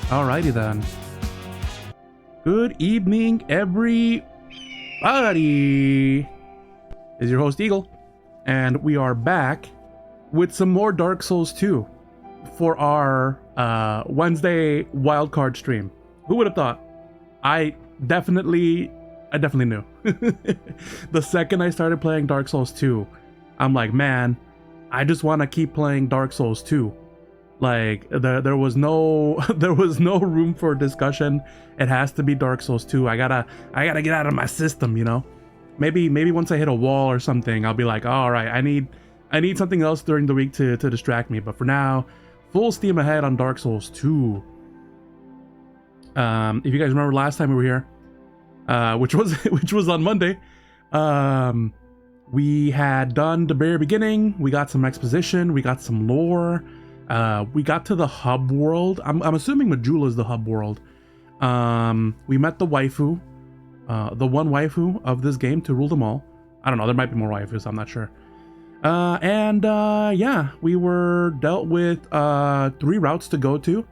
Alrighty then. Good evening, everybody. Is your host Eagle, and we are back with some more Dark Souls 2 for our Wednesday wildcard stream. Who would have thought? I definitely knew. The second I started playing Dark Souls 2, I'm like, man, I just want to keep playing Dark Souls 2. Like there was no room for discussion. It has to be Dark Souls 2. I gotta get out of my system, you know. Maybe once I hit a wall or something, I'll be like, oh, all right, I need something else during the week to distract me. But for now, full steam ahead on Dark Souls 2. If you guys remember last time we were here, which was on Monday, we had done the very beginning. We got some exposition. We got some lore. We got to the hub world. I'm assuming Majula is the hub world. We met the waifu, the one waifu of this game to rule them all. I don't know, there might be more waifus, I'm not sure. Yeah, we were dealt with 3 routes to go to.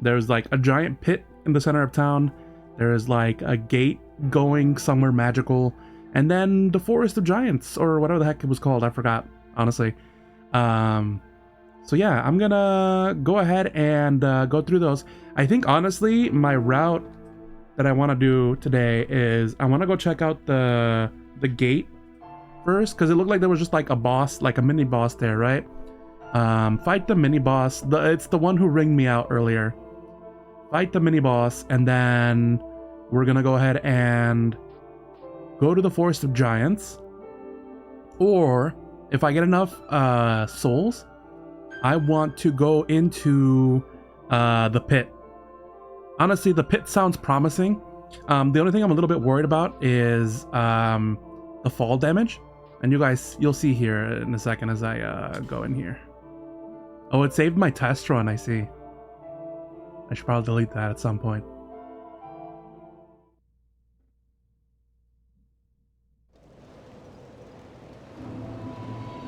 There's like a giant pit in the center of town. There's like a gate going somewhere magical. And then the Forest of Giants, or whatever the heck it was called, I forgot, honestly. So yeah, I'm gonna go ahead and go through those. I think honestly, my route that I want to do today is I want to go check out the gate first, because it looked like there was just like a boss, like a mini boss there, right? Fight the mini boss. It's the one who ringed me out earlier. Fight the mini boss, and then we're gonna go ahead and go to the Forest of Giants. Or if I get enough souls, I want to go into the pit. Honestly, the pit sounds promising. The only thing I'm a little bit worried about is the fall damage. And you'll see here in a second as I go in here. Oh, it saved my test run, I see. I should probably delete that at some point.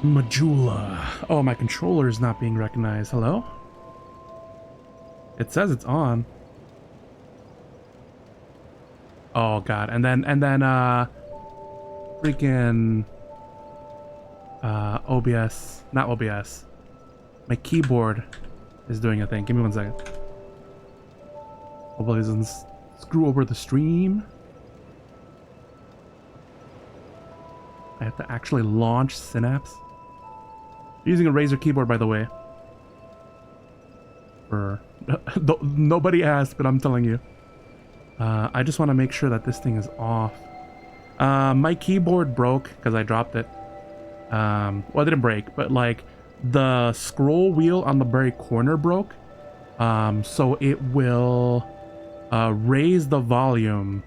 Majula. Oh, my controller is not being recognized. Hello? It says it's on. Oh god. And then freaking OBS, not OBS. My keyboard is doing a thing. Give me 1 second. Hopefully it doesn't screw over the stream. I have to actually launch Synapse. Using a Razer keyboard, by the way. Nobody asked, but I'm telling you. I just want to make sure that this thing is off. My keyboard broke because I dropped it. Well, it didn't break, but like the scroll wheel on the very corner broke. So it will raise the volume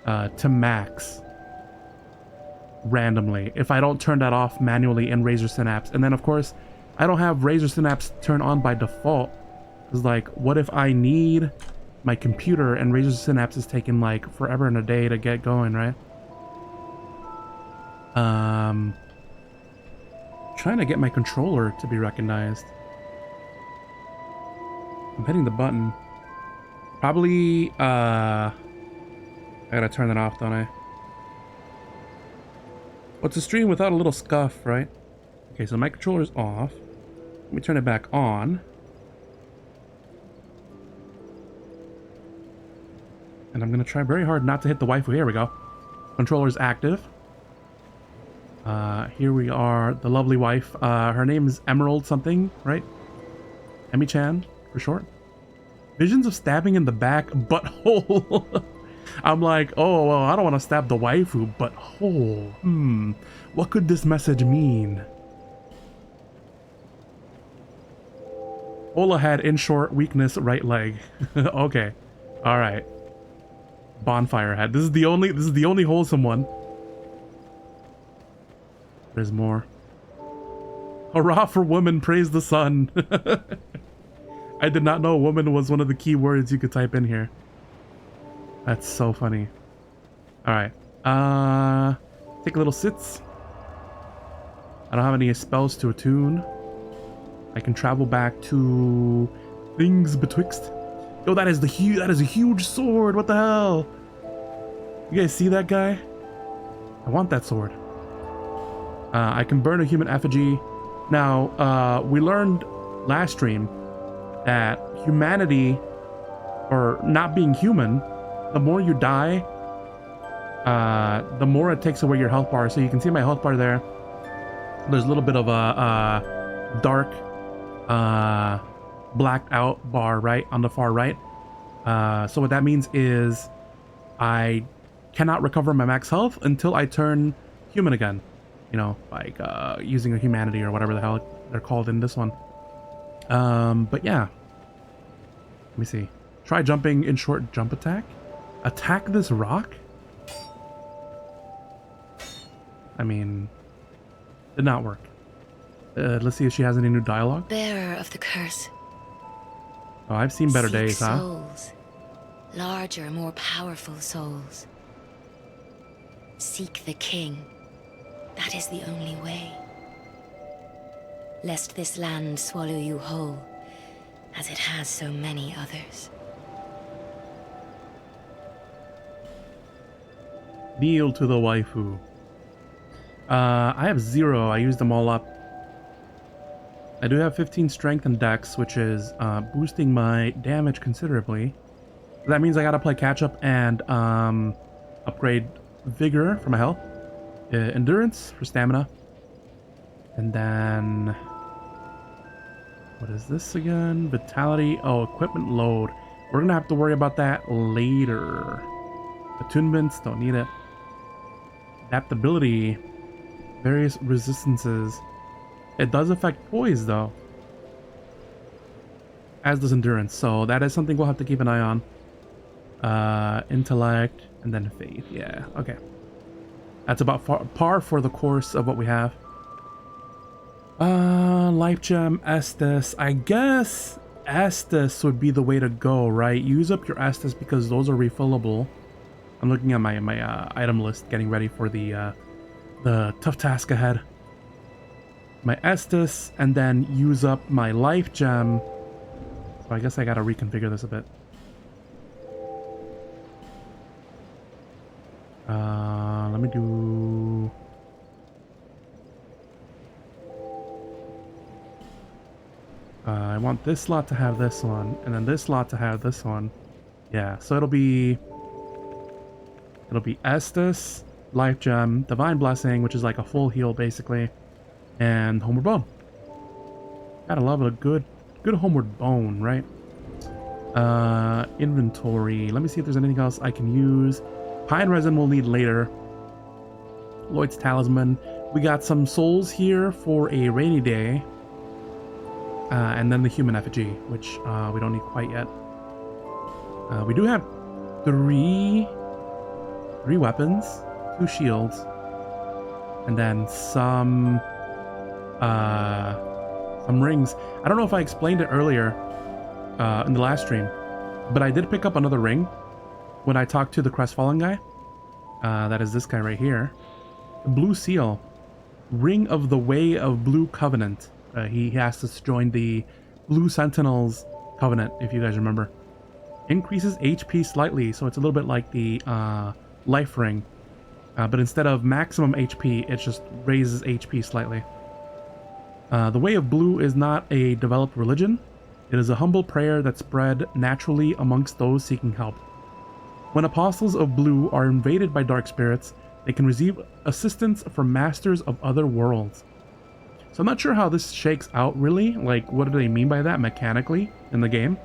to max randomly if I don't turn that off manually in Razer Synapse. And then of course I don't have Razer Synapse turned on by default, because like what if I need my computer and Razer Synapse is taking like forever and a day to get going, right? Trying to get my controller to be recognized. I'm hitting the button. Probably I gotta turn that off, don't I? What's a stream without a little scuff, right? Okay, so my controller's off. Let me turn it back on. And I'm gonna try very hard not to hit the waifu. Here we go. Controller's active. Here we are, the lovely wife. Her name is Emerald something, right? Emi-chan, for short. Visions of stabbing in the back, butthole. I'm like, oh, well, I don't want to stab the waifu, but what could this message mean? Ola had, in short, weakness, right leg. Okay, all right. Bonfire head. This is the only wholesome one. There's more. Hurrah for woman, praise the sun. I did not know woman was one of the key words you could type in here. That's so funny. Alright. Take a little sits. I don't have any spells to attune. I can travel back to Things Betwixt. Yo, that is a huge sword. What the hell? You guys see that guy? I want that sword. I can burn a human effigy. Now, we learned last stream that humanity, or not being human, the more you die, the more it takes away your health bar. So you can see my health bar there. There's a little bit of a dark, blacked out bar right on the far right. So what that means is I cannot recover my max health until I turn human again. You know, like using a humanity or whatever the hell they're called in this one. But yeah. Let me see. Try jumping in short jump attack. Attack this rock? I mean, did not work. Let's see if she has any new dialogue. Bearer of the curse. Oh, I've seen better days, huh? Souls. Larger, more powerful souls. Seek the king. That is the only way. Lest this land swallow you whole, as it has so many others. Kneel to the waifu. I have 0. I used them all up. I do have 15 strength and dex, which is boosting my damage considerably. That means I gotta play catch up and upgrade vigor for my health, endurance for stamina, and then what is this again? Vitality. Oh, equipment load. We're gonna have to worry about that later. Attunements, don't need it. Adaptability, various resistances. It does affect poise though, as does endurance, so that is something we'll have to keep an eye on. Intellect and then faith. Yeah, okay, that's about par for the course of what we have. Life gem, Estus. I guess Estus would be the way to go, right? Use up your Estus because those are refillable. I'm looking at my item list, getting ready for the tough task ahead. My Estus, and then use up my life gem. So I guess I gotta reconfigure this a bit. Let me do... I want this slot to have this one, and then this slot to have this one. Yeah, so it'll be Estus, Life Gem, Divine Blessing, which is like a full heal basically, and Homeward Bone. Gotta love a good Homeward Bone, right? Inventory. Let me see if there's anything else I can use. Pine Resin we'll need later. Lloyd's Talisman. We got some souls here for a rainy day. And then the human effigy, which we don't need quite yet. We do have three weapons, 2 shields, and then some rings. I don't know if I explained it earlier in the last stream, but I did pick up another ring when I talked to the Crestfallen guy. That is this guy right here. The Blue Seal. Ring of the Way of Blue Covenant. He asked us to join the Blue Sentinels Covenant, if you guys remember. Increases HP slightly, so it's a little bit like the Life Ring. But instead of maximum HP, it just raises HP slightly. The Way of Blue is not a developed religion. It is a humble prayer that spread naturally amongst those seeking help. When apostles of blue are invaded by dark spirits, they can receive assistance from masters of other worlds. So I'm not sure how this shakes out really. Like, what do they mean by that mechanically in the game?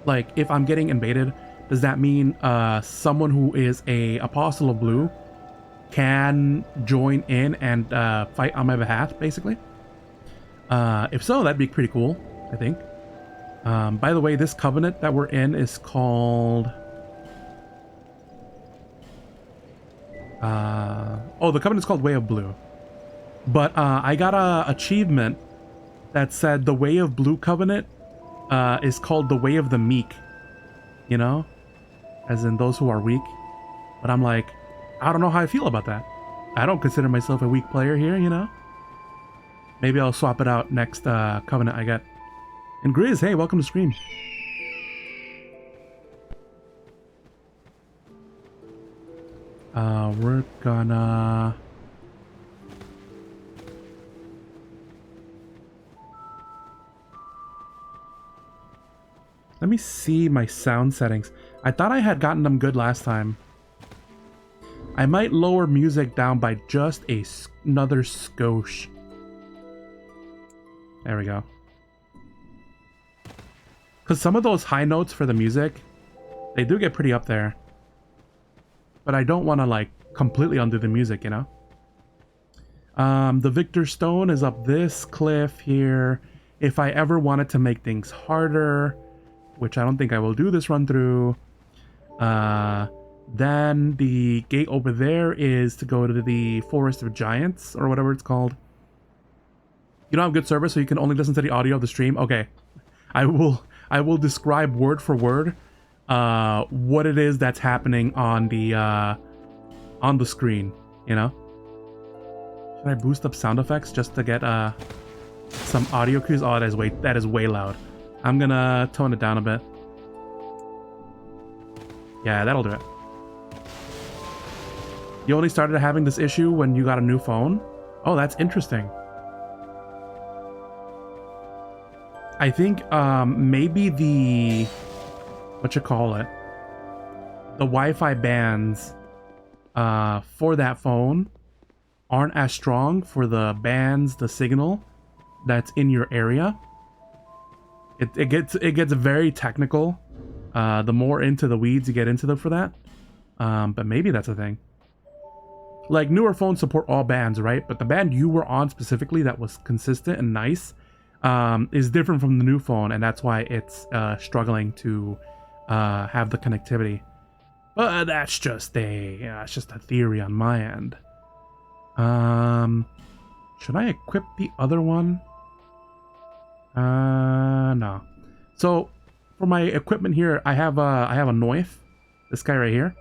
Like, if I'm getting invaded, does that mean someone who is a apostle of blue can join in and fight on my behalf, basically? If so, that'd be pretty cool, I think. By the way, this covenant that we're in is called... oh, the covenant's called Way of Blue. But I got a achievement that said the Way of Blue Covenant is called the Way of the Meek. You know? As in those who are weak. But I'm like, I don't know how I feel about that. I don't consider myself a weak player here, you know? Maybe I'll swap it out next Covenant I get. And Grizz, hey, welcome to stream. We're gonna... Let me see my sound settings. I thought I had gotten them good last time. I might lower music down by just another skosh. There we go. Because some of those high notes for the music, they do get pretty up there. But I don't want to, like, completely undo the music, you know? The Victor Stone is up this cliff here. If I ever wanted to make things harder, which I don't think I will do this run through, then the gate over there is to go to the Forest of Giants, or whatever it's called. You don't have good service, so you can only listen to the audio of the stream? Okay. I will describe word for word what it is that's happening on the screen, you know? Should I boost up sound effects just to get some audio cues? Oh, that is way loud. I'm gonna tone it down a bit. Yeah, that'll do it. You only started having this issue when you got a new phone? Oh, that's interesting. I think maybe the... the Wi-Fi bands for that phone aren't as strong for the bands, the signal that's in your area. It gets very technical the more into the weeds you get into for that. But maybe that's a thing. Like, newer phones support all bands, right? But the band you were on specifically that was consistent and nice is different from the new phone, and that's why it's struggling to have the connectivity. But that's just a theory on my end. Should I equip the other one? No. So for my equipment here, I have a knife, this guy right here,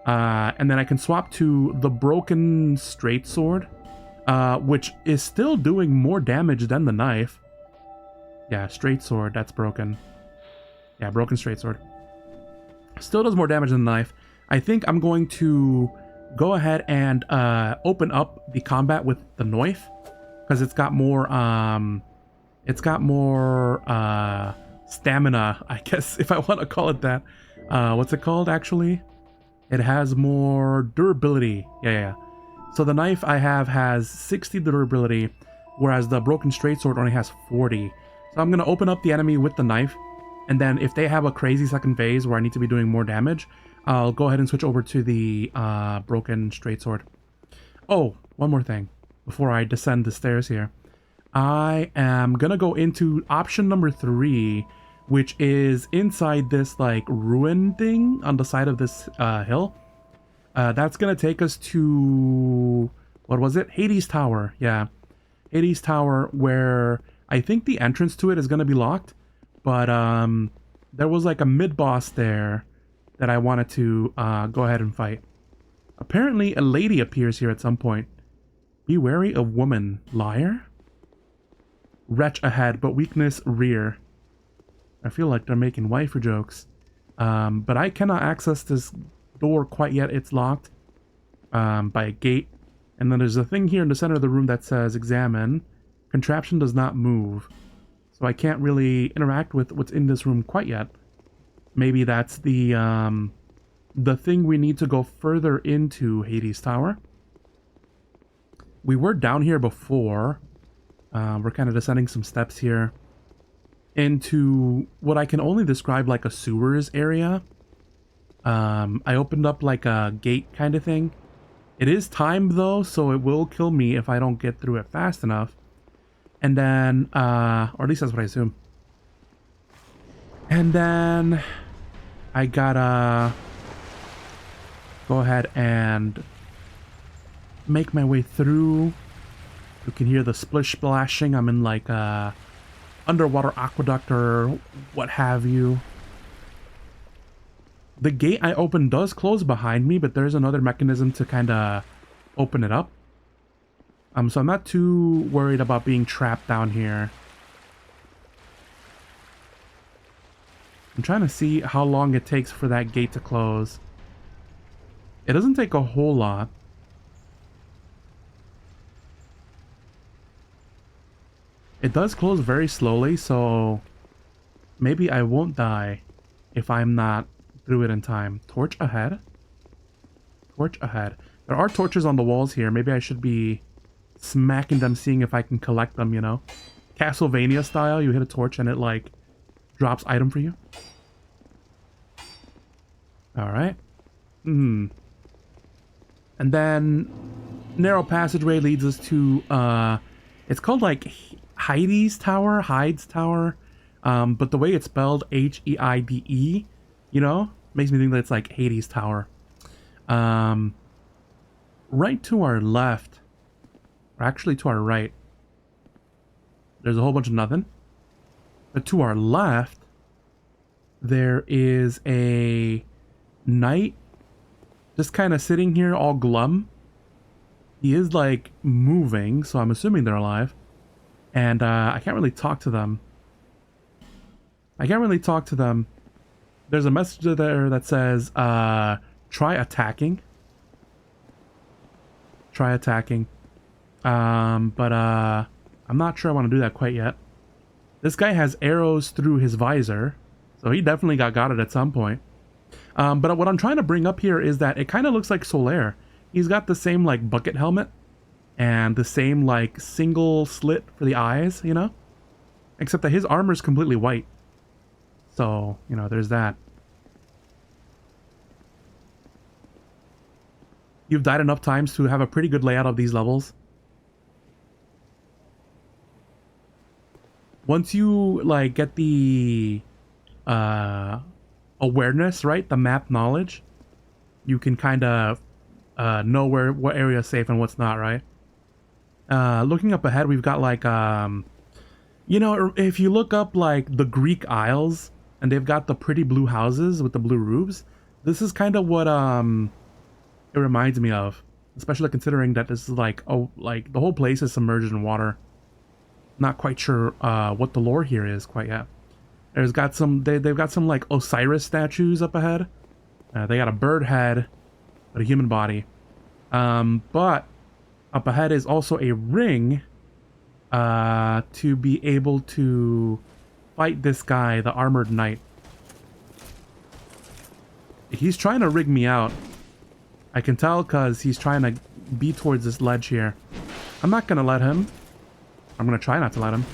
and then I can swap to the broken straight sword, which is still doing more damage than the knife. Yeah, straight sword, that's broken. Yeah, broken straight sword. Still does more damage than the knife. I think I'm going to go ahead and open up the combat with the knife, because it's got more stamina, I guess, if I want to call it that. What's it called, actually? It has more durability. Yeah. So the knife I have has 60 durability, whereas the broken straight sword only has 40. So I'm going to open up the enemy with the knife, and then if they have a crazy second phase where I need to be doing more damage, I'll go ahead and switch over to the broken straight sword. Oh, one more thing before I descend the stairs here. I am going to go into option number 3, which is inside this, like, ruin thing on the side of this hill. That's going to take us to... what was it? Hades Tower. Yeah. Hades Tower, where I think the entrance to it is going to be locked. But there was, like, a mid-boss there that I wanted to go ahead and fight. Apparently, a lady appears here at some point. Be wary of woman. Liar? Wretch ahead, but weakness rear. I feel like they're making waifu jokes. But I cannot access this door quite yet. It's locked by a gate. And then there's a thing here in the center of the room that says examine. Contraption does not move. So I can't really interact with what's in this room quite yet. Maybe that's the thing we need to go further into Hades Tower. We were down here before. We're kind of descending some steps here into what I can only describe like a sewers area. I opened up like a gate kind of thing. It is timed though, so it will kill me if I don't get through it fast enough. And then, or at least that's what I assume. And then I gotta go ahead and make my way through. You can hear the splish splashing. I'm in like a underwater aqueduct or what have you. The gate I opened does close behind me, but there's another mechanism to kind of open it up. So I'm not too worried about being trapped down here. I'm trying to see how long it takes for that gate to close. It doesn't take a whole lot. It does close very slowly, so maybe I won't die if I'm not through it in time. Torch ahead? Torch ahead. There are torches on the walls here. Maybe I should be smacking them, seeing if I can collect them, you know? Castlevania style, you hit a torch and it, like, drops item for you. Alright. And then narrow passageway leads us to, it's called, like, Heide's Tower? But the way it's spelled, H-E-I-D-E, you know? Makes me think that it's, like, Hades Tower. Right to our left, or actually to our right, there's a whole bunch of nothing. But to our left, there is a knight just kind of sitting here all glum. He is like moving, so I'm assuming they're alive. And I can't really talk to them. There's a message there that says, try attacking. But I'm not sure I want to do that quite yet. This guy has arrows through his visor, so he definitely got it at some point. But what I'm trying to bring up here is that it kind of looks like Solaire. He's got the same like bucket helmet and the same like single slit for the eyes, you know? Except that his armor is completely white. So, you know, there's that. You've died enough times to have a pretty good layout of these levels. Once you like get the awareness, right? The map knowledge, you can kind of know what area is safe and what's not, right? Looking up ahead, we've got like you know, if you look up like the Greek Isles and they've got the pretty blue houses with the blue roofs, this is kind of what it reminds me of, especially considering that this is like, oh, like the whole place is submerged in water. Not quite sure what the lore here is quite yet. They've got some like Osiris statues up ahead. They got a bird head, but a human body. But up ahead is also a ring to be able to fight this guy, the armored knight. He's trying to rig me out. I can tell because he's trying to be towards this ledge here. I'm not going to let him. I'm going to try not to let him.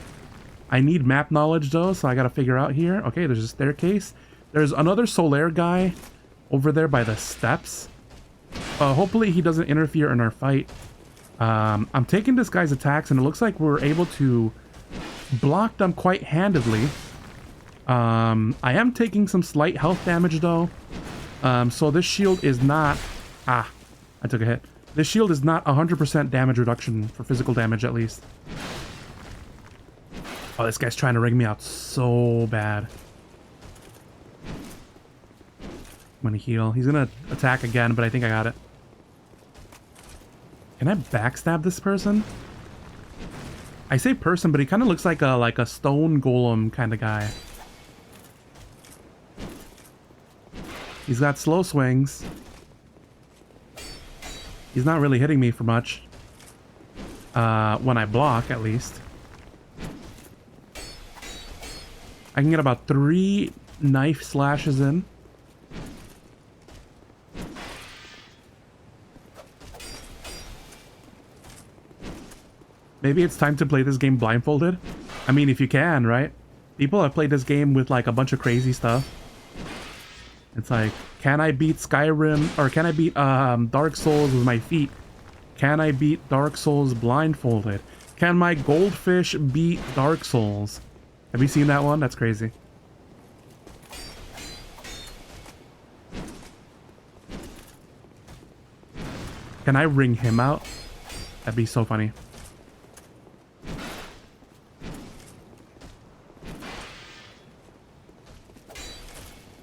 I need map knowledge though, so I got to figure out here. Okay, there's a staircase. There's another Solaire guy over there by the steps. Hopefully he doesn't interfere in our fight. I'm taking this guy's attacks and it looks like we're able to block them quite handedly. I am taking some slight health damage though. So this shield is not... I took a hit. This shield is not 100% damage reduction for physical damage, at least. Oh, this guy's trying to rig me out so bad. I'm gonna heal. He's gonna attack again, but I think I got it. Can I backstab this person? I say person, but he kind of looks like a stone golem kind of guy. He's got slow swings. He's not really hitting me for much. When I block, at least. I can get about 3 knife slashes in. Maybe it's time to play this game blindfolded. I mean, if you can, right? People have played this game with like a bunch of crazy stuff. It's like, can I beat Skyrim, or can I beat Dark Souls with my feet? Can I beat Dark Souls blindfolded? Can my goldfish beat Dark Souls? Have you seen that one? That's crazy. Can I ring him out? That'd be so funny.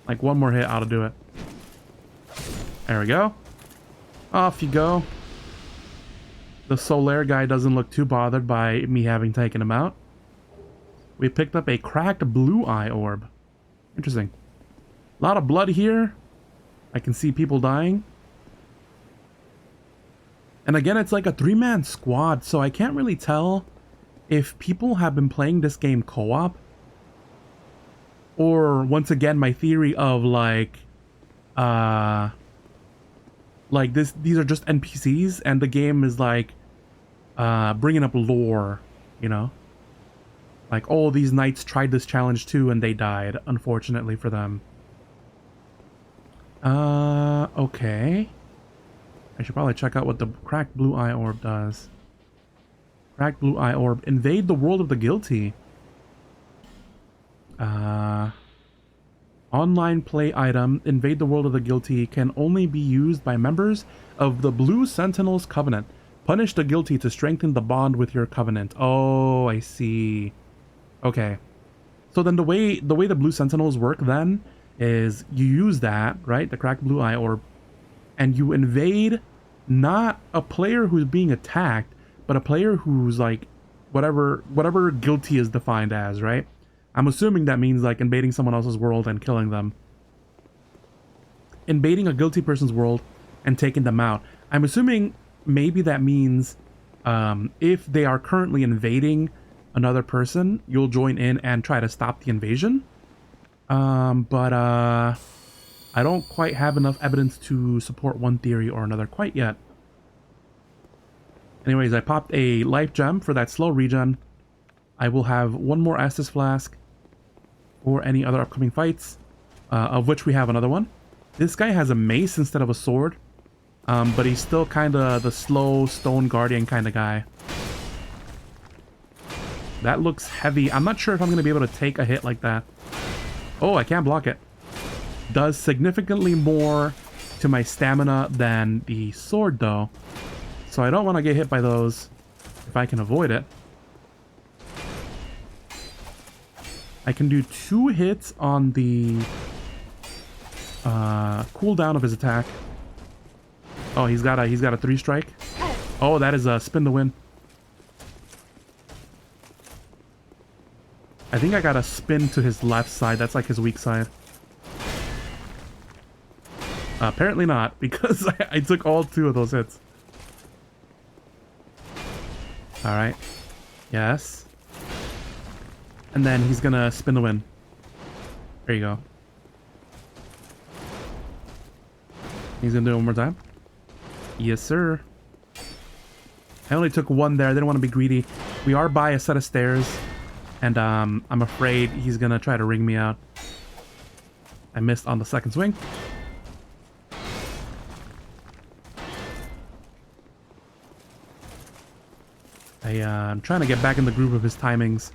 Like one more hit ought to do it. There we go. Off you go. The Solaire guy doesn't look too bothered by me having taken him out. We picked up a cracked blue eye orb. Interesting. A lot of blood here. I can see people dying. And again, it's like a 3-man squad, so I can't really tell if people have been playing this game co-op. Or, once again, my theory of like these are just NPCs, and the game is like bringing up lore, you know? Like, oh, these knights tried this challenge too and they died, unfortunately for them. Okay. I should probably check out what the cracked blue eye orb does. Cracked blue eye orb. Invade the world of the guilty. Online play item. Invade the world of the guilty can only be used by members of the Blue Sentinels Covenant. Punish the guilty to strengthen the bond with your covenant. Oh, I see. Okay. So then the way the Blue Sentinels work then is you use that, right? The cracked blue eye orb, and you invade not a player who's being attacked, but a player who's like whatever guilty is defined as, right? I'm assuming that means like invading someone else's world and killing them. Invading a guilty person's world and taking them out. I'm assuming maybe that means if they are currently invading another person, you'll join in and try to stop the invasion. But I don't quite have enough evidence to support one theory or another quite yet. Anyways, I popped a life gem for that slow regen. I will have one more Estus Flask for any other upcoming fights, of which we have another one. This guy has a mace instead of a sword, but he's still kind of the slow stone guardian kind of guy. That looks heavy. I'm not sure if I'm going to be able to take a hit like that. Oh, I can't block it. Does significantly more to my stamina than the sword, though. So I don't want to get hit by those if I can avoid it. I can do 2 hits on the cooldown of his attack. Oh, he's got a 3-strike. Oh, that is a spin to win. I think I got a spin to his left side. That's like his weak side. Apparently not, because I took all 2 of those hits. Alright. Yes. And then he's gonna spin the win. There you go. He's gonna do it one more time. Yes, sir. I only took 1 there. I didn't want to be greedy. We are by a set of stairs. And I'm afraid he's gonna try to ring me out. I missed on the second swing. I'm trying to get back in the groove of his timings.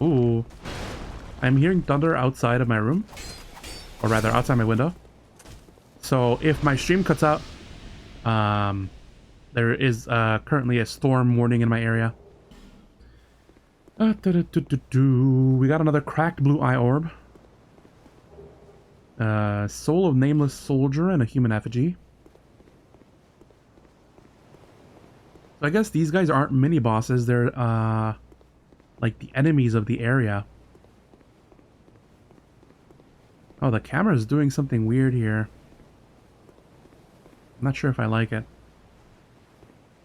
Ooh. I'm hearing thunder outside of my room. Or rather, outside my window. So if my stream cuts out, there is currently a storm warning in my area. We got another cracked blue eye orb. Soul of Nameless Soldier and a human effigy. So I guess these guys aren't mini bosses. They're like the enemies of the area. Oh, the camera is doing something weird here. I'm not sure if I like it.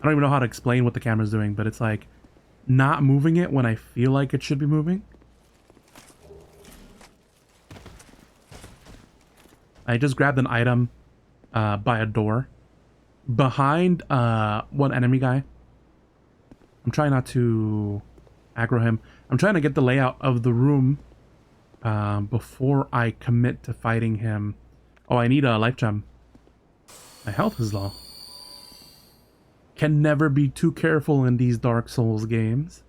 I don't even know how to explain what the camera's doing, but it's like not moving it when I feel like it should be moving. I just grabbed an item by a door behind one enemy guy. I'm trying not to aggro him. I'm trying to get the layout of the room before I commit to fighting him. Oh, I need a life gem. My health is low. Can never be too careful in these Dark Souls games.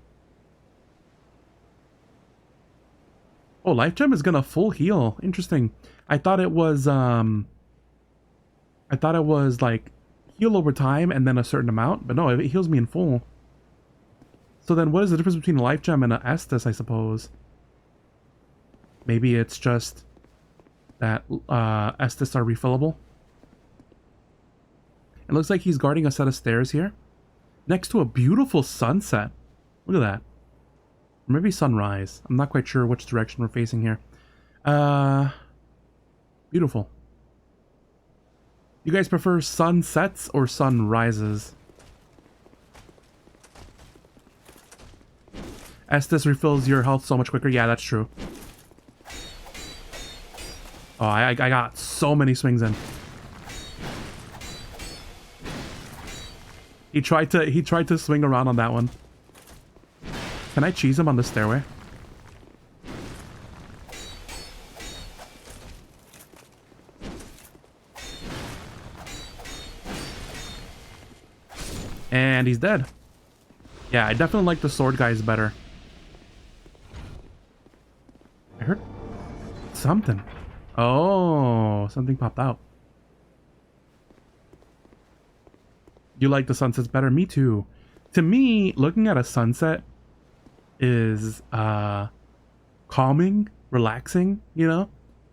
Oh, life gem is gonna full heal. Interesting. I thought it was like heal over time and then a certain amount, but no, it heals me in full. So then what is the difference between a life gem and an Estus, I suppose? Maybe it's just that Estes are refillable. It looks like he's guarding a set of stairs here, next to a beautiful sunset. Look at that. Or maybe sunrise. I'm not quite sure which direction we're facing here. Beautiful. You guys prefer sunsets or sunrises? Estes refills your health so much quicker. Yeah, that's true. Oh, I got so many swings in. He tried to swing around on that one. Can I cheese him on the stairway? And he's dead. Yeah, I definitely like the sword guys better. I heard something. Oh, something popped out. You like the sunsets better? Me too. To me, looking at a sunset is calming, relaxing, you know?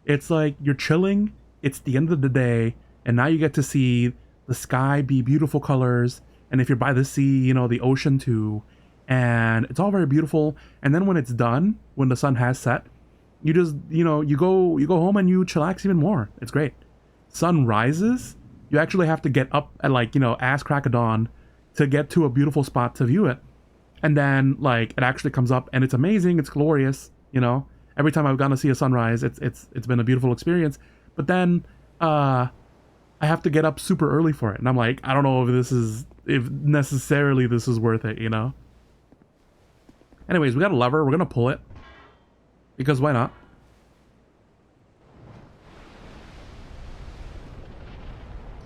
It's like you're chilling, it's the end of the day, and now you get to see the sky be beautiful colors, and if you're by the sea, you know, the ocean too, and it's all very beautiful. And then when it's done, when the sun has set, you just, you know, you go home and you chillax even more. It's great. Sun rises, you actually have to get up at, like, you know, ass crack of dawn to get to a beautiful spot to view it. And then, like, it actually comes up and it's amazing, it's glorious, you know. Every time I've gone to see a sunrise, it's been a beautiful experience. But then I have to get up super early for it, and I'm like, I don't know if necessarily this is worth it, you know. Anyways, we got a lever, we're gonna pull it because why not?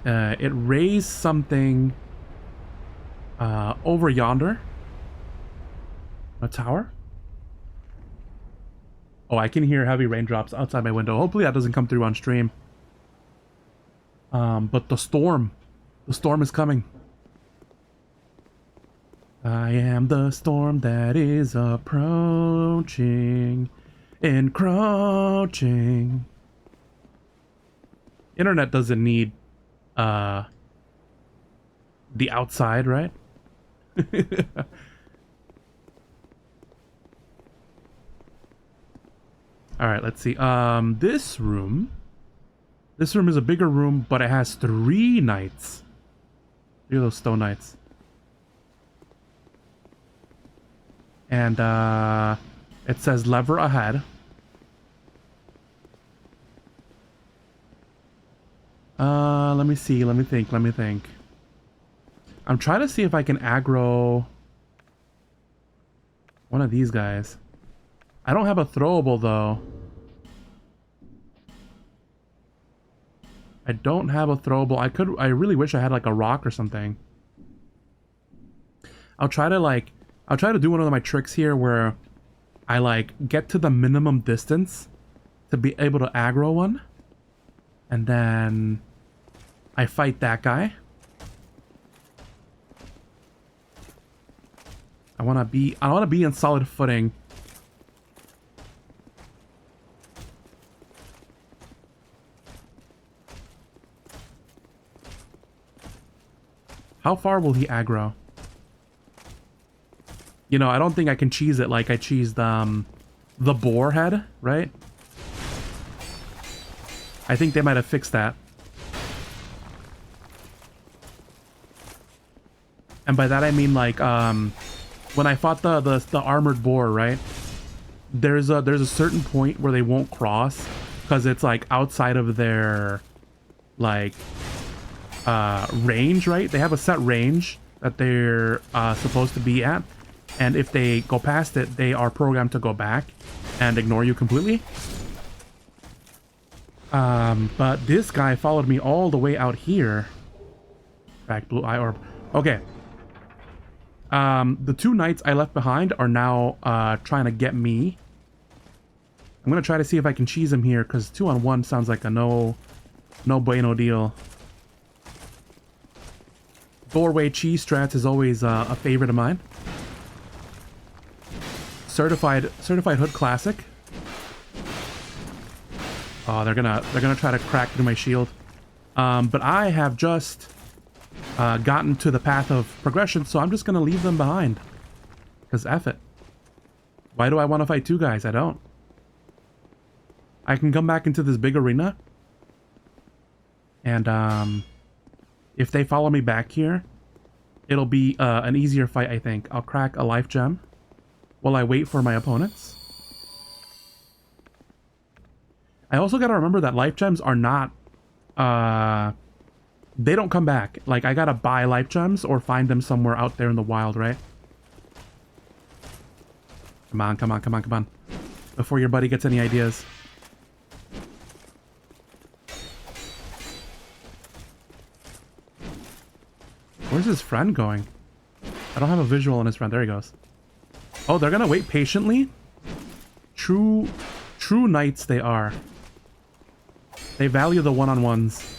It raised something over yonder. A tower? Oh, I can hear heavy raindrops outside my window. Hopefully that doesn't come through on stream. But the storm is coming. I am the storm that is approaching, encroaching. Internet doesn't need the outside, right? All right, let's see. This room is a bigger room, but it has 3 knights. 3 of those stone knights. And it says lever ahead. Let me see, let me think. I'm trying to see if I can aggro one of these guys. I don't have a throwable though. I don't have a throwable. I really wish I had like a rock or something. I'll try to do one of my tricks here where I like get to the minimum distance to be able to aggro one. And then I fight that guy. I want to be in solid footing. How far will he aggro? You know, I don't think I can cheese it like I cheesed the boar head, right? I think they might have fixed that. And by that I mean like when I fought the armored boar, right? There's a certain point where they won't cross because it's like outside of their like range, right? They have a set range that they're supposed to be at, and if they go past it, they are programmed to go back and ignore you completely. But this guy followed me all the way out here. Back blue eye orb. Okay. The 2 knights I left behind are now trying to get me. I'm gonna try to see if I can cheese him here, because 2-on-1 sounds like a no bueno deal. Doorway cheese strats is always a favorite of mine. Certified Hood Classic. Oh, they're gonna try to crack through my shield. But I have just gotten to the path of progression, so I'm just gonna leave them behind. Because F it. Why do I want to fight two guys? I don't. I can come back into this big arena. And if they follow me back here, it'll be an easier fight, I think. I'll crack a life gem while I wait for my opponents. I also gotta remember that life gems are not... they don't come back. Like, I gotta buy life gems or find them somewhere out there in the wild, right? Come on, come on, come on, come on. Before your buddy gets any ideas. Where's his friend going? I don't have a visual on his friend. There he goes. Oh, they're gonna wait patiently? True knights they are. They value the one-on-ones.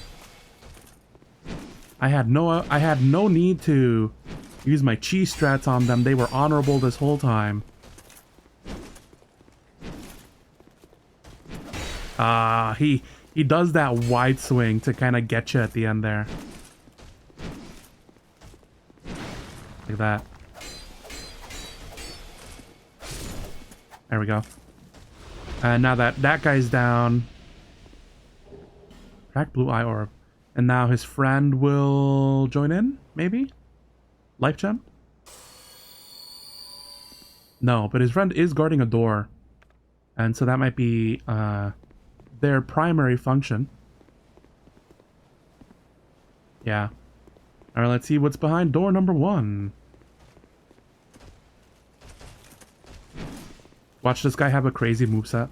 I had no need to use my chi strats on them. They were honorable this whole time. He does that wide swing to kind of get you at the end there. Like that. There we go. And now that guy's down. Crack blue eye orb. And now his friend will join in, maybe? Life gem? No, but his friend is guarding a door. And so that might be their primary function. Yeah. Alright, let's see what's behind door number 1. Watch this guy have a crazy moveset.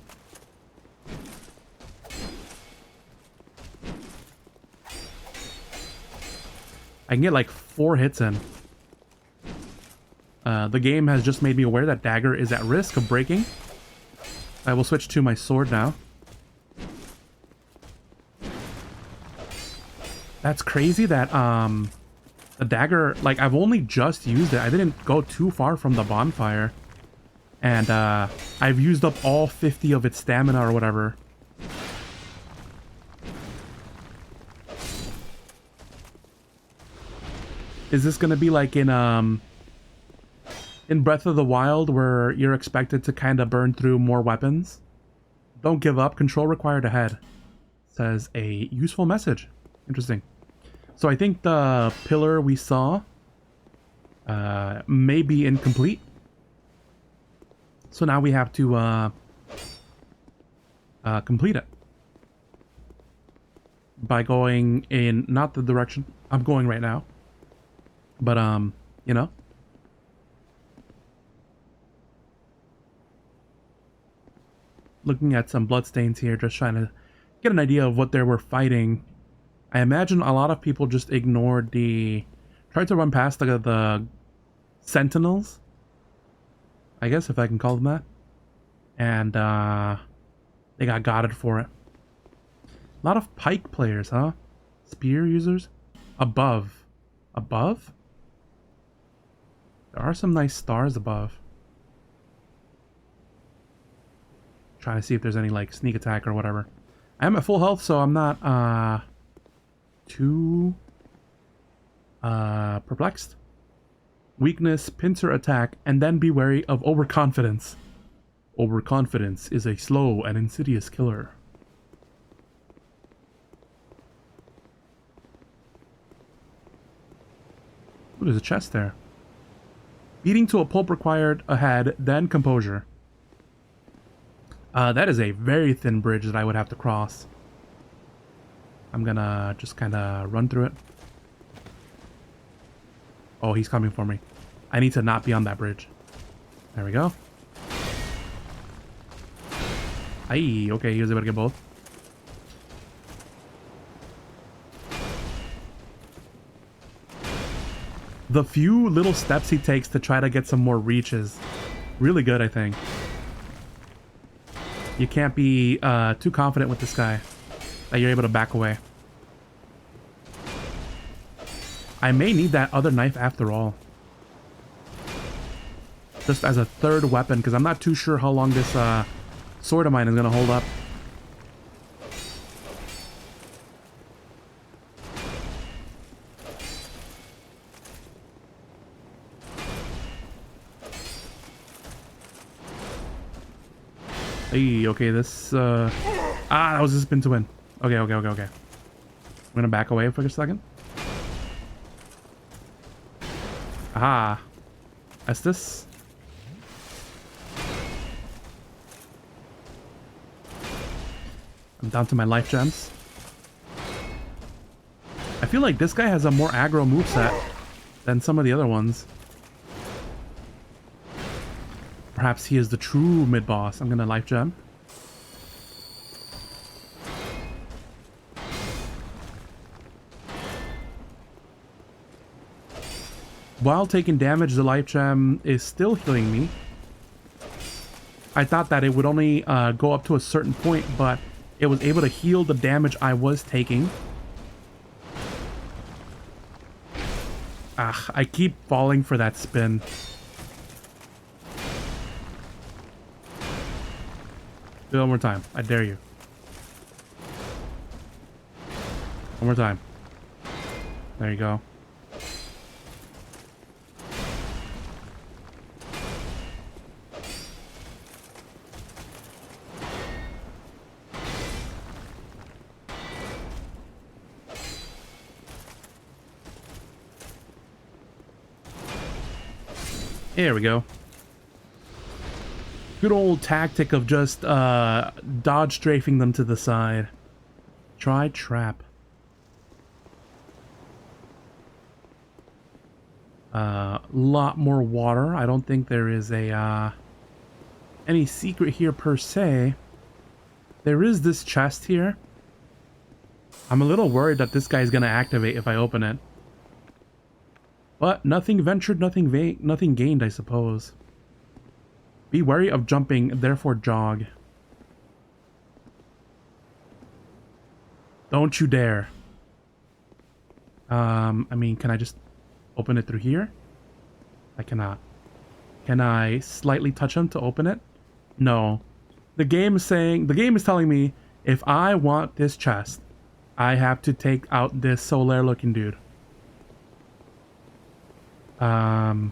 I can get like 4 hits in. The game has just made me aware that dagger is at risk of breaking. I will switch to my sword now. That's crazy that the dagger, like, I've only just used it. I didn't go too far from the bonfire. And I've used up all 50 of its stamina or whatever. Is this gonna be like in Breath of the Wild, where you're expected to kind of burn through more weapons? Don't give up. Control required ahead. Says a useful message. Interesting. So I think the pillar we saw may be incomplete. So now we have to complete it by going in not the direction I'm going right now, but you know. Looking at some bloodstains here, just trying to get an idea of what they were fighting. I imagine a lot of people just ignored tried to run past the sentinels, I guess, if I can call them that. And they got godded for it. A lot of pike players, huh? Spear users? Above. Above? There are some nice stars above. Trying to see if there's any like sneak attack or whatever. I am at full health, so I'm not too perplexed. Weakness, pincer attack, and then be wary of overconfidence. Overconfidence is a slow and insidious killer. Ooh, there's a chest there. Beating to a pulp required ahead, then composure. That is a very thin bridge that I would have to cross. I'm gonna just kind of run through it. Oh, he's coming for me. I need to not be on that bridge. There we go. Aye, okay, he was able to get both. The few little steps he takes to try to get some more reach is really good, I think. You can't be too confident with this guy that you're able to back away. I may need that other knife after all. Just as a third weapon, because I'm not too sure how long this sword of mine is going to hold up. Hey, okay, this, that was a spin to win. Okay. I'm gonna back away for a second. Aha. Estus. I'm down to my life gems. I feel like this guy has a more aggro moveset than some of the other ones. Perhaps he is the true mid-boss. I'm gonna life gem. While taking damage, the life gem is still healing me. I thought that it would only go up to a certain point, but it was able to heal the damage I was taking. Ah, I keep falling for that spin. Do it one more time. I dare you. One more time. There you go. There we go. Good old tactic of just dodge strafing them to the side. Try trap. Lot more water. I don't think there is a any secret here per se. There is this chest here. I'm a little worried that this guy's gonna activate if I open it. But nothing ventured, nothing gained, I suppose. Be wary of jumping, therefore jog. Don't you dare. I mean, can I just open it through here? I cannot. Can I slightly touch him to open it? No. The game is telling me if I want this chest, I have to take out this Solaire looking dude. I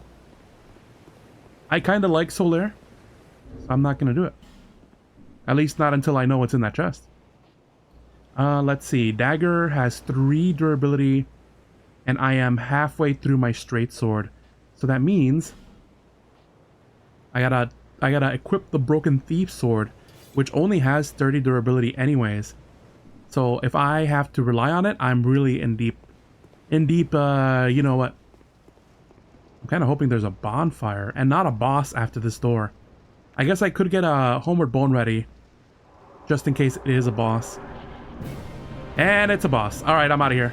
kind of like Solaire, so I'm not going to do it. At least not until I know what's in that chest. Let's see. Dagger has 3 durability, and I am halfway through my straight sword. So that means I gotta equip the Broken Thief sword, which only has 30 durability anyways. So if I have to rely on it, I'm really in deep, you know what? I'm kind of hoping there's a bonfire and not a boss after this door. I guess I could get a Homeward Bone ready just in case it is a boss. And it's a boss. All right, I'm out of here.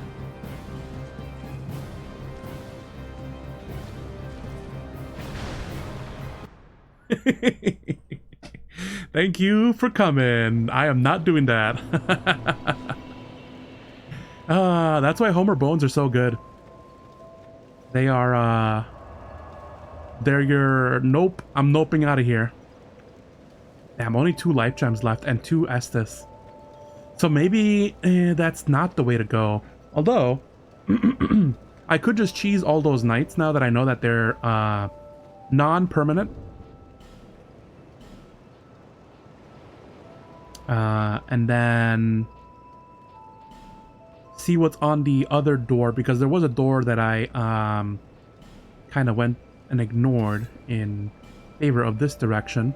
Thank you for coming. I am not doing that. That's why Homer Bones are so good. They are, they're your nope. I'm noping out of here. Damn, only 2 life gems left and 2 Estus. So maybe that's not the way to go. Although, I could just cheese all those knights now that I know that they're non-permanent. And then see what's on the other door, because there was a door that I kind of went and ignored in favor of this direction.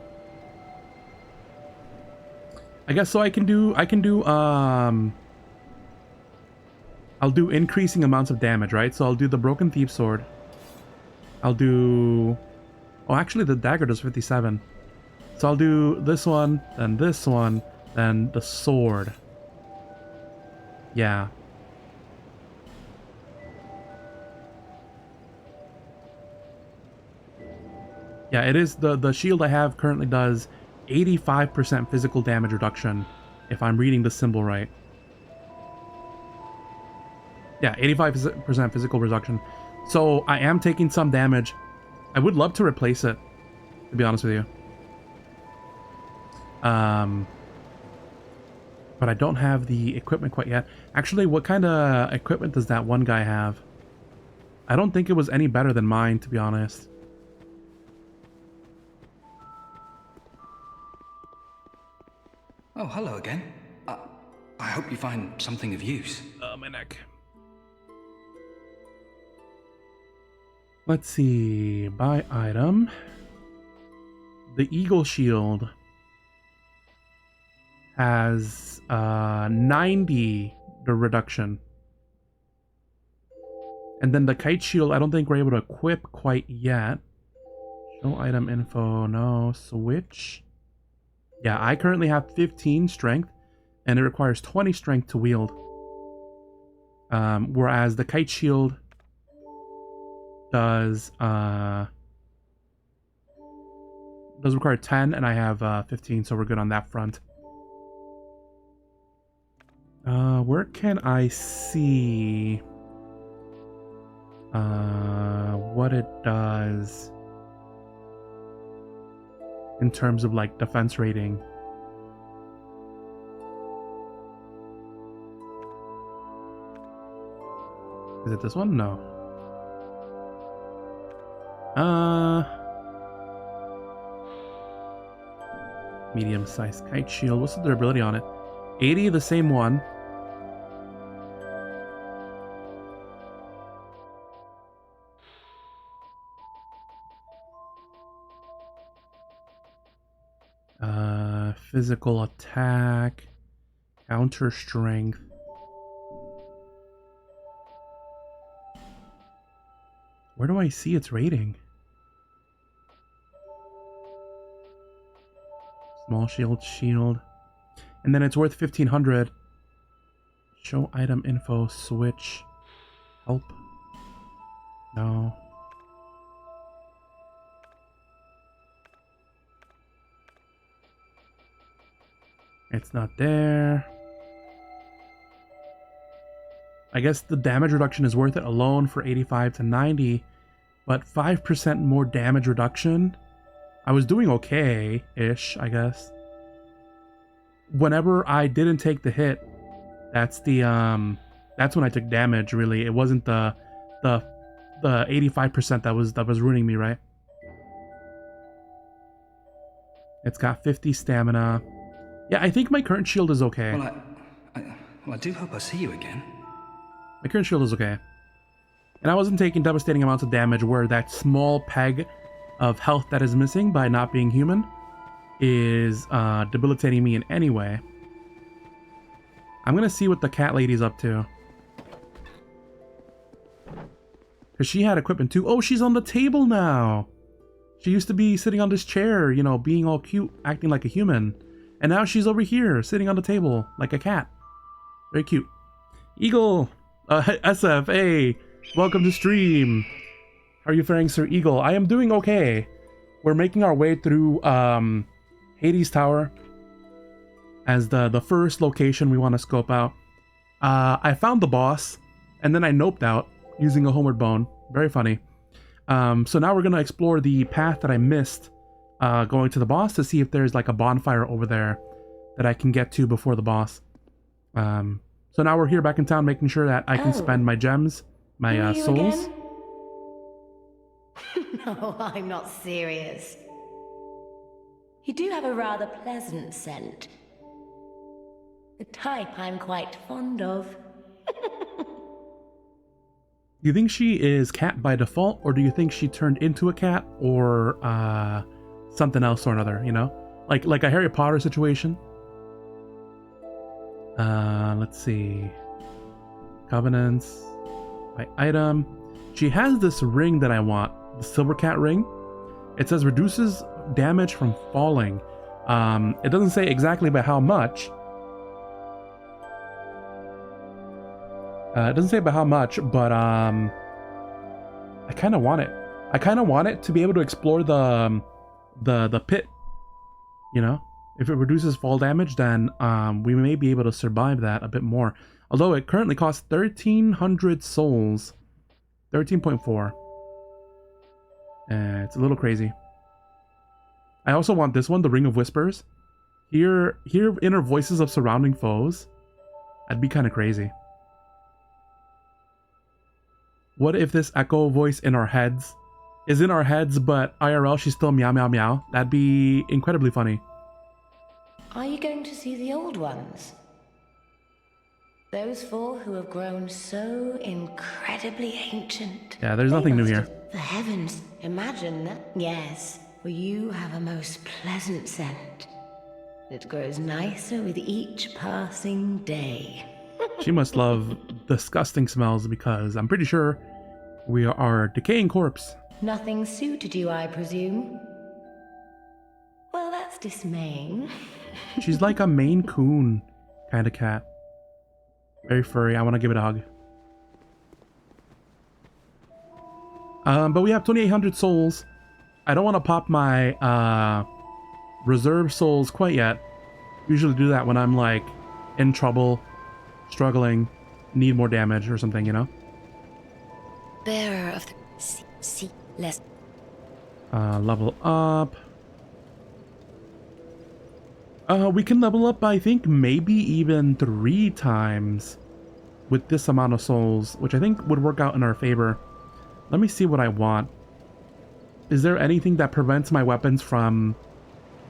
I guess so. I'll do increasing amounts of damage, right? So I'll do the Broken Thief sword. I'll do, oh, actually the dagger does 57. So I'll do this one, then the sword. Yeah. Yeah, it is, the shield I have currently does 85% physical damage reduction, if I'm reading the symbol right. Yeah, 85% physical reduction. So I am taking some damage. I would love to replace it, to be honest with you. But I don't have the equipment quite yet. Actually, what kind of equipment does that one guy have? I don't think it was any better than mine, to be honest. hello again. I hope you find something of use. My neck. Let's see. Buy item. The Eagle Shield has 90 the reduction. And then the Kite Shield, I don't think we're able to equip quite yet. Show item info, no. Switch. Yeah, I currently have 15 strength, and it requires 20 strength to wield. Whereas the Kite Shield does require 10, and I have 15, so we're good on that front. Where can I see what it does in terms of like defense rating? Is it this one? No. Medium-sized Kite Shield. What's the durability on it? 80, the same one. Physical attack, counter strength. Where do I see its rating? Small shield. And then it's worth 1500. Show item info, switch. Help. No. It's not there. I guess the damage reduction is worth it alone for 85 to 90, but 5% more damage reduction. I was doing okay-ish, I guess. Whenever I didn't take the hit, that's when I took damage, really. It wasn't the 85% that was ruining me, right? It's got 50 stamina. Yeah, I think my current shield is okay. Well, I do hope I see you again. My current shield is okay. And I wasn't taking devastating amounts of damage where that small peg of health that is missing by not being human is debilitating me in any way. I'm gonna see what the cat lady's up to. Because she had equipment too. Oh, she's on the table now! She used to be sitting on this chair, you know, being all cute, acting like a human. And now she's over here, sitting on the table, like a cat. Very cute. Eagle! SF, hey! Welcome to stream! How are you faring, Sir Eagle? I am doing okay. We're making our way through Hades Tower as the first location we want to scope out. I found the boss, and then I noped out using a homeward bone. Very funny. So now we're going to explore the path that I missed going to the boss to see if there's like a bonfire over there that I can get to before the boss. So now we're here back in town making sure that I can spend my gems, my souls. No, I'm not serious. You do have a rather pleasant scent. The type I'm quite fond of. Do you think she is cat by default, or do you think she turned into a cat, or something else or another, you know? Like a Harry Potter situation? Let's see. Covenants. My item. She has this ring that I want. The Silver Cat ring. It says reduces damage from falling. It doesn't say exactly by how much. It doesn't say by how much, but I kind of want it. I kind of want it to be able to explore the pit. You know, if it reduces fall damage, then we may be able to survive that a bit more. Although it currently costs 1,300 souls, 13.4. It's a little crazy. I also want this one, the Ring of Whispers. Hear inner voices of surrounding foes. That'd be kind of crazy. What if this echo voice in our heads is in our heads, but IRL she's still meow meow meow? That'd be incredibly funny. Are you going to see the old ones? Those four who have grown so incredibly ancient. Yeah, there's nothing new here. For heavens, imagine that. Yes, for you have a most pleasant scent. It grows nicer with each passing day. She must love disgusting smells because I'm pretty sure we are a decaying corpse. Nothing suited you, I presume? Well, that's dismaying. She's like a Maine Coon kind of cat. Very furry. I want to give it a hug. But we have 2,800 souls. I don't want to pop my reserve souls quite yet. Usually do that when I'm like in trouble, struggling, need more damage or something, you know? Bearer of the sea less. Level up. We can level up, I think, maybe even 3 times with this amount of souls, which I think would work out in our favor. Let me see what I want. Is there anything that prevents my weapons from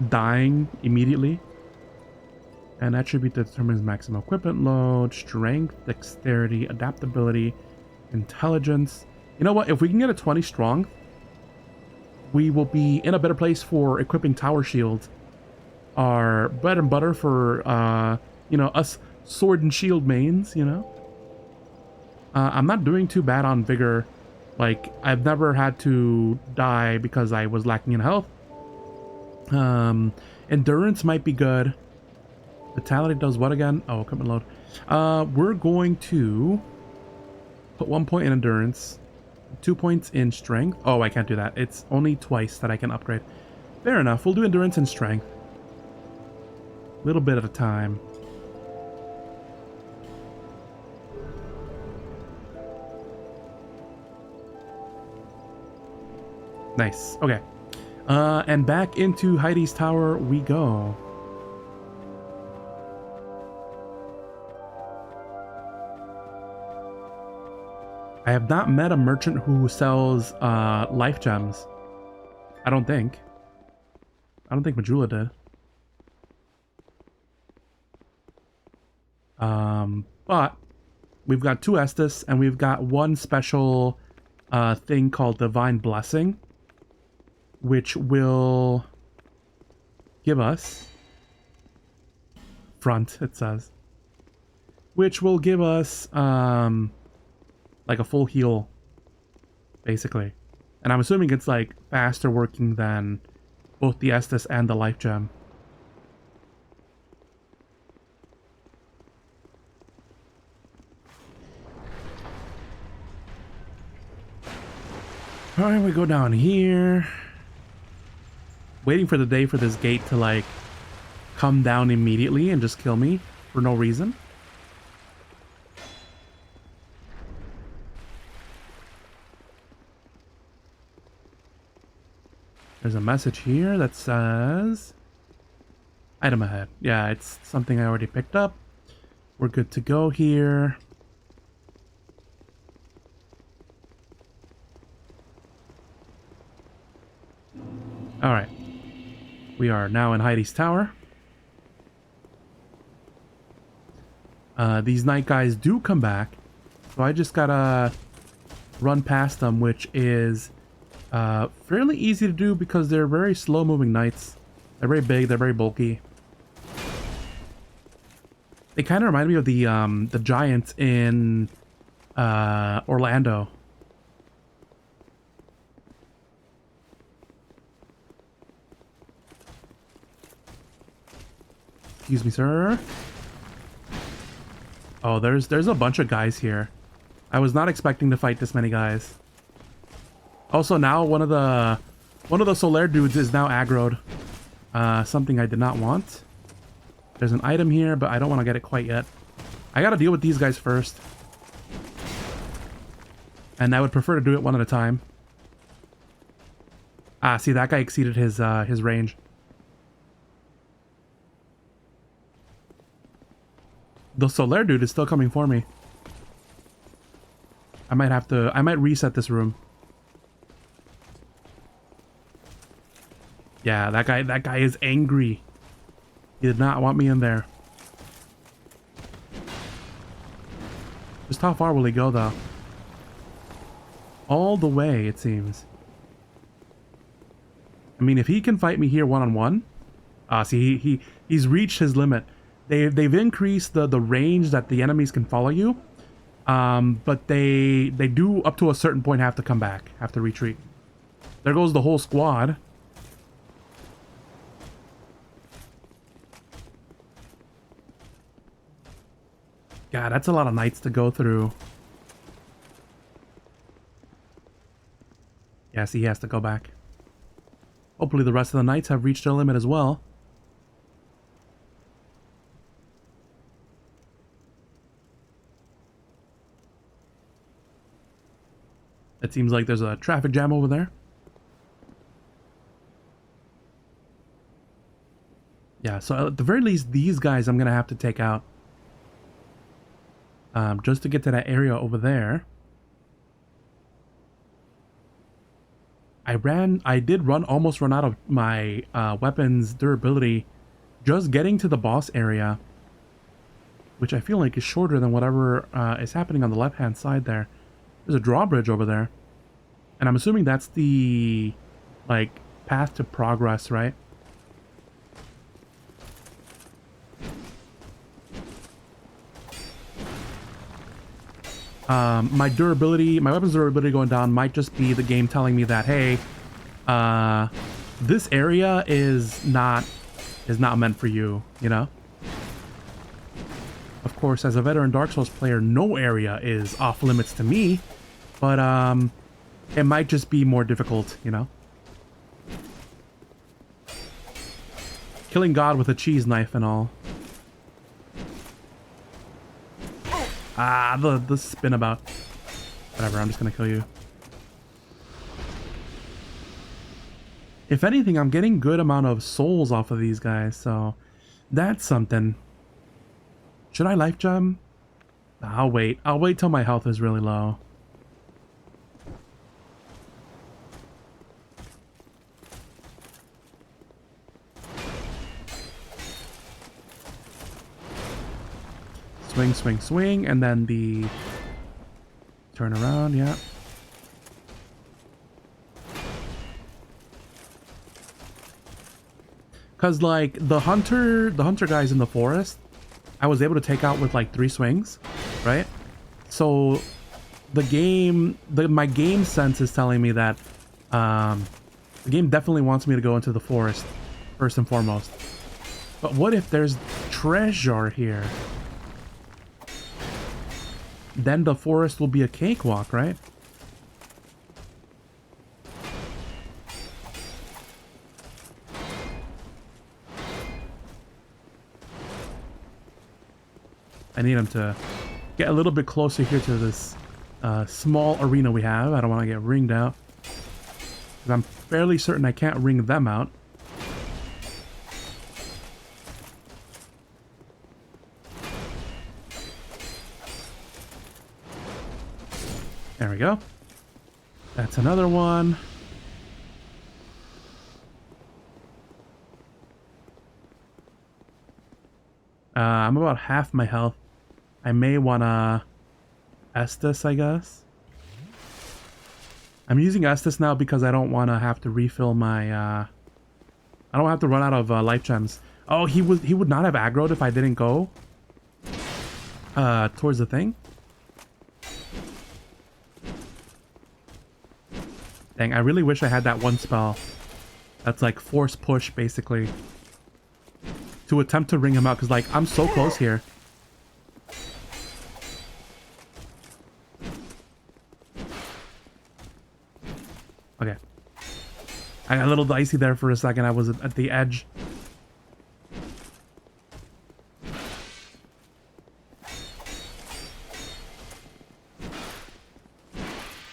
dying immediately? An attribute that determines maximum equipment load, strength, dexterity, adaptability, intelligence. You know what? If we can get a 20 strong, we will be in a better place for equipping tower shields. Our bread and butter for, you know, us sword and shield mains, you know? I'm not doing too bad on vigor. Like, I've never had to die because I was lacking in health. Endurance might be good. Vitality does what again? Oh, equipment load. We're going to put 1 point in endurance, 2 points in strength. Oh, I can't do that. It's only twice that I can upgrade. Fair enough. We'll do endurance and strength. Little bit at a time. Nice. Okay. And back into Heidi's tower we go. I have not met a merchant who sells life gems. I don't think Majula did. But we've got 2 Estus and we've got 1 special thing called Divine Blessing, which will give us front, it says, which will give us like a full heal, basically. And I'm assuming it's like faster working than both the Estus and the life gem. Alright, we go down here. Waiting for the day for this gate to like come down immediately and just kill me for no reason. There's a message here that says item ahead. Yeah, it's something I already picked up. We're good to go here. Alright. We are now in Heidi's tower. These night guys do come back. So I just gotta run past them, which is fairly easy to do because they're very slow moving knights. They're very big, they're very bulky. They kind of remind me of the giants in Orlando. Excuse me, sir. Oh, there's a bunch of guys here. I was not expecting to fight this many guys. Also, now one of the Solaire dudes is now aggroed. Something I did not want. There's an item here, but I don't want to get it quite yet. I gotta deal with these guys first. And I would prefer to do it one at a time. Ah, see, that guy exceeded his range. The Solaire dude is still coming for me. I might reset this room. Yeah, that guy is angry. He did not want me in there. Just how far will he go, though? All the way, it seems. I mean, if he can fight me here one-on-one... see, he's reached his limit. They've increased the range that the enemies can follow you. But they do, up to a certain point, have to come back. Have to retreat. There goes the whole squad. God, that's a lot of knights to go through. Yes, he has to go back. Hopefully the rest of the knights have reached their limit as well. It seems like there's a traffic jam over there. Yeah, so at the very least, these guys I'm going to have to take out. Just to get to that area over there. I did almost run out of my weapons durability just getting to the boss area, which I feel like is shorter than whatever is happening on the left-hand side there. There's a drawbridge over there, and I'm assuming that's the, like, path to progress, right? My weapons durability going down might just be the game telling me that, hey, this area is not meant for you, you know? Of course, as a veteran Dark Souls player, no area is off limits to me, but it might just be more difficult, you know? Killing God with a cheese knife and all. Ah, the spin about. Whatever, I'm just gonna kill you. If anything, I'm getting good amount of souls off of these guys, so that's something. Should I life gem? I'll wait. I'll wait till my health is really low. Swing, swing, swing, and then the turn around, yeah. Cause like the hunter guys in the forest, I was able to take out with like 3 swings, right? So the game, my game sense is telling me that the game definitely wants me to go into the forest first and foremost. But what if there's treasure here? Then the forest will be a cakewalk, right? I need him to get a little bit closer here to this small arena we have. I don't want to get ringed out, because I'm fairly certain I can't ring them out. There we go. That's another one. I'm about half my health. I may wanna Estus, I guess. I'm using Estus now because I don't want to have to refill my I don't have to run out of life gems. Oh, he would not have aggroed if I didn't go towards the thing. Dang, I really wish I had that one spell. That's like force push, basically. To attempt to ring him out, because like, I'm so close here. Okay. I got a little dicey there for a second. I was at the edge.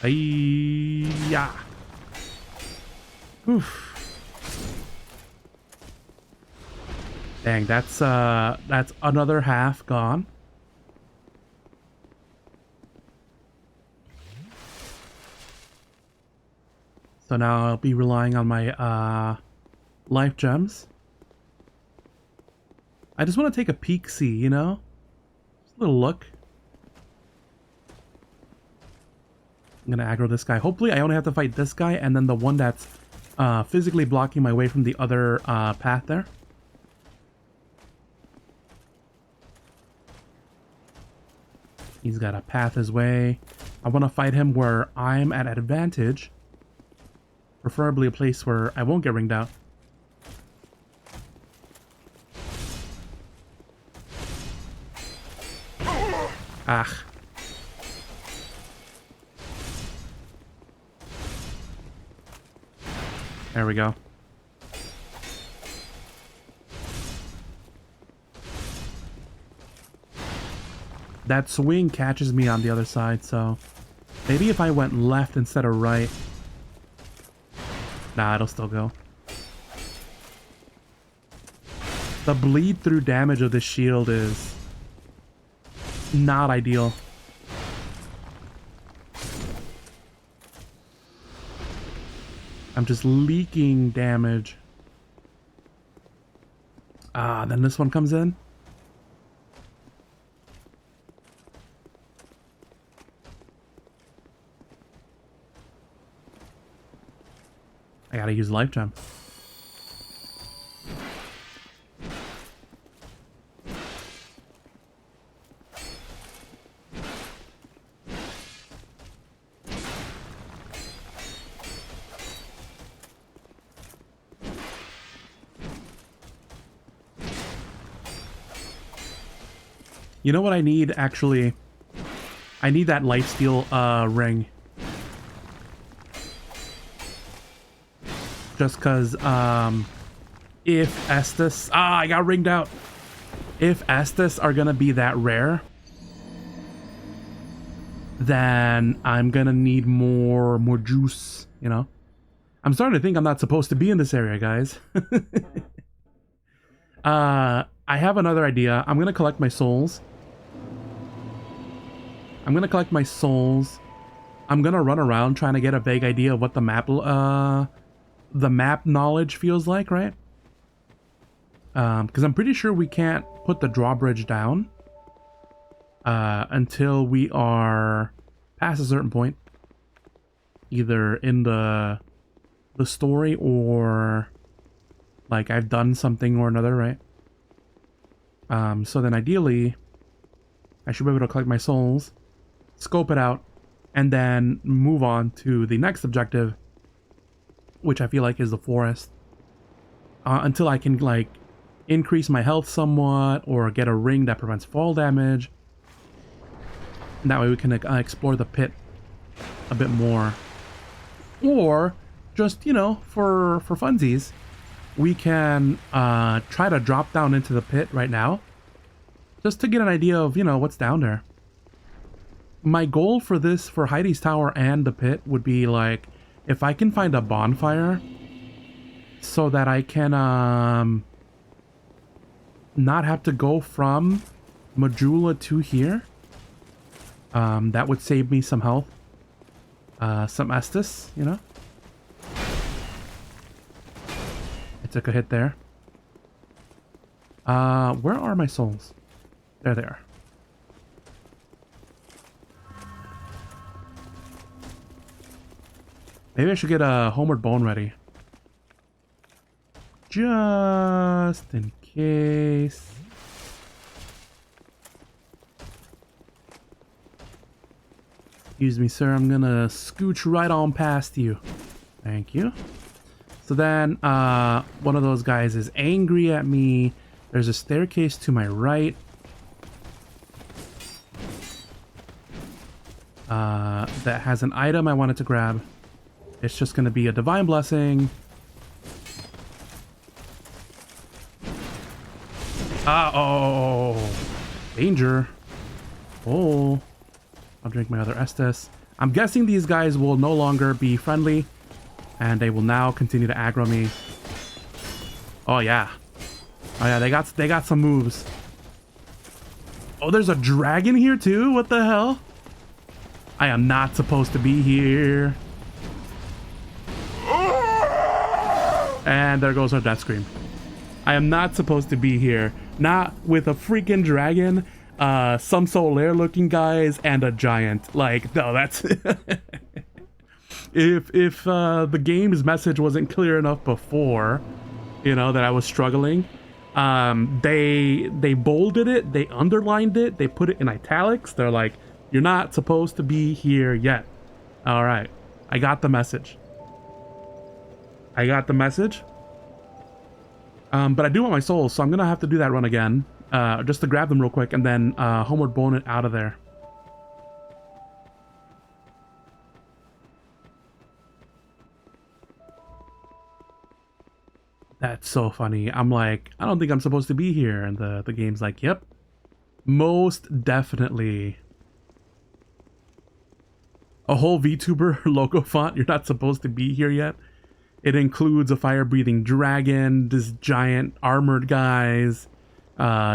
Yeah. Oof. Dang, that's another half gone. So now I'll be relying on my life gems. I just want to take a peek-see, you know? Just a little look. I'm gonna aggro this guy. Hopefully I only have to fight this guy and then the one that's physically blocking my way from the other path there. He's got a path his way. I want to fight him where I'm at advantage. Preferably a place where I won't get ringed out. Ah. There we go. That swing catches me on the other side, so maybe if I went left instead of right. Nah, it'll still go. The bleed through damage of this shield is not ideal. I'm just leaking damage. Ah, then this one comes in. I gotta use life gem. You know what I need, actually? I need that lifesteal ring. Just because, if Estus... Ah, I got ringed out. If Estus are gonna be that rare, then I'm gonna need more juice, you know? I'm starting to think I'm not supposed to be in this area, guys. I have another idea. I'm gonna collect my souls. I'm gonna run around trying to get a vague idea of what the map knowledge feels like, right? Because I'm pretty sure we can't put the drawbridge down until we are past a certain point, either in the story or like I've done something or another, right? So then ideally I should be able to collect my souls, scope it out, and then move on to the next objective, which I feel like is the forest, until I can like increase my health somewhat or get a ring that prevents fall damage. And that way we can explore the pit a bit more, or just, you know, for funsies, we can try to drop down into the pit right now just to get an idea of, you know, what's down there. My goal for this, for Heidi's Tower and the pit, would be like, if I can find a bonfire so that I can not have to go from Majula to here, that would save me some health, some Estus, you know. I took a hit there. Where are my souls? There they are. Maybe I should get a Homeward Bone ready. Just in case. Excuse me, sir. I'm gonna scooch right on past you. Thank you. So then, one of those guys is angry at me. There's a staircase to my right. That has an item I wanted to grab. It's just going to be a divine blessing. Oh, danger. Oh, I'll drink my other Estus. I'm guessing these guys will no longer be friendly, and they will now continue to aggro me. Oh yeah, they got some moves. Oh, there's a dragon here too. What the hell? I am not supposed to be here. And there goes our death scream. I am not supposed to be here. not with a freaking dragon, some Solaire looking guys, and a giant. Like, no, that's if the game's message wasn't clear enough before, you know, that I was struggling, they bolded it, they underlined it, they put it in italics. They're like, you're not supposed to be here yet. All right, I got the message. I got the message. But I do want my souls, so I'm gonna have to do that run again, just to grab them real quick and then homeward bone it out of there. That's so funny. I'm like, I don't think I'm supposed to be here, and the game's like, yep, most definitely. A whole VTuber logo font. You're not supposed to be here yet. It includes a fire-breathing dragon, this giant armored guys,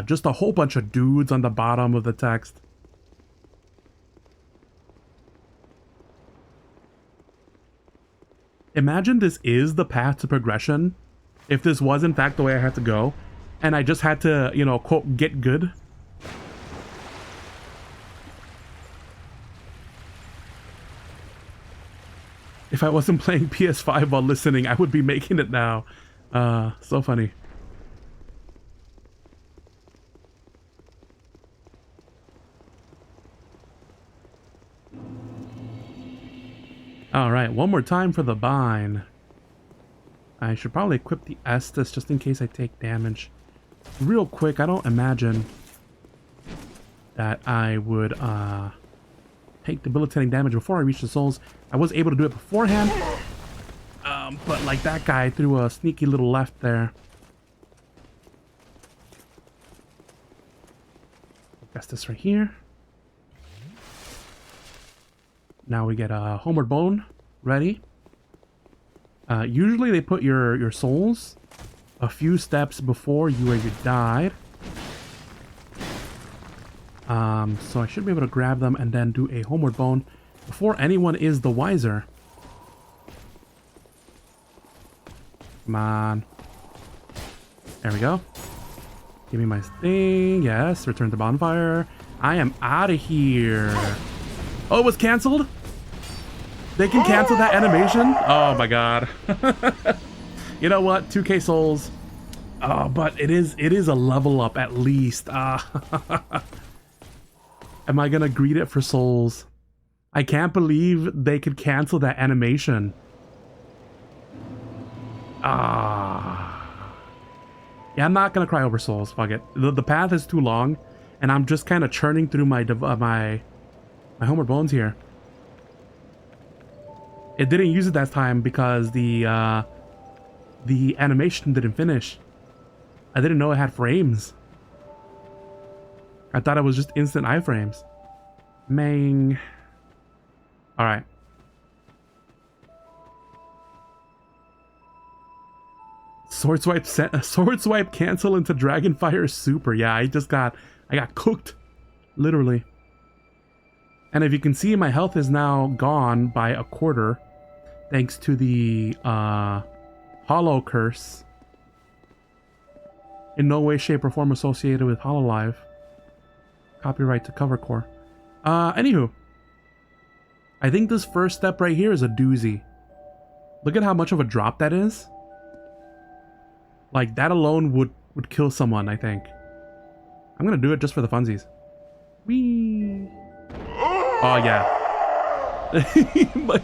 just a whole bunch of dudes on the bottom of the text. Imagine this is the path to progression. If this was in fact the way I had to go, and I just had to, you know, quote, get good. If I wasn't playing PS5 while listening, I would be making it now. So funny. All right, one more time for the bind. I should probably equip the Estus just in case I take damage. Real quick, I don't imagine that I would take debilitating damage before I reach the souls. I was able to do it beforehand, but like that guy threw a sneaky little left there. Estus right here. Now we get a homeward bone ready. Usually they put your souls a few steps before you died. So I should be able to grab them and then do a homeward bone before anyone is the wiser. Come on. There we go. Give me my thing. Yes, return to bonfire. I am out of here. Oh, it was canceled? They can cancel that animation? Oh my god. You know what? 2k souls. Oh, but it is a level up at least. Am I gonna greet it for souls? I can't believe they could cancel that animation. Yeah, I'm not gonna cry over souls. Fuck it. The path is too long, and I'm just kind of churning through my homeward bones here. It didn't use it that time because the animation didn't finish. I didn't know it had frames. I thought it was just instant iframes. Mang. All right. Sword swipe cancel into Dragonfire Super. Yeah, I got cooked, literally. And if you can see, my health is now gone by a quarter, thanks to the Hollow Curse. In no way, shape, or form associated with Hololive. Copyright to Covercore. Anywho, I think this first step right here is a doozy. Look at how much of a drop that is. Like, that alone would kill someone, I think. I'm gonna do it just for the funsies. Whee! Oh yeah.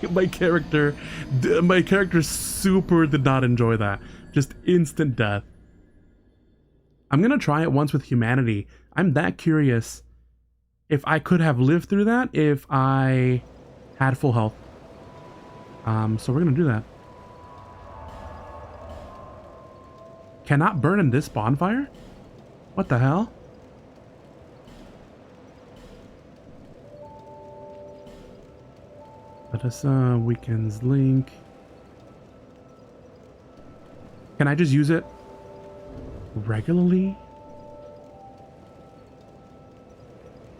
my character super did not enjoy that. Just instant death. I'm gonna try it once with humanity. I'm that curious if I could have lived through that if I had full health. So we're gonna do that. Cannot burn in this bonfire? What the hell? Let us weakens link. Can I just use it regularly?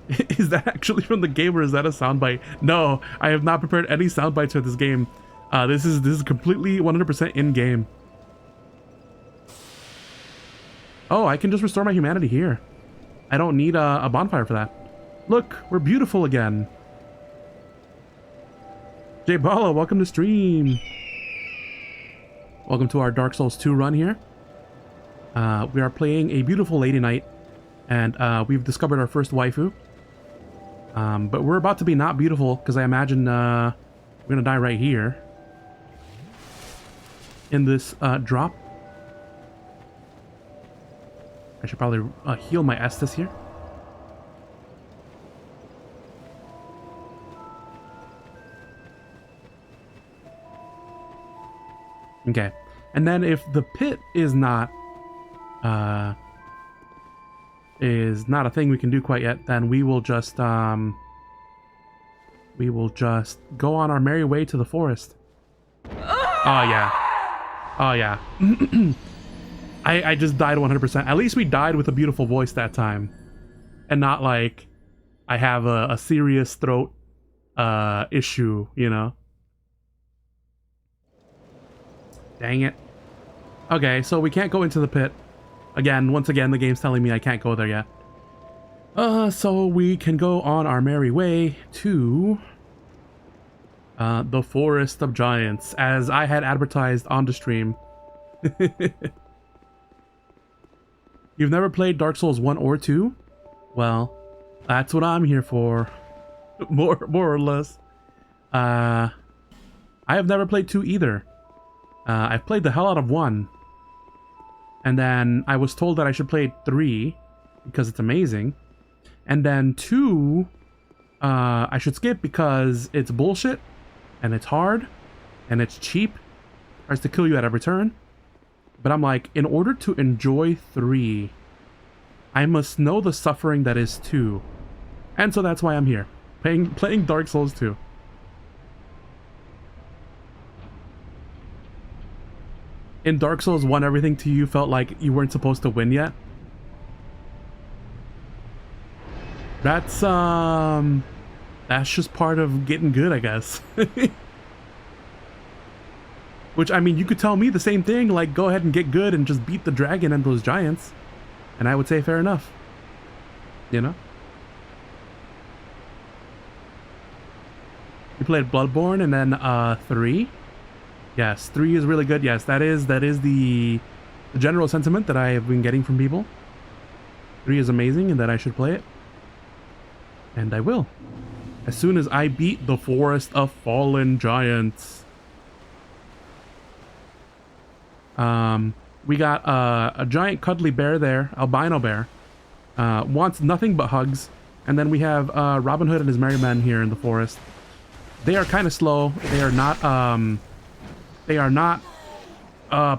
Is that actually from the game, or is that a soundbite? No, I have not prepared any soundbites for this game. This is completely 100% in game. Oh, I can just restore my humanity here. I don't need a bonfire for that. Look, we're beautiful again. Jay Bala, welcome to stream. Welcome to our Dark Souls 2 run here. We are playing a beautiful lady knight, and we've discovered our first waifu. But we're about to be not beautiful, because I imagine we're gonna die right here. In this drop. I should probably heal my Estus here. Okay, and then if the pit is not a thing we can do quite yet, then we will just go on our merry way to the forest. Oh yeah, oh yeah. I just died 100%. At least we died with a beautiful voice that time, and not like I have a serious throat issue, you know. Dang it. Okay, so we can't go into the pit. Once again, the game's telling me I can't go there yet. So we can go on our merry way to the Forest of Giants, as I had advertised on the stream. You've never played Dark Souls 1 or 2? Well, that's what I'm here for. more or less. I have never played 2 either. I've played the hell out of 1. And then I was told that I should play 3 because it's amazing. And then 2, I should skip because it's bullshit and it's hard and it's cheap. Tries to kill you at every turn. But I'm like, in order to enjoy 3, I must know the suffering that is 2. And so that's why I'm here, playing Dark Souls 2. In Dark Souls 1, everything to you felt like you weren't supposed to win yet. That's just part of getting good, I guess. Which, I mean, you could tell me the same thing, like, go ahead and get good and just beat the dragon and those giants. And I would say fair enough. You know? You played Bloodborne and then 3? Yes, 3 is really good. Yes, that is the general sentiment that I have been getting from people. 3 is amazing and that I should play it. And I will. As soon as I beat the Forest of Fallen Giants. We got a giant cuddly bear there, albino bear. Wants nothing but hugs. And then we have Robin Hood and his merry men here in the forest. They are kind of slow. They are not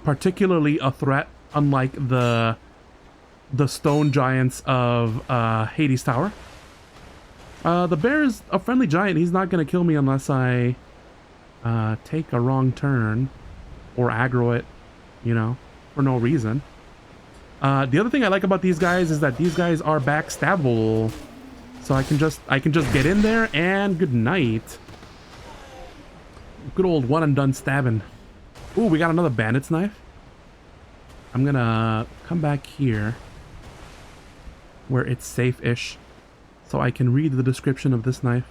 particularly a threat, unlike the stone giants of Hades Tower. The bear is a friendly giant. He's not going to kill me unless I take a wrong turn or aggro it, you know, for no reason. The other thing I like about these guys is that these guys are backstabbable. So I can just get in there and good night. Good old one and done stabbing. Ooh, we got another bandit's knife. I'm gonna come back here where it's safe-ish so I can read the description of this knife.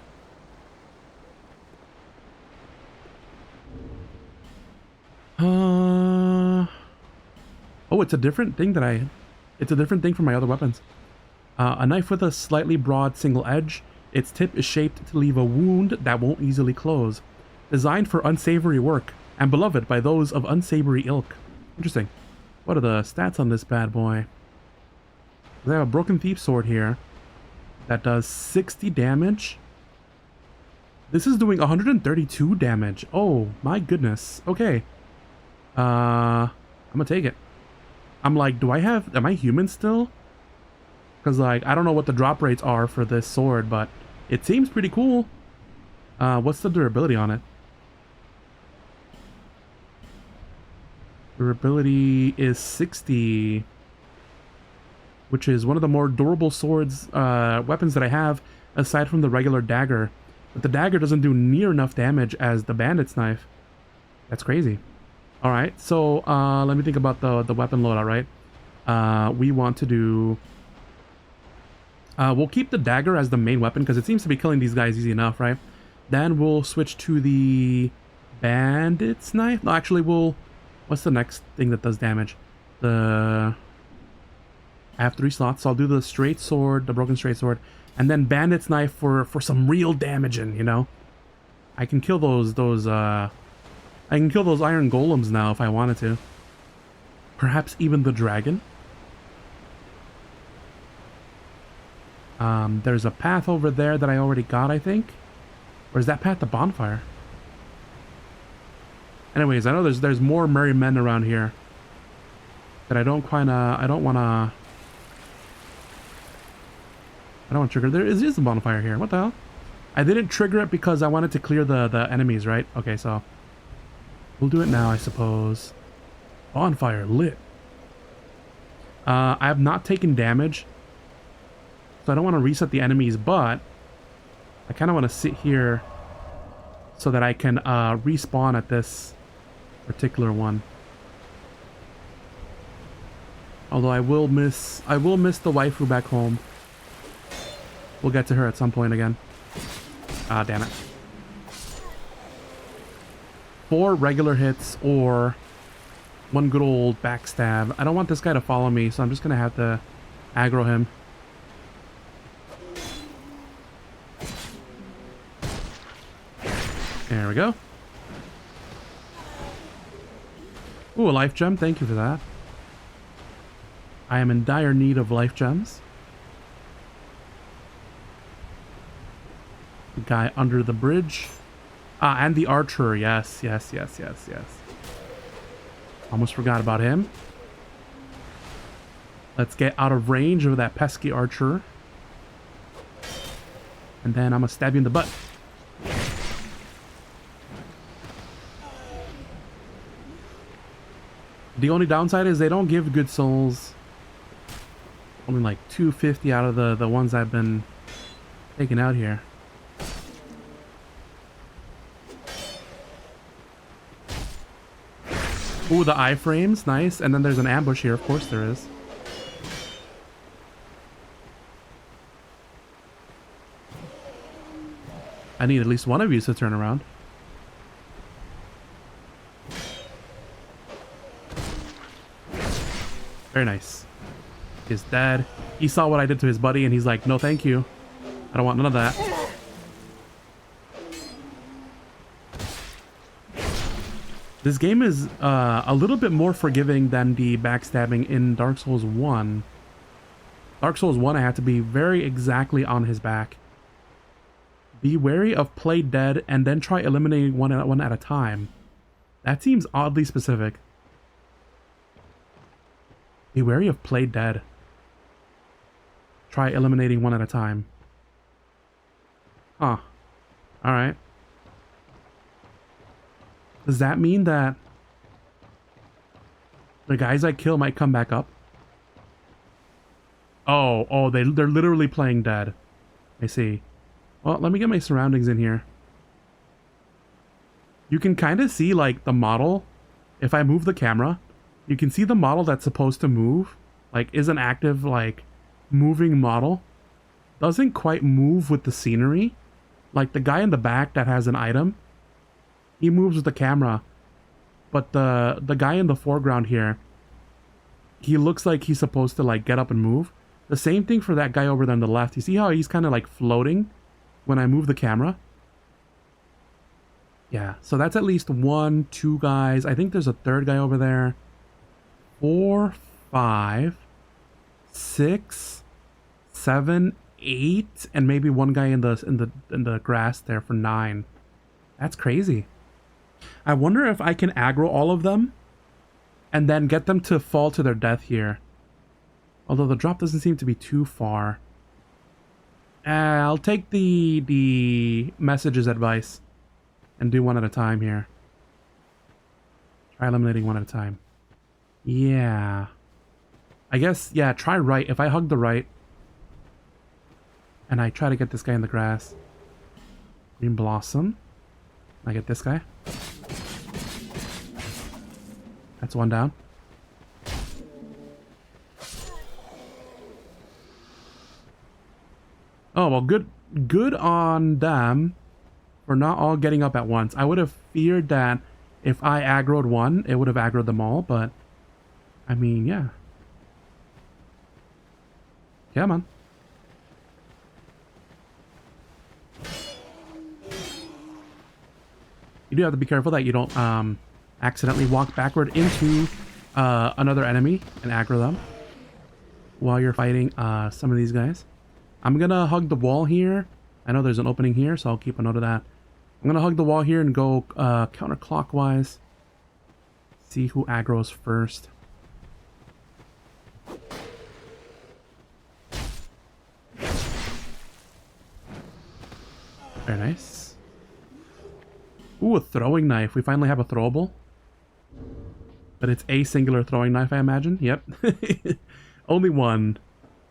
Oh, it's a different thing it's a different thing from my other weapons. A knife with a slightly broad single edge. Its tip is shaped to leave a wound that won't easily close. Designed for unsavory work and beloved by those of unsavory ilk. Interesting. What are the stats on this bad boy? I have a broken thief sword here that does 60 damage. This is doing 132 damage. Oh my goodness. Okay. I'm gonna take it. I'm like, am I human still? Because like, I don't know what the drop rates are for this sword, but it seems pretty cool. What's the durability on it? Durability is 60, which is one of the more durable swords, weapons that I have, aside from the regular dagger. But the dagger doesn't do near enough damage as the bandit's knife. That's crazy. All right, so let me think about the weapon loadout, right? we want to do... we'll keep the dagger as the main weapon because it seems to be killing these guys easy enough, right? Then we'll switch to the bandit's knife. No, actually, we'll... What's the next thing that does damage? I have 3 slots, so I'll do the straight sword, the broken straight sword, and then bandit's knife for some real damaging, you know? I can kill those I can kill those iron golems now if I wanted to. Perhaps even the dragon. There's a path over there that I already got, I think. Or is that path the bonfire? Anyways, I know there's more merry men around here that I don't want to trigger. There is a bonfire here. What the hell? I didn't trigger it because I wanted to clear the enemies, right? Okay, so we'll do it now, I suppose. Bonfire lit. I have not taken damage, so I don't want to reset the enemies, but I kind of want to sit here so that I can respawn at this particular one. Although I will miss the waifu back home. We'll get to her at some point again. Ah, damn it. 4 regular hits or 1 good old backstab. I don't want this guy to follow me, so I'm just gonna have to aggro him. There we go. Ooh, a life gem. Thank you for that. I am in dire need of life gems. The guy under the bridge. Ah, and the archer. Yes. Almost forgot about him. Let's get out of range of that pesky archer. And then I'm gonna stab you in the butt. The only downside is they don't give good souls. Only like 250 out of the ones I've been taking out here. Ooh, the iframes, nice. And then there's an ambush here, of course there is. I need at least one of you to turn around. Very nice. His dad, he saw what I did to his buddy and he's like, no thank you. I don't want none of that. This game is a little bit more forgiving than the backstabbing in Dark Souls 1. Dark Souls 1, I had to be very exactly on his back. Be wary of play dead and then try eliminating one at a time. That seems oddly specific. Be wary of play dead. Try eliminating one at a time. Huh. Alright. Does that mean that the guys I kill might come back up? Oh, they're literally playing dead. I see. Well, let me get my surroundings in here. You can kind of see, like, the model. If I move the camera, you can see the model that's supposed to move. Like, is an active, like, moving model. Doesn't quite move with the scenery. Like, the guy in the back that has an item, he moves with the camera. But the guy in the foreground here, he looks like he's supposed to, like, get up and move. The same thing for that guy over there on the left. You see how he's kind of, like, floating when I move the camera? Yeah, so that's at least 1, 2 guys. I think there's a third guy over there. 4, 5, 6, 7, 8, and maybe one guy in the grass there for 9. That's crazy. I wonder if I can aggro all of them and then get them to fall to their death here. Although the drop doesn't seem to be too far. I'll take the messages advice and do one at a time here. Try eliminating one at a time. Yeah. I guess, yeah, try right. If I hug the right and I try to get this guy in the grass. Green Blossom. I get this guy. That's one down. Oh, well, good on them for not all getting up at once. I would have feared that if I aggroed one, it would have aggroed them all, but I mean, yeah. Come on. You do have to be careful that you don't accidentally walk backward into another enemy and aggro them while you're fighting some of these guys. I'm gonna hug the wall here. I know there's an opening here, so I'll keep a note of that. I'm gonna hug the wall here and go counterclockwise. See who aggroes first. Very nice. Ooh, a throwing knife. We finally have a throwable. But it's a singular throwing knife, I imagine. Yep. Only one.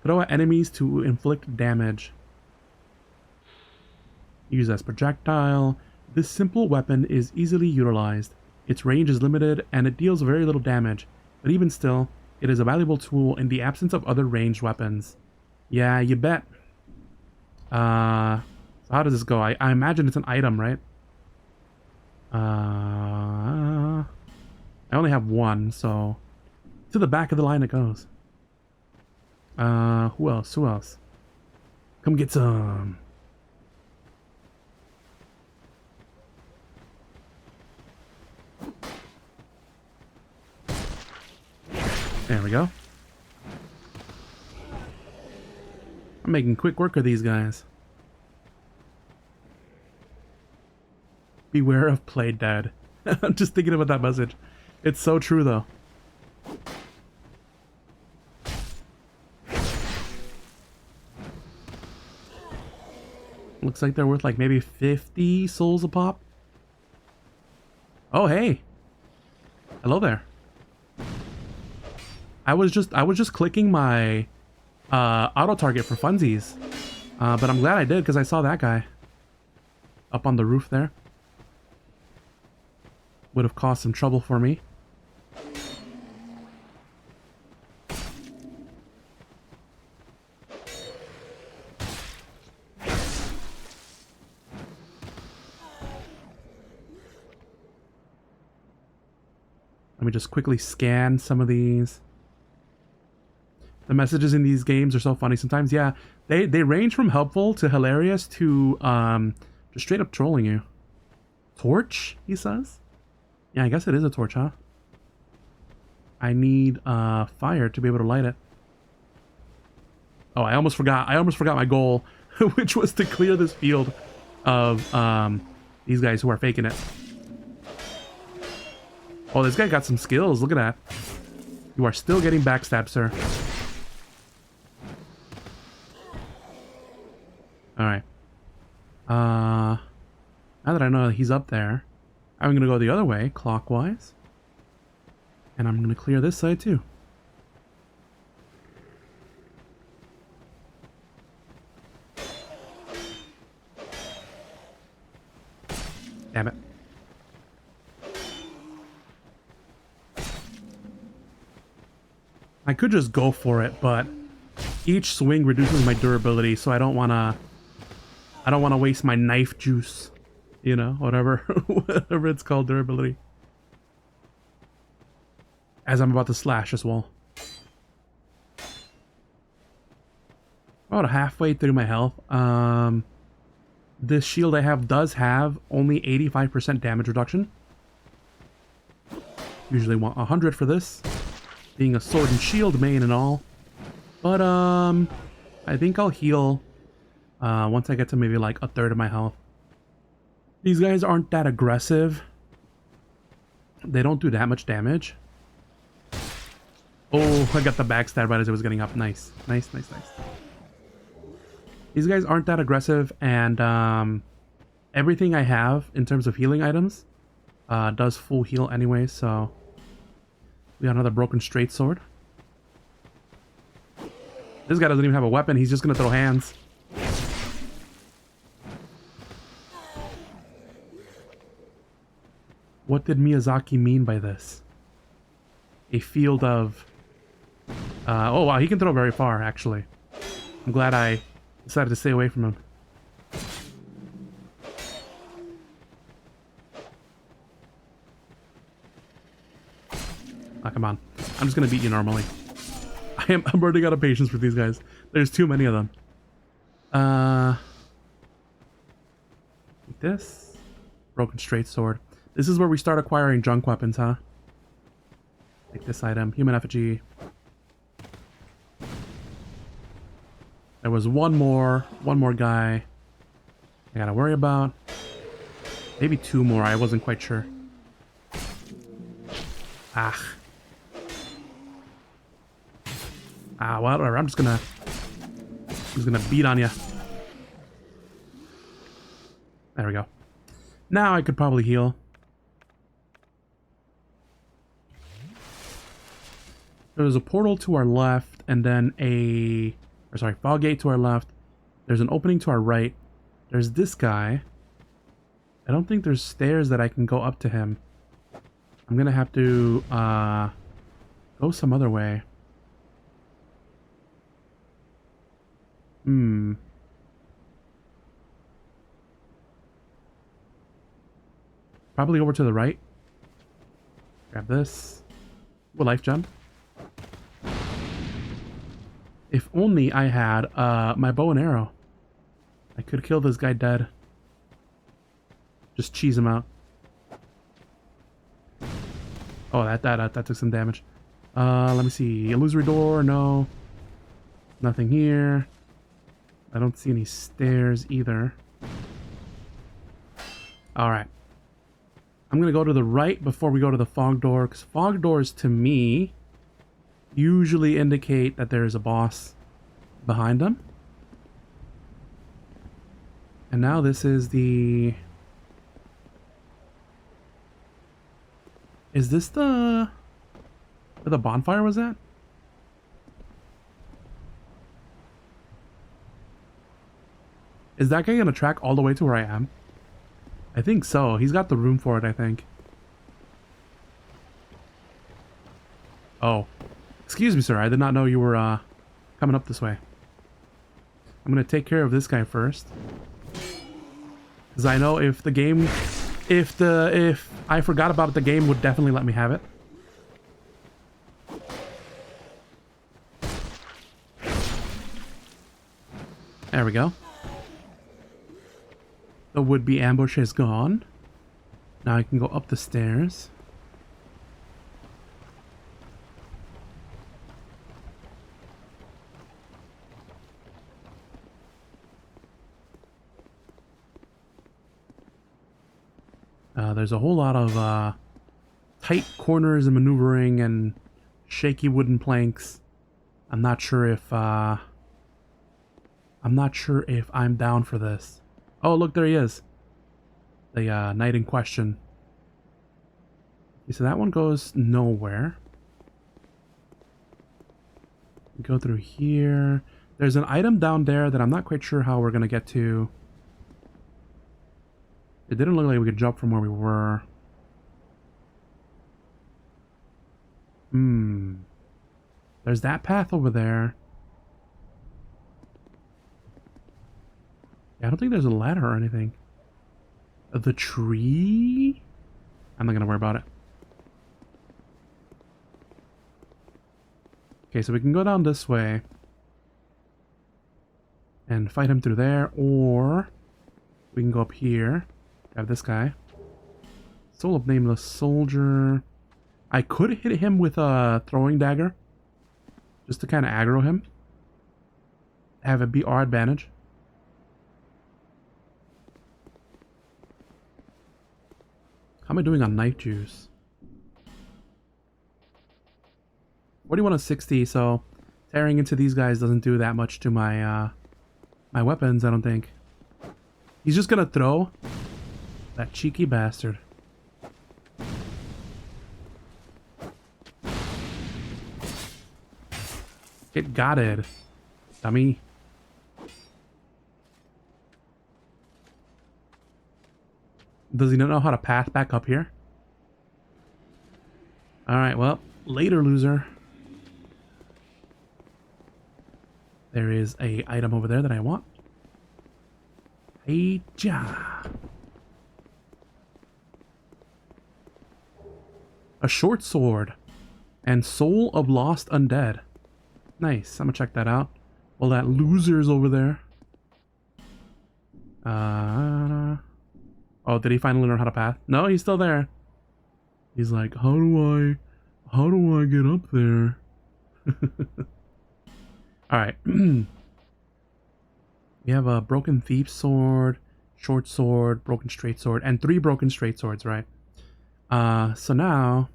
Throw at enemies to inflict damage. Use as projectile. This simple weapon is easily utilized. Its range is limited and it deals very little damage. But even still, it is a valuable tool in the absence of other ranged weapons. Yeah, you bet. So how does this go? I imagine it's an item, right? I only have one, so to the back of the line it goes. Who else? Who else? Come get some. There we go. I'm making quick work of these guys. Beware of play dead. I'm just thinking about that message. It's so true though. Looks like they're worth like maybe 50 souls a pop. Oh hey. Hello there. I was just clicking my auto target for funsies. But I'm glad I did because I saw that guy up on the roof there. Would have caused some trouble for me. Let me just quickly scan some of these. The messages in these games are so funny sometimes. Yeah, they range from helpful to hilarious to just straight up trolling you. Torch, he says? Yeah, I guess it is a torch, huh? I need fire to be able to light it. Oh, I almost forgot my goal, which was to clear this field of these guys who are faking it. Oh, this guy got some skills. Look at that. You are still getting backstabbed, sir. Alright. Now that I know he's up there, I'm going to go the other way, clockwise. And I'm going to clear this side too. Damn it. I could just go for it, but each swing reduces my durability, so I don't want to waste my knife juice. You know, whatever it's called, durability. As I'm about to slash this wall. About halfway through my health. This shield I have does have only 85% damage reduction. Usually want 100 for this, being a sword and shield main and all. But I think I'll heal once I get to maybe like a third of my health. These guys aren't that aggressive. They don't do that much damage. Oh, I got the backstab right as it was getting up. Nice. Nice, nice, nice. These guys aren't that aggressive, and everything I have in terms of healing items does full heal anyway, so we got another broken straight sword. This guy doesn't even have a weapon. He's just gonna throw hands. What did Miyazaki mean by this? A field of... oh wow, he can throw very far, actually. I'm glad I Decided to stay away from him. Ah, come on. I'm just gonna beat you normally. I'm running out of patience with these guys. There's too many of them. Like this. Broken straight sword. This is where we start acquiring junk weapons, huh? Take this item. Human effigy. There was one more guy I gotta worry about. Maybe two more, I wasn't quite sure. Ah. Ah, whatever, I'm just gonna beat on you. There we go. Now I could probably heal. There's a portal to our left, and then fog gate to our left. There's an opening to our right. There's this guy. I don't think there's stairs that I can go up to him. I'm gonna have to go some other way. Probably over to the right. Grab this. Ooh, life gem. If only I had my bow and arrow. I could kill this guy dead. Just cheese him out. Oh, that took some damage. Let me see. Illusory door, no. Nothing here. I don't see any stairs either. Alright. I'm gonna go to the right before we go to the fog door, because fog doors to me usually indicate that there is a boss behind them. And now this is the... Is this the... where the bonfire was at? Is that guy gonna track all the way to where I am? I think so. He's got the room for it, I think. Oh. Excuse me, sir. I did not know you were coming up this way. I'm gonna take care of this guy first. Because I know if the game... If I forgot about it, the game would definitely let me have it. There we go. The would-be ambush is gone. Now I can go up the stairs. There's a whole lot of tight corners and maneuvering and shaky wooden planks. I'm not sure if I'm down for this. Oh, look, there he is. The knight in question. Okay, so that one goes nowhere. Go through here. There's an item down there that I'm not quite sure how we're gonna get to. It didn't look like we could jump from where we were. There's that path over there. Yeah, I don't think there's a ladder or anything. The tree? I'm not gonna worry about it. Okay, so we can go down this way and fight him through there, or we can go up here. Grab this guy. Soul of Nameless Soldier. I could hit him with a throwing dagger, just to kind of aggro him. Have it be our advantage. How am I doing on knife juice? 41 of 60, so tearing into these guys doesn't do that much to my my weapons, I don't think. He's just gonna throw. That cheeky bastard. It got it, dummy. Does he not know how to path back up here? Alright, well, later, loser. There is a item over there that I want. Hey, ja. A short sword and soul of lost undead. Nice. I'm gonna check that out. Well, that loser's over there. Oh, did he finally learn how to path? No, he's still there. He's like, how do I get up there? All right. We have a broken thief sword, short sword, broken straight sword, and 3 broken straight swords, right? So now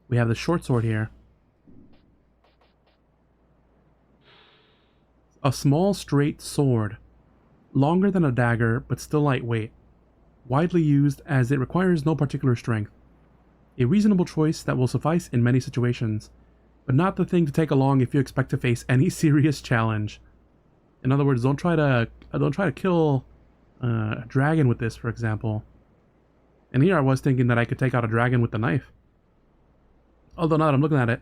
we have the short sword here. A small straight sword, longer than a dagger, but still lightweight. Widely used as it requires no particular strength. A reasonable choice that will suffice in many situations, but not the thing to take along if you expect to face any serious challenge. In other words, don't try to kill a dragon with this, for example. And here I was thinking that I could take out a dragon with the knife. Although now that I'm looking at it,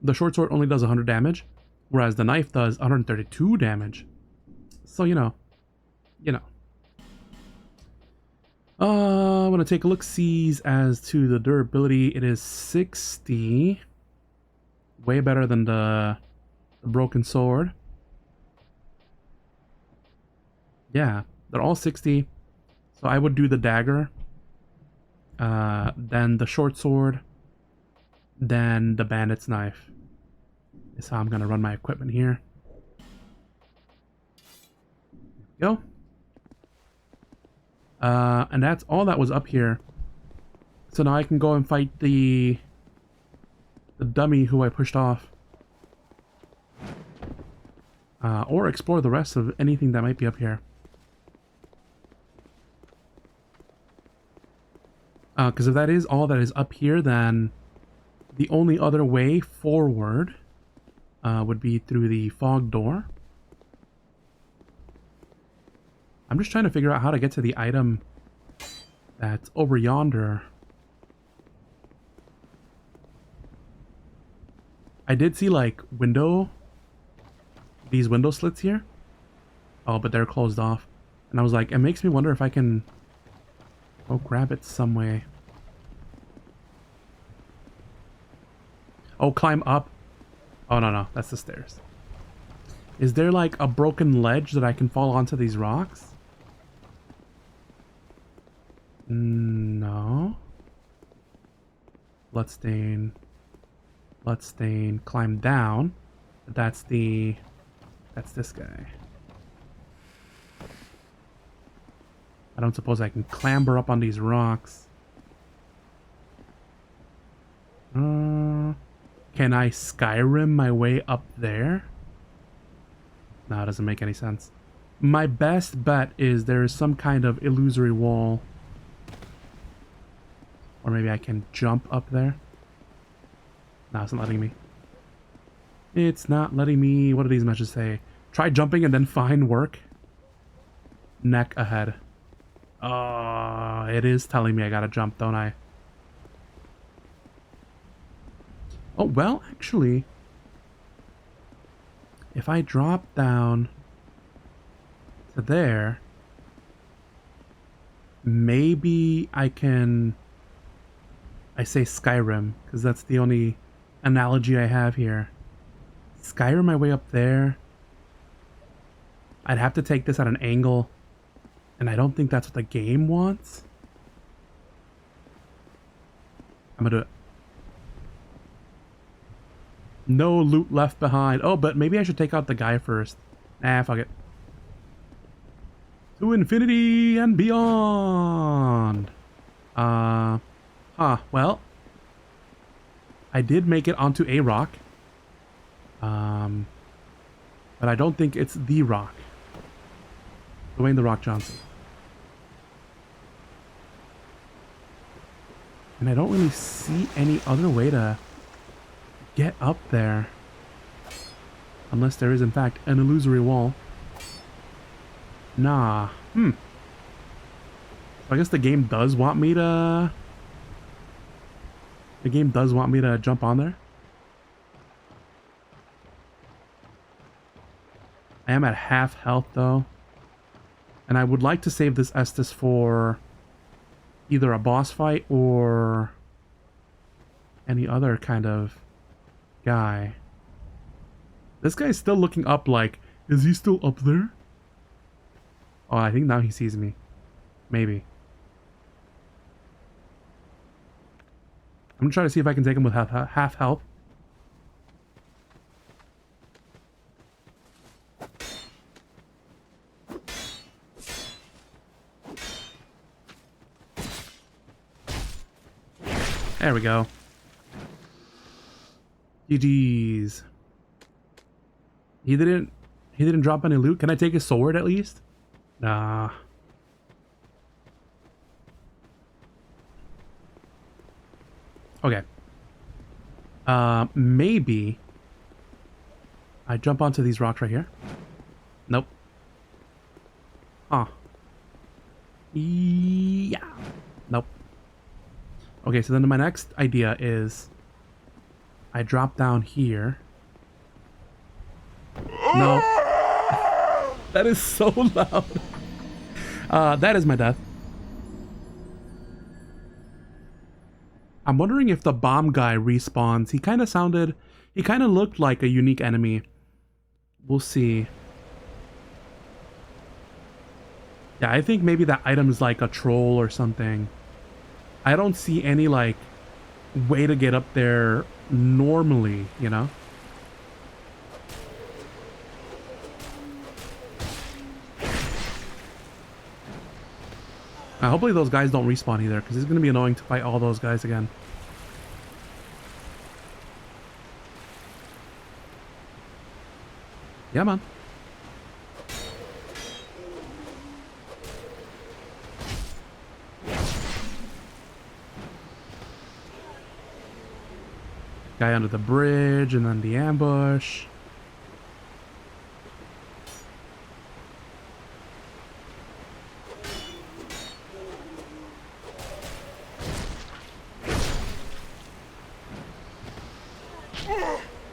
the short sword only does 100 damage, whereas the knife does 132 damage. So, you know. I'm going to take a look-sees as to the durability. It is 60. Way better than the broken sword. Yeah, they're all 60. So I would do the dagger. Then the short sword. Then the bandit's knife. Is how I'm going to run my equipment here. Go. And that's all that was up here. So now I can go and fight the dummy who I pushed off. Or explore the rest of anything that might be up here. Because if that is all that is up here, then the only other way forward would be through the fog door. I'm just trying to figure out how to get to the item that's over yonder. I did see like these window slits here. Oh, but they're closed off. And I was like, it makes me wonder if I can go grab it some way. Oh, climb up. Oh, no, that's the stairs. Is there like a broken ledge that I can fall onto these rocks? No. Bloodstain. Climb down. That's this guy. I don't suppose I can clamber up on these rocks. Can I Skyrim my way up there? No, it doesn't make any sense. My best bet is there is some kind of illusory wall. Or maybe I can jump up there. No, it's not letting me. It's not letting me. What do these messages say? Try jumping and then find work. Neck ahead. Oh, it is telling me I gotta jump, don't I? Oh, well, actually, if I drop down to there, maybe I can... I say Skyrim, because that's the only analogy I have here. Skyrim my way up there. I'd have to take this at an angle, and I don't think that's what the game wants. I'm gonna do it. No loot left behind. Oh, but maybe I should take out the guy first. Nah, fuck it. To infinity and beyond. Well, I did make it onto a rock. But I don't think it's the rock. Dwayne "The Rock" Johnson. And I don't really see any other way to get up there. Unless there is, in fact, an illusory wall. Nah. So I guess the game does want me to... The game does want me to jump on there. I am at half health, though. And I would like to save this Estus for either a boss fight or any other kind of guy. This guy's still looking up like, is he still up there? Oh, I think now he sees me. Maybe. I'm gonna try to see if I can take him with half health. There we go. GG's. He didn't drop any loot. Can I take his sword at least? Nah. Okay. Maybe I jump onto these rocks right here. Nope. Huh. Yeah. Nope. Okay, so then my next idea is I drop down here. No. That is so loud. That is my death. I'm wondering if the bomb guy respawns. He kind of looked like a unique enemy. We'll see. Yeah, I think maybe that item is like a troll or something. I don't see any like way to get up there normally, you know? Hopefully those guys don't respawn either, because it's going to be annoying to fight all those guys again. Yeah, man. Guy under the bridge, and then the ambush.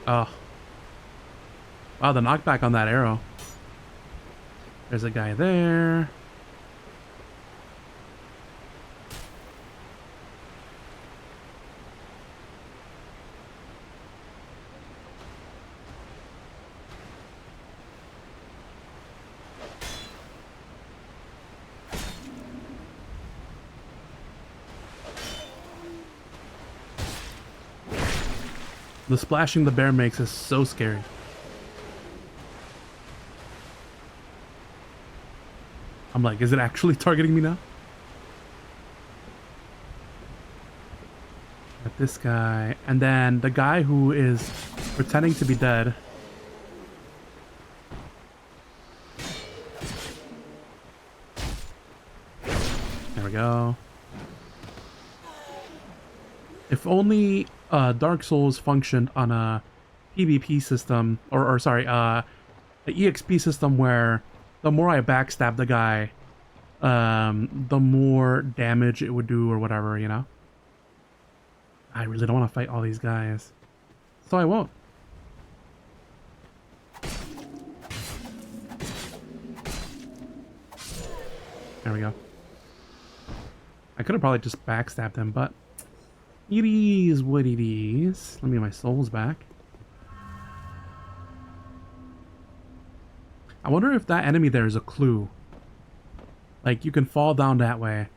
Oh. Wow, the knockback on that arrow. There's a guy there. The splashing the bear makes is so scary. I'm like, is it actually targeting me now? Got this guy. And then the guy who is pretending to be dead. There we go. If only Dark Souls functioned on a PvP system, or sorry, the EXP system where the more I backstab the guy, the more damage it would do or whatever, you know? I really don't want to fight all these guys, so I won't. There we go. I could have probably just backstabbed him, but it is what it is. Let me get my souls back. I wonder if that enemy there is a clue. Like, you can fall down that way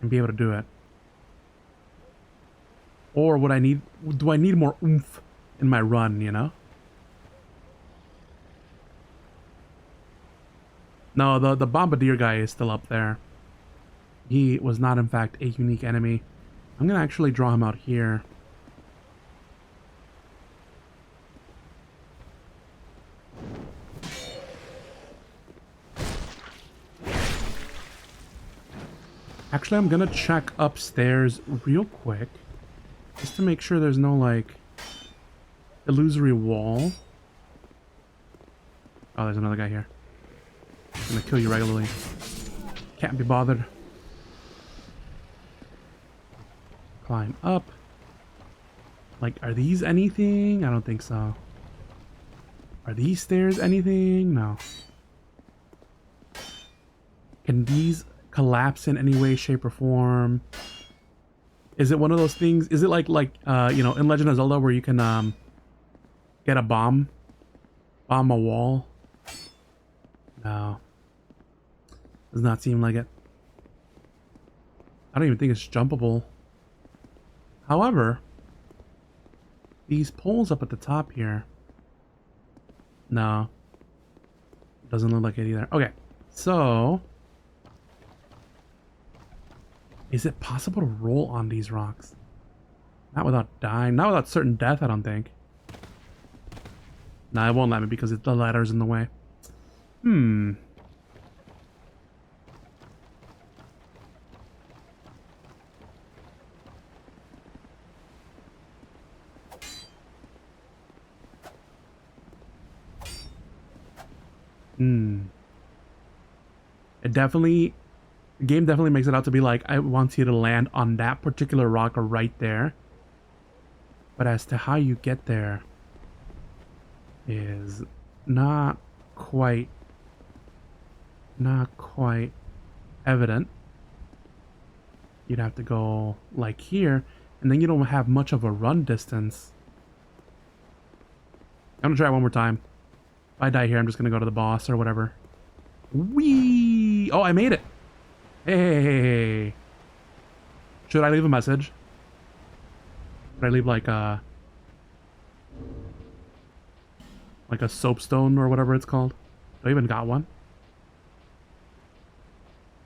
and be able to do it. Or would I need... do I need more oomph in my run, you know? No, the bombardier guy is still up there. He was not, in fact, a unique enemy. I'm gonna actually draw him out here. Actually, I'm gonna check upstairs real quick, just to make sure there's no, like, illusory wall. Oh, there's another guy here. I'm gonna kill you regularly. Can't be bothered. Climb up. Like, are these anything? I don't think so. Are these stairs anything? No. Can these collapse in any way, shape, or form? Is it one of those things? Is it like you know, in Legend of Zelda where you can get a bomb a wall? No, does not seem like it. I don't even think it's jumpable. However, these poles up at the top here. No, doesn't look like it either. Okay, so is it possible to roll on these rocks? Not without dying. Not without certain death, I don't think. No, it won't let me because the ladder's in the way. Hmm. It definitely... The game definitely makes it out to be like, I want you to land on that particular rock or right there. But as to how you get there is not quite evident. You'd have to go like here, and then you don't have much of a run distance. I'm gonna try it one more time. If I die here, I'm just gonna go to the boss or whatever. Whee! Oh, I made it! Hey! Should I leave a message? Should I leave like a soapstone or whatever it's called? Do I even got one?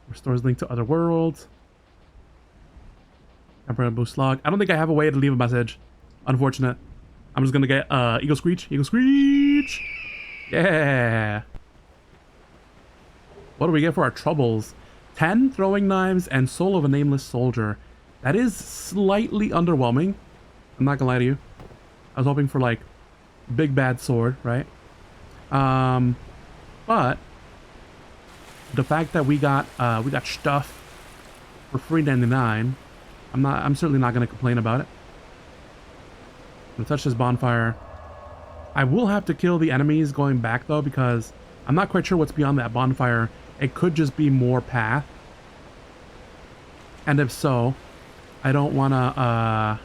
Restores link to other worlds. Temporary boost log. I don't think I have a way to leave a message. Unfortunate. I'm just gonna get Eagle Screech. Eagle Screech! Yeah! What do we get for our troubles? 10 throwing knives and Soul of a Nameless Soldier. That is slightly underwhelming. I'm not gonna lie to you. I was hoping for like big bad sword, right? But the fact that we got stuff for $3.99, I'm certainly not gonna complain about it. I'm gonna touch this bonfire. I will have to kill the enemies going back though, because I'm not quite sure what's beyond that bonfire. It could just be more path. And if so, I don't wanna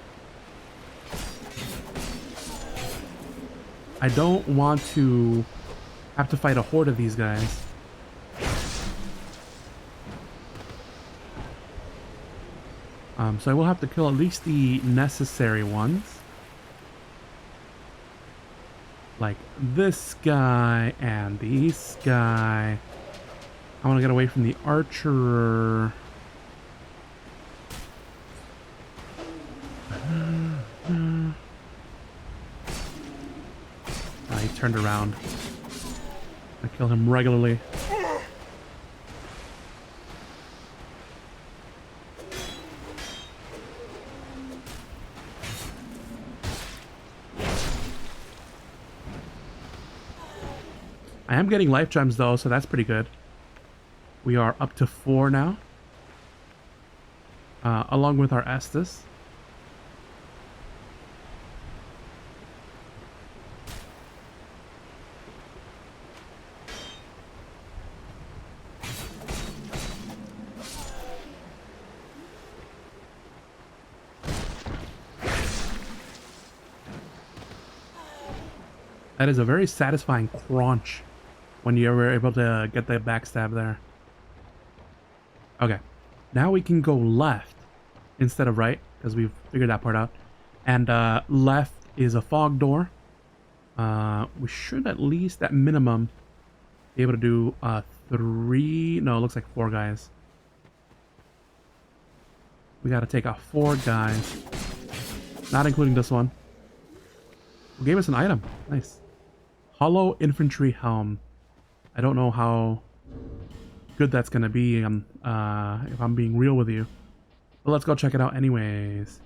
I don't want to have to fight a horde of these guys. So I will have to kill at least the necessary ones. Like this guy and this guy. I want to get away from the archer. He turned around. I kill him regularly. I am getting life gems though, so that's pretty good. We are up to 4 now. Along with our Estus. That is a very satisfying crunch when you were able to get the backstab there. Okay, now we can go left instead of right, because we've figured that part out. And left is a fog door. We should at least, at minimum, be able to do 3... No, it looks like 4 guys. We gotta take out 4 guys. Not including this one. Who gave us an item? Nice. Hollow Infantry Helm. I don't know how good that's gonna be if I'm being real with you. But let's go check it out anyways.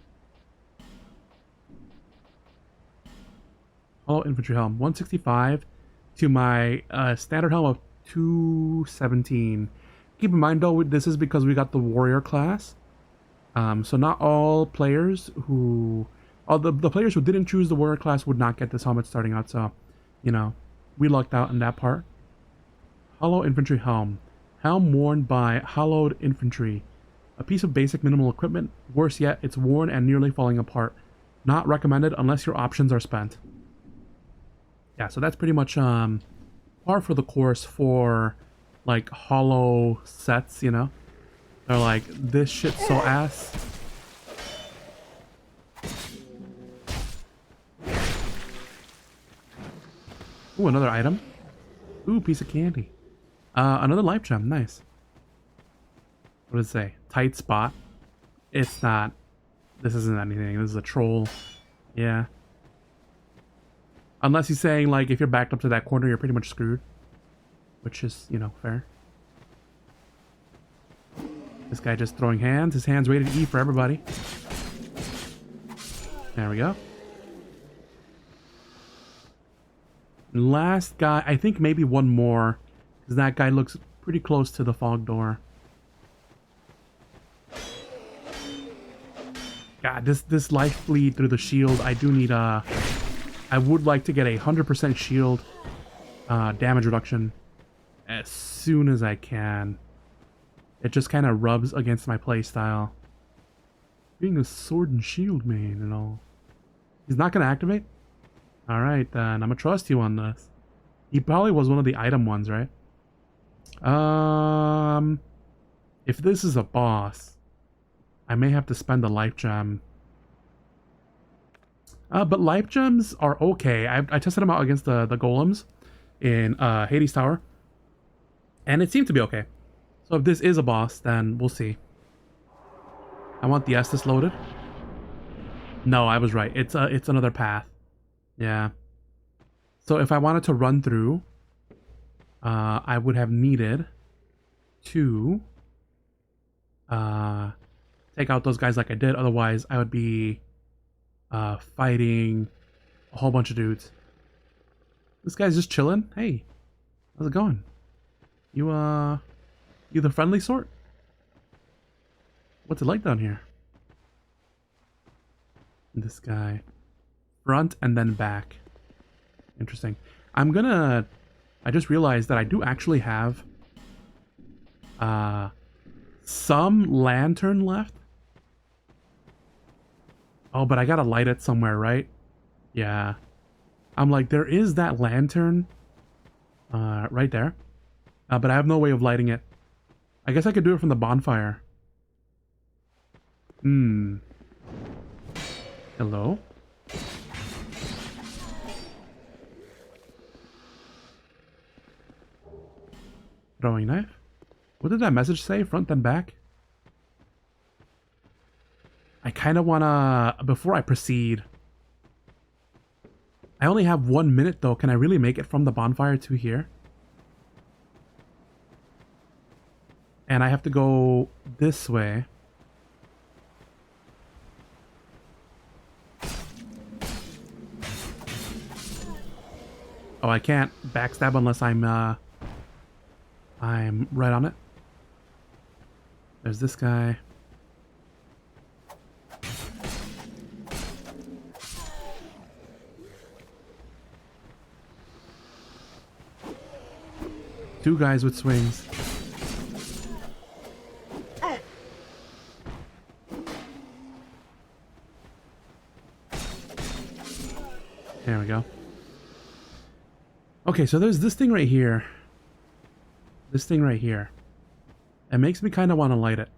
Hollow Infantry Helm. 165 to my standard helm of 217. Keep in mind though, this is because we got the warrior class. So not all players who... the players who didn't choose the warrior class would not get this helmet starting out, so... You know, we lucked out in that part. Hollow Infantry Helm. Helm worn by hollowed infantry. A piece of basic minimal equipment. Worse yet, it's worn and nearly falling apart. Not recommended unless your options are spent. Yeah, so that's pretty much par for the course for like hollow sets, you know? They're like, this shit's so ass. Ooh, another item. Ooh, piece of candy. Another life gem, nice. What does it say? Tight spot. It's not. This isn't anything. This is a troll. Yeah. Unless he's saying, like, if you're backed up to that corner, you're pretty much screwed. Which is, you know, fair. This guy just throwing hands. His hands rated E for everybody. There we go. Last guy, I think maybe one more. Because that guy looks pretty close to the fog door. God, this life bleed through the shield. I do need a... I would like to get 100% shield damage reduction as soon as I can. It just kind of rubs against my playstyle. Being a sword and shield main and all. He's not going to activate? Alright then, I'm going to trust you on this. He probably was one of the item ones, right? If this is a boss, I may have to spend a life gem. But life gems are okay. I tested them out against the golems in Hades Tower, and it seemed to be okay. So if this is a boss, then we'll see. I want the Estus loaded. No, I was right. It's another path. Yeah. So if I wanted to run through, I would have needed to take out those guys like I did. Otherwise, I would be fighting a whole bunch of dudes. This guy's just chilling. Hey, how's it going? You the friendly sort? What's it like down here? This guy. Front and then back. Interesting. I just realized that I do actually have some lantern left. Oh, but I gotta light it somewhere, right? Yeah. I'm like, there is that lantern right there. But I have no way of lighting it. I guess I could do it from the bonfire. Hello? Throwing knife? What did that message say? Front then back? I kind of want to... Before I proceed... I only have 1 minute though. Can I really make it from the bonfire to here? And I have to go this way. Oh, I can't backstab unless I'm right on it. There's this guy. Two guys with swings. There we go. Okay, so there's this thing right here. This thing right here. It makes me kind of want to light it.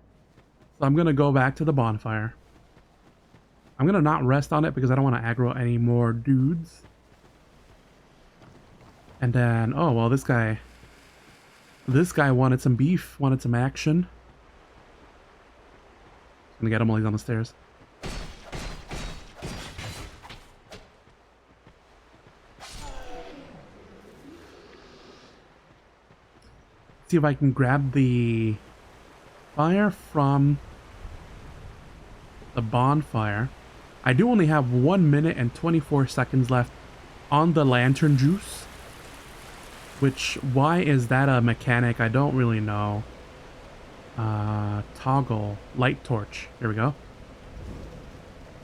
So I'm going to go back to the bonfire. I'm going to not rest on it because I don't want to aggro any more dudes. And then, oh, well, this guy wanted some beef, wanted some action. I'm going to get him while he's on the stairs. See if I can grab the fire from the bonfire. I do only have 1 minute and 24 seconds left on the lantern juice. Which, why is that a mechanic? I don't really know. Toggle, light torch. Here we go.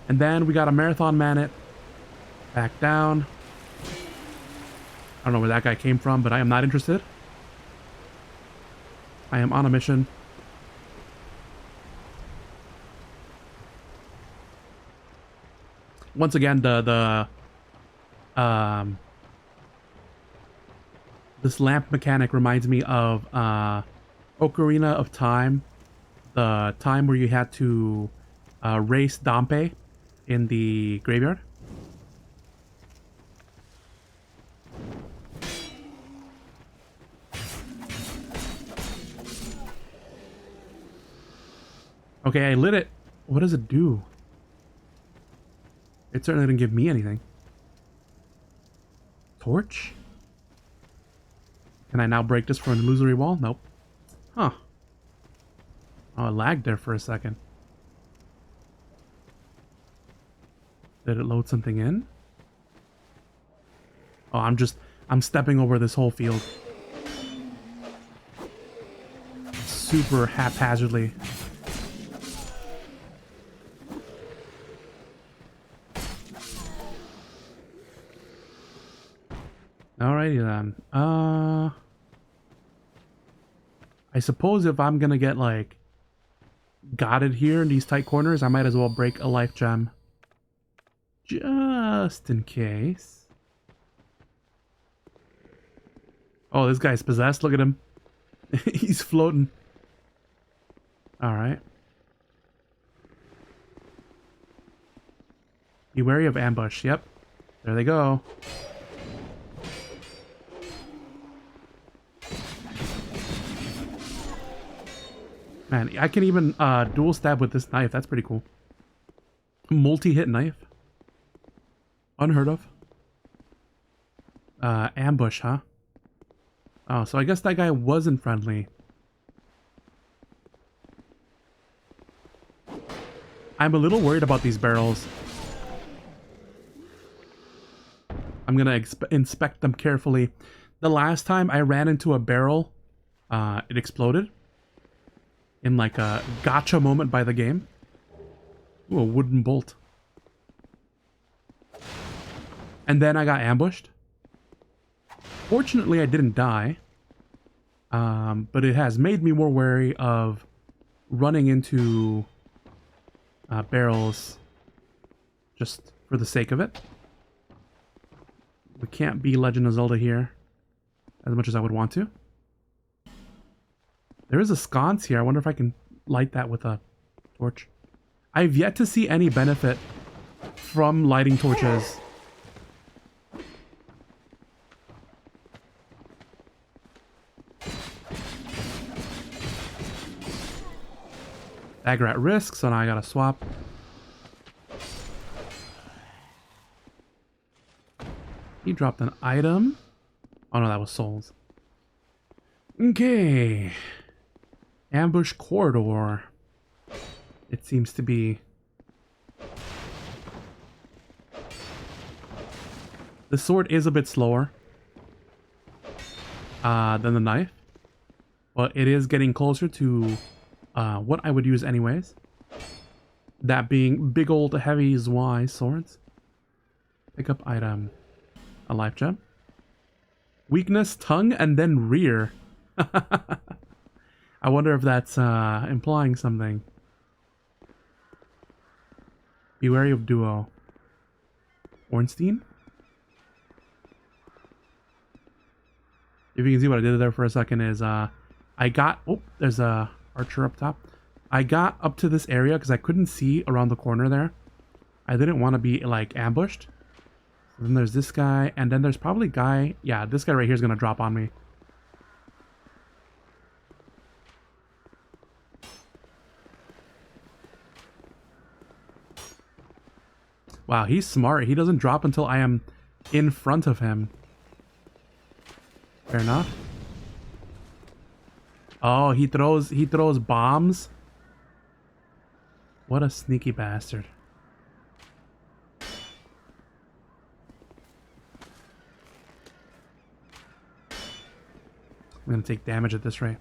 And then we got a marathon man it. Back down. I don't know where that guy came from, but I am not interested. I am on a mission. Once again, this lamp mechanic reminds me of Ocarina of Time, the time where you had to race Dampé in the graveyard. Okay, I lit it. What does it do? It certainly didn't give me anything. Torch? Can I now break this for an illusory wall? Nope. Huh. Oh, it lagged there for a second. Did it load something in? Oh, I'm stepping over this whole field. Super haphazardly. Alrighty then. I suppose if I'm gonna get like gotted here in these tight corners, I might as well break a life gem. Just in case. Oh, this guy's possessed. Look at him. He's floating. Alright. Be wary of ambush. Yep. There they go. Man, I can even dual stab with this knife. That's pretty cool. Multi-hit knife. Unheard of. Ambush, huh? Oh, so I guess that guy wasn't friendly. I'm a little worried about these barrels. I'm gonna inspect them carefully. The last time I ran into a barrel, it exploded. In like a gotcha moment by the game. Ooh, a wooden bolt. And then I got ambushed. Fortunately, I didn't die. But it has made me more wary of running into barrels just for the sake of it. We can't be Legend of Zelda here as much as I would want to. There is a sconce here. I wonder if I can light that with a torch. I've yet to see any benefit from lighting torches. Dagger at risk, so now I gotta swap. He dropped an item. Oh no, that was souls. Okay. Ambush corridor. It seems to be. The sword is a bit slower than the knife, but it is getting closer to what I would use anyways. That being big old heavy Zwei swords. Pick up item. A life gem. Weakness, tongue, and then rear. I wonder if that's implying something. Be wary of duo. Ornstein? If you can see what I did there for a second is I got... Oh, there's a archer up top. I got up to this area because I couldn't see around the corner there. I didn't want to be like ambushed. So then there's this guy, and then there's probably guy... Yeah, this guy right here is going to drop on me. Wow, he's smart. He doesn't drop until I am in front of him. Fair enough. Oh, he throws bombs. What a sneaky bastard. I'm gonna take damage at this rate.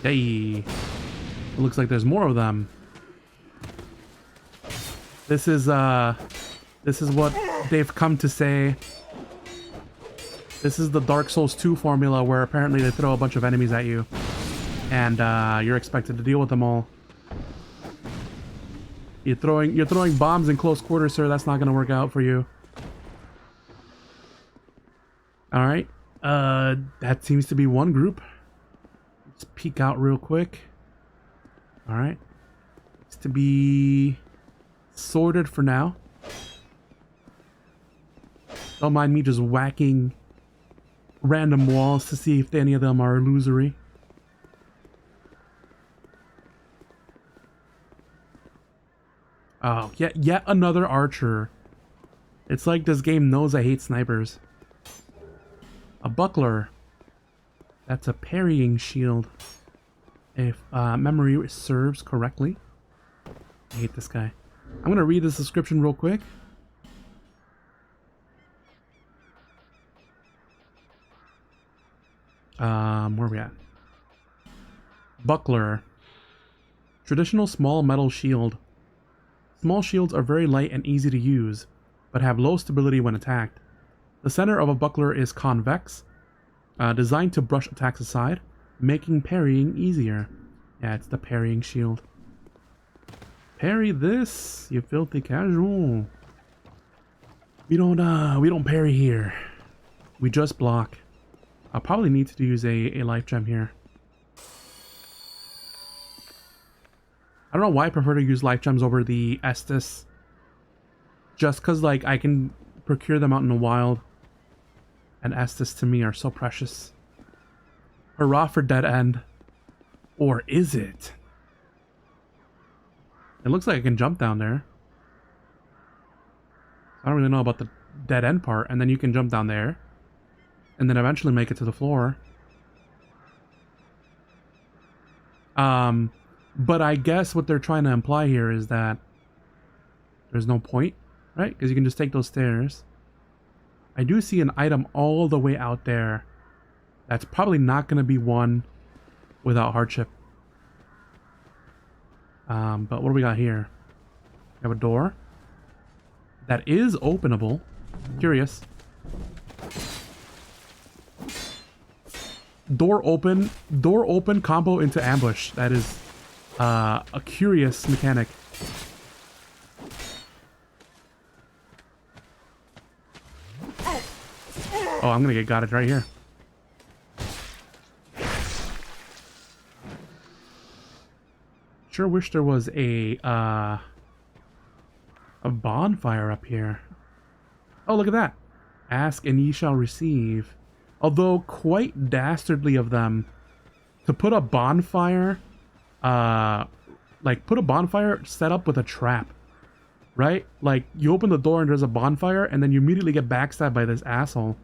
Hey. It looks like there's more of them. This is what they've come to say. This This is the Dark Souls 2 formula where apparently they throw a bunch of enemies at you. And you're expected to deal with them all. You're throwing bombs in close quarters, sir. That's not gonna work out for you. Alright. That seems to be one group. Let's peek out real quick. Alright. It's to be sorted for now. Don't mind me just whacking random walls to see if any of them are illusory. Oh, yet another archer. It's like this game knows I hate snipers. A buckler. That's a parrying shield. If memory serves correctly. I hate this guy. I'm gonna read this description real quick. Where are we at? Buckler. Traditional small metal shield. Small shields are very light and easy to use, but have low stability when attacked. The center of a buckler is convex, designed to brush attacks aside, making parrying easier. Yeah, it's the parrying shield. Parry this, you filthy casual. We don't parry here. We just block. I'll probably need to use a life gem here. I don't know why I prefer to use life gems over the Estus. Just because, like, I can procure them out in the wild. And Estus to me are so precious. Hurrah for Dead End. Or is it? It looks like I can jump down there. I don't really know about the dead end part. And then you can jump down there. And then eventually make it to the floor. But I guess what they're trying to imply here is that there's no point, right? Because you can just take those stairs. I do see an item all the way out there. That's probably not going to be won without hardship. But what do we got here? We have a door that is openable. Curious. Door open combo into ambush. That is a curious mechanic. Oh, I'm gonna get got it right here. Sure wish there was a bonfire up here. Oh, look at that. Ask and ye shall receive. Although quite dastardly of them to put a bonfire, put a bonfire set up with a trap, right? Like, you open the door and there's a bonfire and then you immediately get backstabbed by this asshole.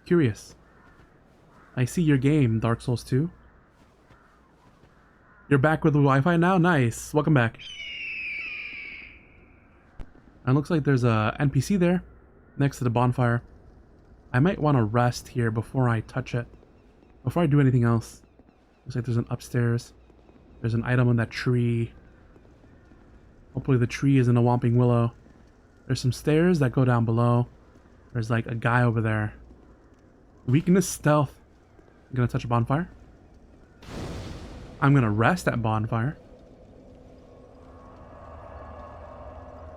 Curious. I see your game, Dark Souls 2. You're back with the Wi-Fi now? Nice. Welcome back. And looks like there's a NPC there next to the bonfire. I might want to rest here before I touch it. Before I do anything else. Looks like there's an upstairs. There's an item on that tree. Hopefully the tree isn't a Whomping Willow. There's some stairs that go down below. There's like a guy over there. Weakness, stealth. I'm gonna touch a bonfire. I'm gonna rest at bonfire.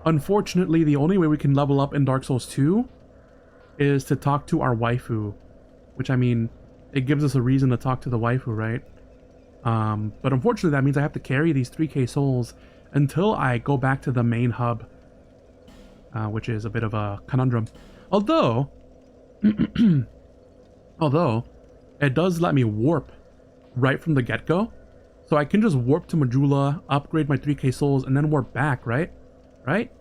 Unfortunately, the only way we can level up in Dark Souls 2 is to talk to our waifu. Which, I mean, it gives us a reason to talk to the waifu, right? But unfortunately, that means I have to carry these 3k souls until I go back to the main hub. Which is a bit of a conundrum. Although, it does let me warp right from the get-go. So I can just warp to Majula, upgrade my 3k souls, and then warp back, right? Right?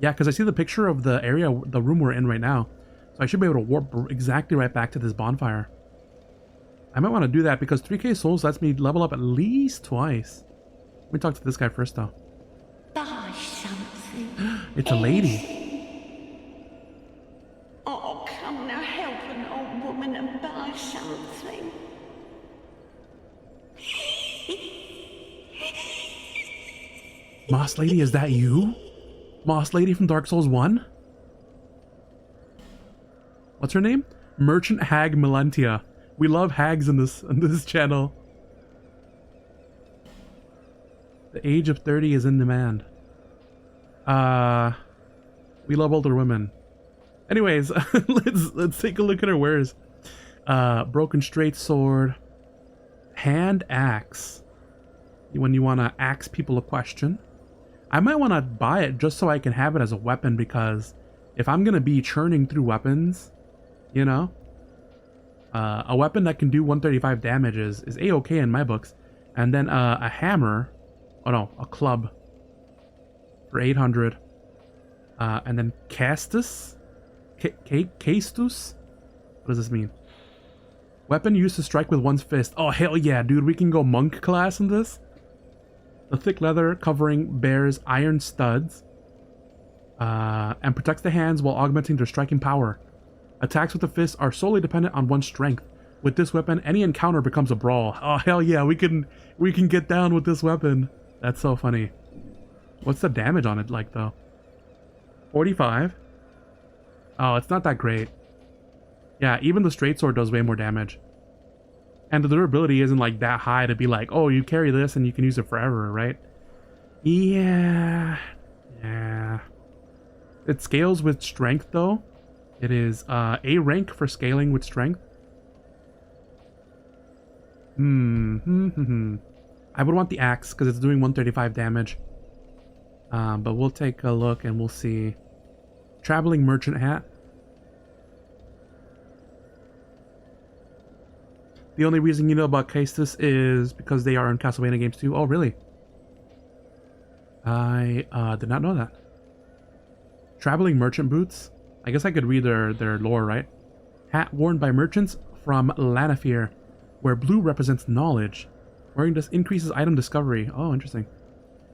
Yeah, because I see the picture of the area, the room we're in right now. So I should be able to warp exactly right back to this bonfire. I might want to do that because 3k souls lets me level up at least twice. Let me talk to this guy first, though. Buy something. It's a lady. Oh, come now, help an old woman and buy something. Moss Lady, is that you? Moss Lady from Dark Souls 1? What's her name? Merchant Hag Melentia. We love hags in this channel. The age of 30 is in demand. We love older women. Anyways, let's take a look at her wares. Broken straight sword, hand axe. When you want to axe people a question. I might want to buy it just so I can have it as a weapon, because if I'm gonna be churning through weapons, you know, a weapon that can do 135 damage is a-okay in my books. And then a hammer, oh no, a club for 800. And then castus, castus. What does this mean? Weapon used to strike with one's fist. Oh hell yeah, dude! We can go monk class in this. The thick leather covering bears iron studs, and protects the hands while augmenting their striking power. Attacks with the fists are solely dependent on one's strength. With this weapon, any encounter becomes a brawl. Oh hell yeah, we can get down with this weapon. That's so funny. What's the damage on it like though? 45. Oh, it's not that great. Yeah, even the straight sword does way more damage. And the durability isn't like that high to be like, oh, you carry this and you can use it forever, right? Yeah. Yeah. It scales with strength though. It is A rank for scaling with strength. I would want the axe because it's doing 135 damage. But we'll take a look and we'll see. Traveling merchant hat. The only reason you know about Castus is because they are in Castlevania games too. Oh, really? I did not know that. Traveling merchant boots. I guess I could read their lore, right? Hat worn by merchants from Lanafir, where blue represents knowledge. Wearing this increases item discovery. Oh, interesting.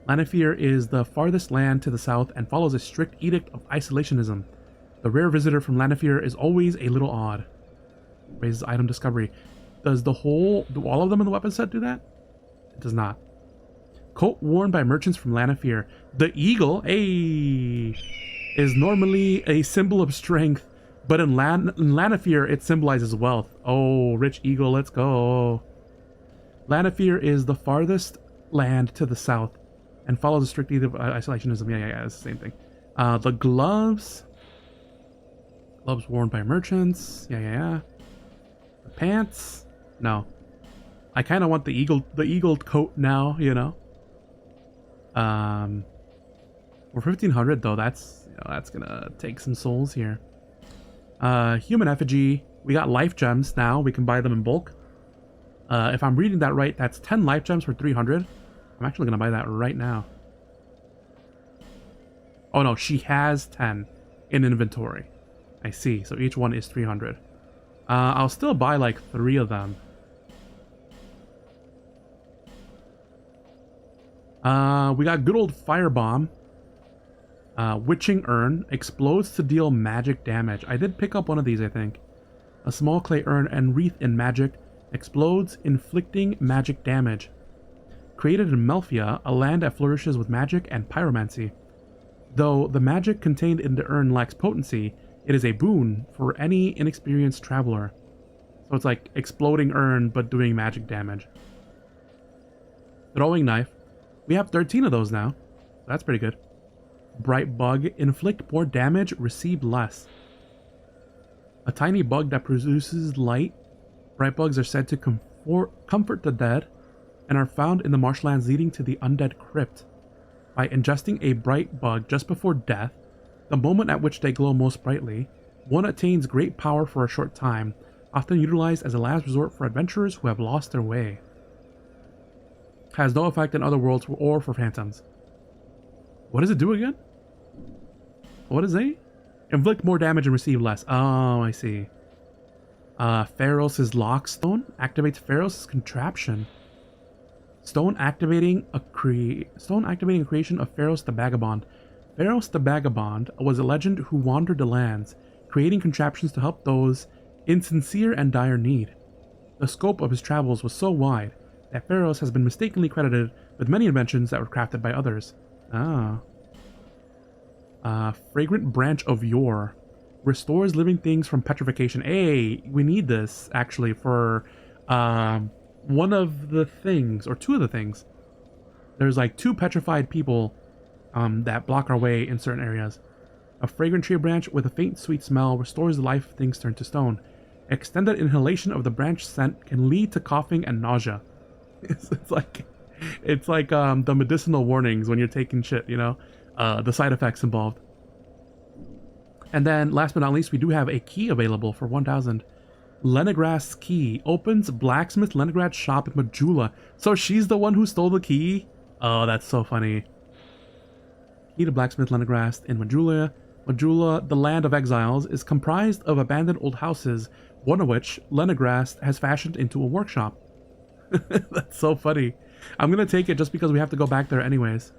Lanafir is the farthest land to the south and follows a strict edict of isolationism. The rare visitor from Lanafir is always a little odd. Raises item discovery. Does do all of them in the weapon set do that? It does not. Coat worn by merchants from Lanafir. The eagle, is normally a symbol of strength, but in Lanafir it symbolizes wealth. Oh, rich eagle, let's go. Lanafir is the farthest land to the south and follows a strict edict of isolationism. Yeah, it's the same thing. The gloves worn by merchants. Yeah. The pants. No, I kind of want the eagle coat now, you know. For 1500 though, that's gonna take some souls here. Human effigy. We got life gems now. We can buy them in bulk. If I'm reading that right, that's 10 life gems for 300. I'm actually gonna buy that right now. Oh no, she has 10 in inventory. I see. So each one is 300. I'll still buy like 3 of them. We got good old Firebomb. Witching Urn. Explodes to deal magic damage. I did pick up one of these, I think. A small clay urn and wreath in magic. Explodes, inflicting magic damage. Created in Melfia, a land that flourishes with magic and pyromancy. Though the magic contained in the urn lacks potency, it is a boon for any inexperienced traveler. So it's like exploding urn, but doing magic damage. Throwing knife. We have 13 of those now. That's pretty good. Bright bug. Inflict more damage, receive less. A tiny bug that produces light. Bright bugs are said to comfort the dead and are found in the marshlands leading to the undead crypt. By ingesting a bright bug just before death, the moment at which they glow most brightly, one attains great power for a short time, often utilized as a last resort for adventurers who have lost their way. Has no effect in other worlds or for phantoms. What does it do again? What is it? Inflict more damage and receive less. Oh, I see. Pharos' Lockstone activates Pharos' contraption. Stone activating a creation of Pharos the Vagabond. Pharos the Vagabond was a legend who wandered the lands, creating contraptions to help those in sincere and dire need. The scope of his travels was so wide that Pharos has been mistakenly credited with many inventions that were crafted by others. Fragrant Branch of Yore. Restores living things from petrification. Hey, we need this actually for one of the things, or two of the things. There's like 2 petrified people that block our way in certain areas. A fragrant tree branch with a faint sweet smell restores the life of things turned to stone. Extended inhalation of the branch scent can lead to coughing and nausea. It's like the medicinal warnings when you're taking shit, you know, the side effects involved. And then last but not least, we do have a key available for 1,000. Lenegrass key opens blacksmith Lenegrass shop in Majula. So she's the one who stole the key. Oh, that's so funny. Key to blacksmith Lenegrass in Majula. Majula, the land of exiles, is comprised of abandoned old houses, one of which Lenegrass has fashioned into a workshop. That's so funny. I'm gonna take it just because we have to go back there anyways.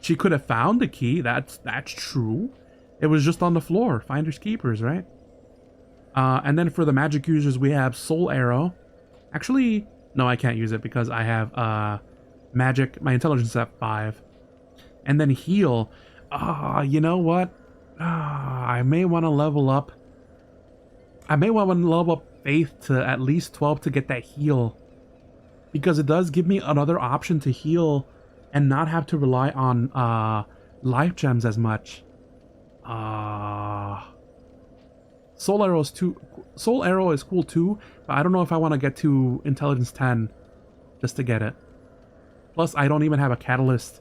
She could have found the key. That's true. It was just on the floor. Finders keepers, right? And then for the magic users, we have Soul Arrow. Actually, no, I can't use it because I have magic. My intelligence is at 5. And then heal. You know what? I may want to level up. I may want to level up faith to at least 12 to get that heal. Because it does give me another option to heal and not have to rely on life gems as much. Soul Arrow is cool too, but I don't know if I want to get to intelligence 10 just to get it. Plus, I don't even have a catalyst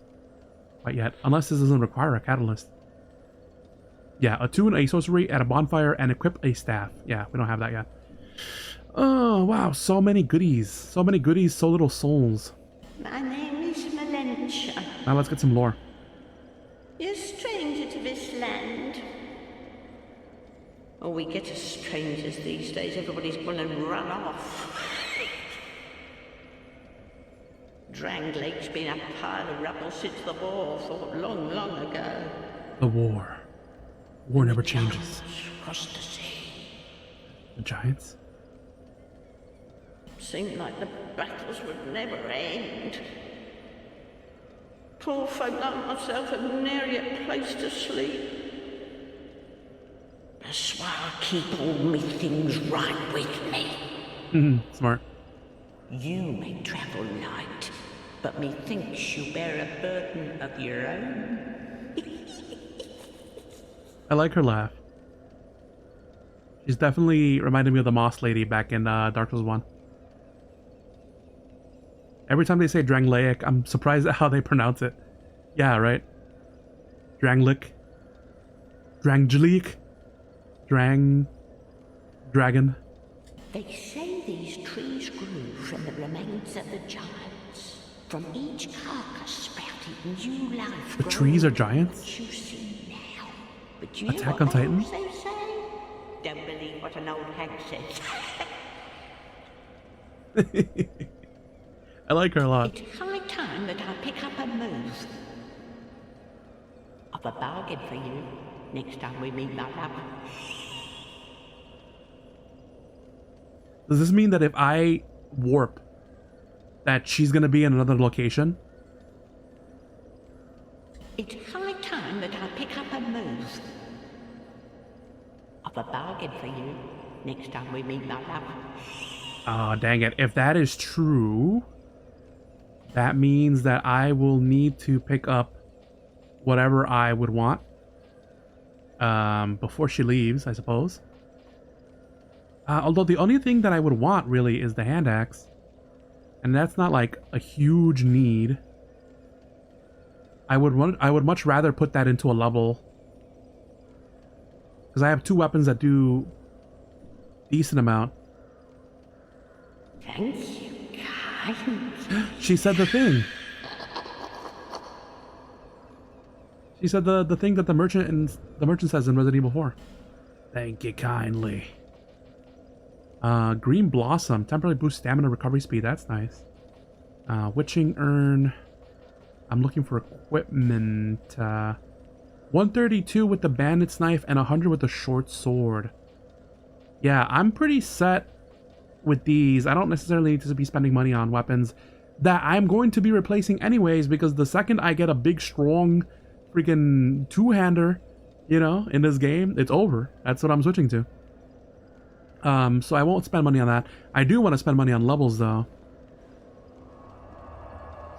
quite yet, unless this doesn't require a catalyst. Yeah, attune a sorcery at a bonfire and equip a staff. Yeah, we don't have that yet. Oh, wow, so many goodies. So many goodies, so little souls. My name is Malentia. Now let's get some lore. You're a stranger to this land. Oh, we get as strangers these days. Everybody's gone and run off. Drang Lake's been a pile of rubble since the war fought long, long ago. The war. War never changes. Across the sea. The giants? Seemed like the battles would never end. Poor folk like myself have nary a place to sleep. That's why I keep all me things right with me. Smart. You may travel light, but methinks you bear a burden of your own. I like her laugh. She's definitely reminded me of the Moss Lady back in Dark Souls 1. Every time they say Drangleic, I'm surprised at how they pronounce it. Yeah, right? Drangleic. Drangleic. Dragon. They say these trees grew from the remains of the giants. From each carcass sprouted new life. The trees are giants? What you see now. But you Attack know on what Titan? else they say? Don't believe what an old hag says. I like her a lot. It's high time that I pick up a move. I've a bargain for you next time we meet, my love. Does this mean that if I warp, that she's gonna be in another location? It's high time that I pick up a move. I've a bargain for you next time we meet, my love. Oh, dang it. If that is true, that means that I will need to pick up whatever I would want before she leaves, I suppose. Although the only thing that I would want really is the hand axe, and that's not like a huge need. I would much rather put that into a level, because I have 2 weapons that do decent amount. Thank you, kind. She said the thing. She said the thing that the merchant says in Resident Evil 4. Thank you kindly. Green Blossom, temporarily boost stamina recovery speed. That's nice. Witching Urn. I'm looking for equipment. 132 with the bandit's knife and 100 with the short sword. Yeah, I'm pretty set with these. I don't necessarily need to be spending money on weapons that I'm going to be replacing anyways, because the second I get a big, strong, freaking 2-hander you know, in this game, it's over. That's what I'm switching to. So I won't spend money on that. I do want to spend money on levels though.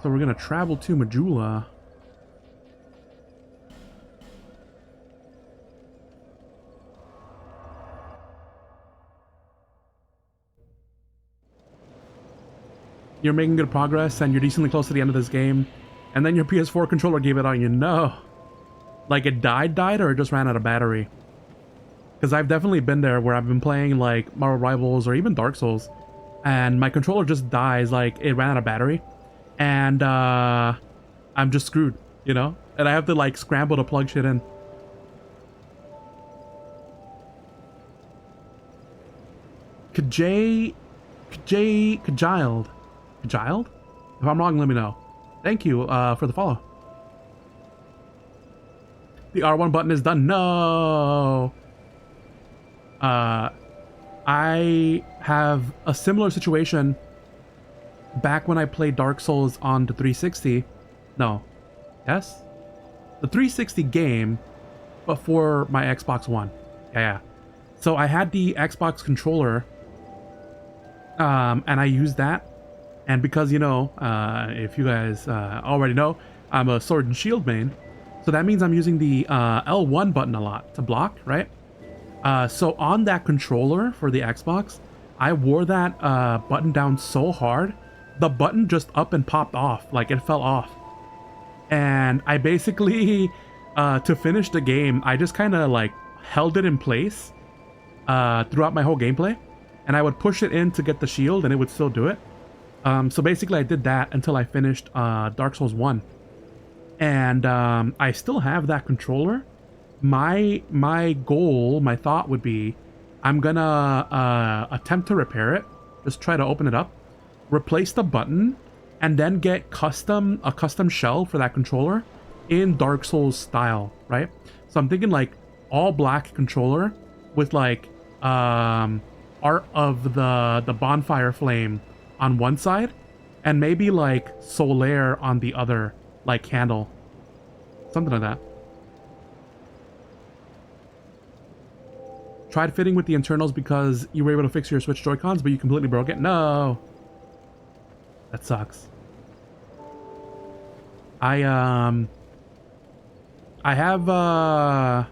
So we're gonna travel to Majula. You're making good progress and you're decently close to the end of this game, and then your PS4 controller gave it on you. No. Like it died, or it just ran out of battery? Because I've definitely been there where I've been playing like Marvel Rivals or even Dark Souls, and my controller just dies, like it ran out of battery, and I'm just screwed, you know? And I have to like scramble to plug shit in. Kajiled? If I'm wrong, let me know. Thank you for the follow. The R1 button is done. No. I have a similar situation back when I played Dark Souls on the 360. No. Yes? The 360 game, but for my Xbox One. Yeah. So I had the Xbox controller, and I used that. And because, you know, if you guys already know, I'm a Sword and Shield main. So that means I'm using the L1 button a lot to block, right? So on that controller for the Xbox, I wore that button down so hard, the button just up and popped off, like it fell off. And I basically, to finish the game, I just kind of like held it in place throughout my whole gameplay. And I would push it in to get the shield and it would still do it. So basically I did that until I finished Dark Souls 1. And I still have that controller. My goal, my thought would be, I'm gonna attempt to repair it. Just try to open it up, replace the button, and then get a custom shell for that controller in Dark Souls style, right? So I'm thinking like all black controller with like art of the bonfire flame on one side, and maybe like Solaire on the other, like candle, something like that. Tried fitting with the internals because you were able to fix your Switch Joy-Cons, but you completely broke it. No, that sucks. I have I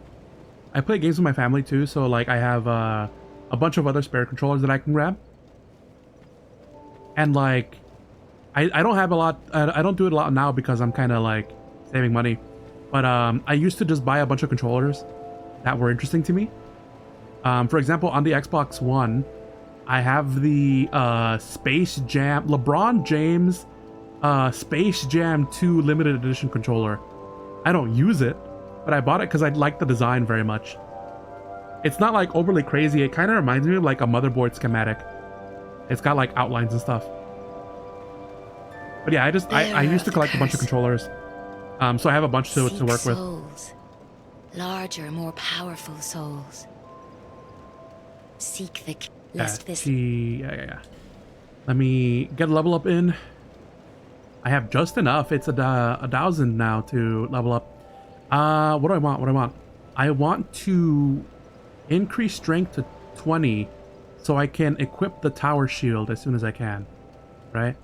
play games with my family too, so like I have a bunch of other spare controllers that I can grab. And like I don't have a lot, I don't do it a lot now because I'm kind of like saving money, but I used to just buy a bunch of controllers that were interesting to me. For example, on the Xbox One, I have the Space Jam, LeBron James Space Jam 2 limited edition controller. I don't use it, but I bought it because I like the design very much. It's not like overly crazy. It kind of reminds me of like a motherboard schematic. It's got like outlines and stuff. But yeah, I used to collect a bunch of controllers. So I have a bunch to work with. Souls. Larger, more powerful souls. Seek the lest this. Yeah. Let me get a level up in. I have just enough. It's a 1,000 now to level up. What do I want? I want to increase strength to 20 so I can equip the tower shield as soon as I can, right?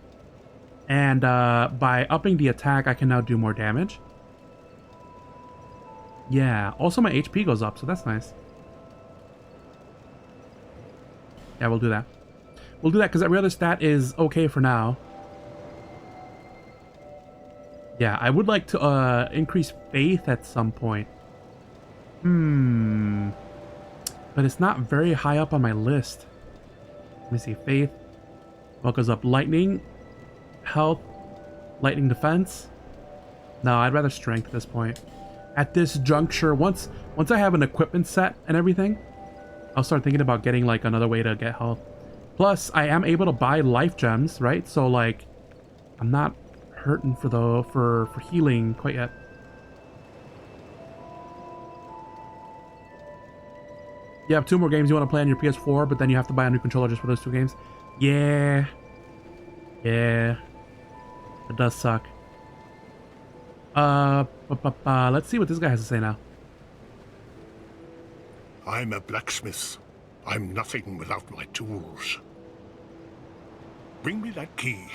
And by upping the attack, I can now do more damage. Yeah, also my HP goes up, so that's nice. Yeah, we'll do that. We'll do that because every other stat is okay for now. Yeah, I would like to increase faith at some point. But it's not very high up on my list. Let me see. Faith. What goes up? Lightning. Health. Lightning defense. No, I'd rather strength at this point. At this juncture, once I have an equipment set and everything, I'll start thinking about getting like another way to get health. Plus, I am able to buy life gems, right? So like, I'm not hurting for healing quite yet. You have 2 more games you want to play on your PS4, but then you have to buy a new controller just for those 2 games. Yeah, it does suck. Let's see what this guy has to say now. I'm a blacksmith. I'm nothing without my tools. Bring me that key.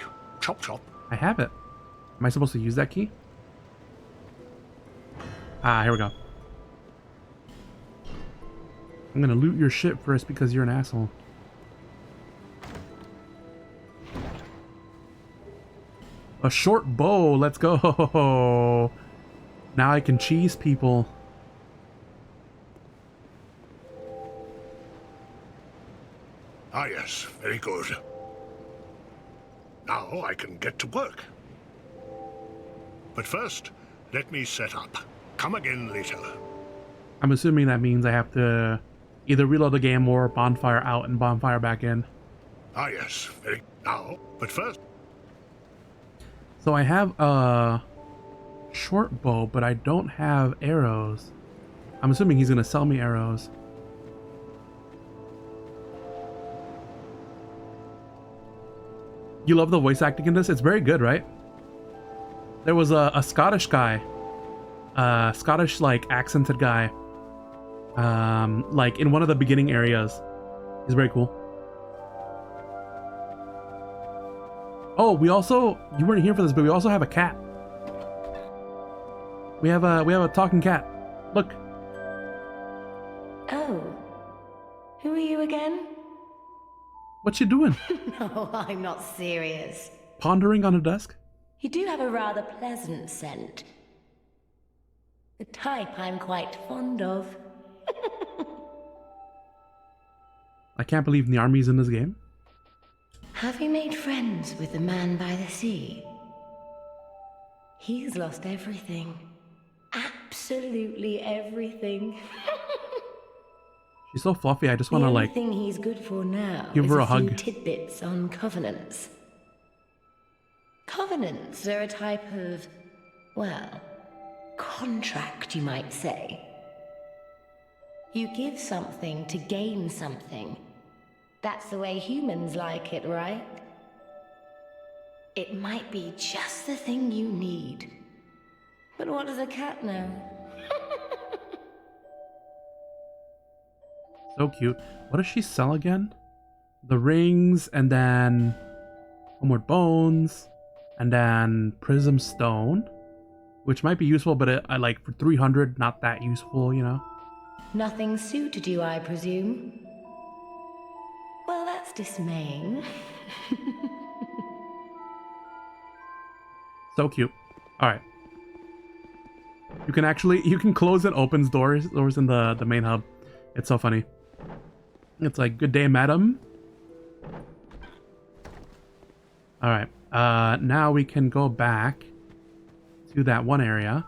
Chop chop. I have it. Am I supposed to use that key? Ah, here we go. I'm gonna loot your shit first because you're an asshole. A short bow, let's go. Now I can cheese people. Ah yes, very good. Now I can get to work. But first, let me set up. Come again later. I'm assuming that means I have to either reload the game or bonfire out and bonfire back in. Ah yes, very now. But first. So I have a short bow, but I don't have arrows. I'm assuming he's gonna sell me arrows. You love the voice acting in this? It's very good, right? There was a Scottish guy, Scottish like accented guy, like in one of the beginning areas. He's very cool. Oh, we also, you weren't here for this, but we also have a cat. We have a talking cat. Look. Oh. Who are you again? What you doing? No, I'm not serious. Pondering on a desk? You do have a rather pleasant scent. The type I'm quite fond of. I can't believe the army's in this game. Have you made friends with the man by the sea? He's lost everything. Absolutely everything. She's so fluffy, I just want to The only like thing he's good for now give is her a few hug. tidbits on covenants. Covenants are a type of, well, contract, you might say. You give something to gain something. That's the way humans like it, right? It might be just the thing you need. But what does a cat know? So cute. What does she sell again? The rings, and then Homeward Bones, and then Prism Stone, which might be useful, but I like for 300, not that useful, you know? Nothing suited you, I presume? Well, that's dismaying. So cute. All right. You can close and opens doors in the main hub. It's so funny. It's like, good day, madam. All right. Now we can go back to that one area.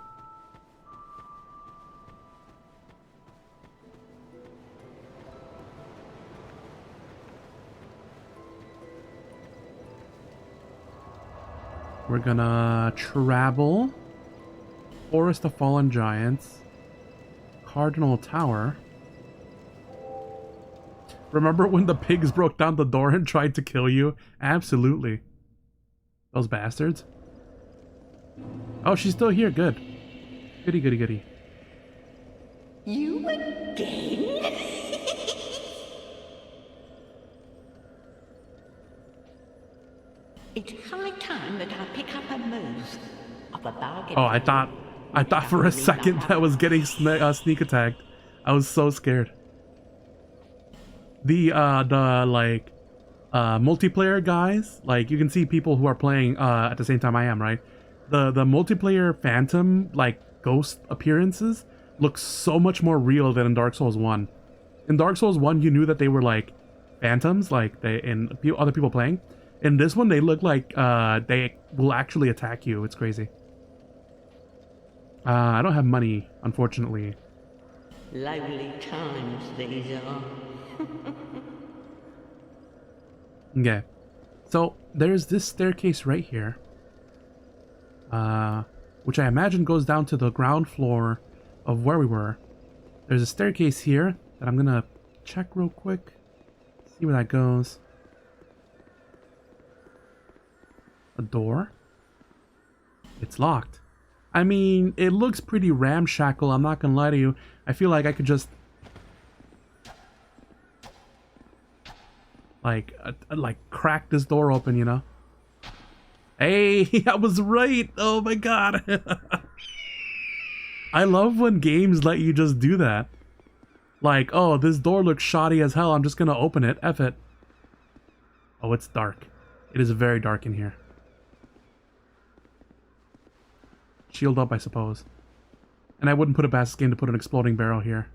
We're gonna travel. Forest of Fallen Giants. Cardinal Tower. Remember when the pigs broke down the door and tried to kill you? Absolutely. Those bastards. Oh, she's still here. Good. Goody, goody, goody. You again? It's high time that I pick up a move of a bargain. Oh, I thought for a second that was getting sneak attacked. I was so scared. The like multiplayer guys, like you can see people who are playing at the same time I am, right? The multiplayer phantom like ghost appearances look so much more real than in Dark Souls 1. In Dark Souls 1, you knew that they were like phantoms, like other people playing. In this one, they look like they will actually attack you. It's crazy. I don't have money, unfortunately. Lonely times these are. Okay. So, there's this staircase right here. Which I imagine goes down to the ground floor of where we were. There's a staircase here that I'm gonna check real quick. See where that goes. A door. It's locked. I mean, it looks pretty ramshackle, I'm not gonna lie to you. I feel like I could just like crack this door open, you know? Hey, I was right. Oh my god. I love when games let you just do that. Like, oh, this door looks shoddy as hell. I'm just gonna open it. F it. Oh, it's dark. It is very dark in here. Shield up, I suppose. And I wouldn't put it past this game to put an exploding barrel here.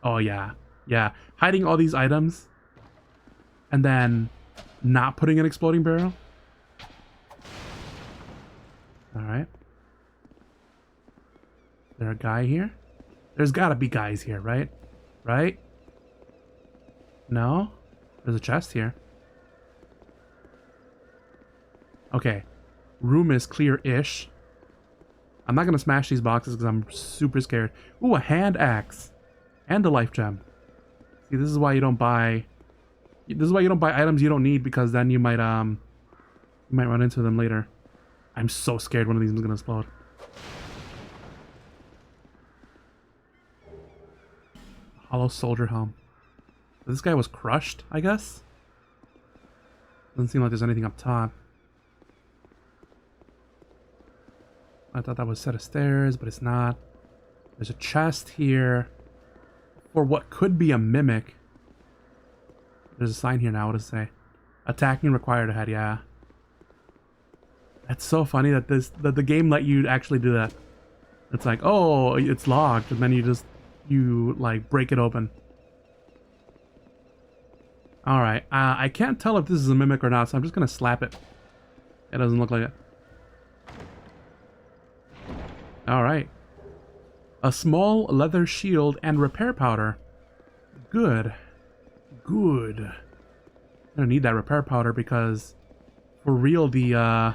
Oh, yeah. Yeah. Hiding all these items. And then not putting an exploding barrel. Alright. Is there a guy here? There's gotta be guys here, right? Right? No? There's a chest here. Okay. Room is clear-ish. I'm not gonna smash these boxes because I'm super scared. Ooh, a hand axe. And a life gem. See, this is why you don't buy... This is why you don't buy items you don't need, because then you might run into them later. I'm so scared one of these is gonna explode. Hollow soldier helm. This guy was crushed, I guess? Doesn't seem like there's anything up top. I thought that was a set of stairs, but it's not. There's a chest here. For what could be a mimic. There's a sign here now. What does it say? Attacking required ahead, yeah. That's so funny that the game let you actually do that. It's like, oh, it's locked, and then you like break it open. Alright, I can't tell if this is a mimic or not, so I'm just gonna slap it. It doesn't look like it. Alright. A small leather shield and repair powder. Good. Good. I don't need that repair powder because for real the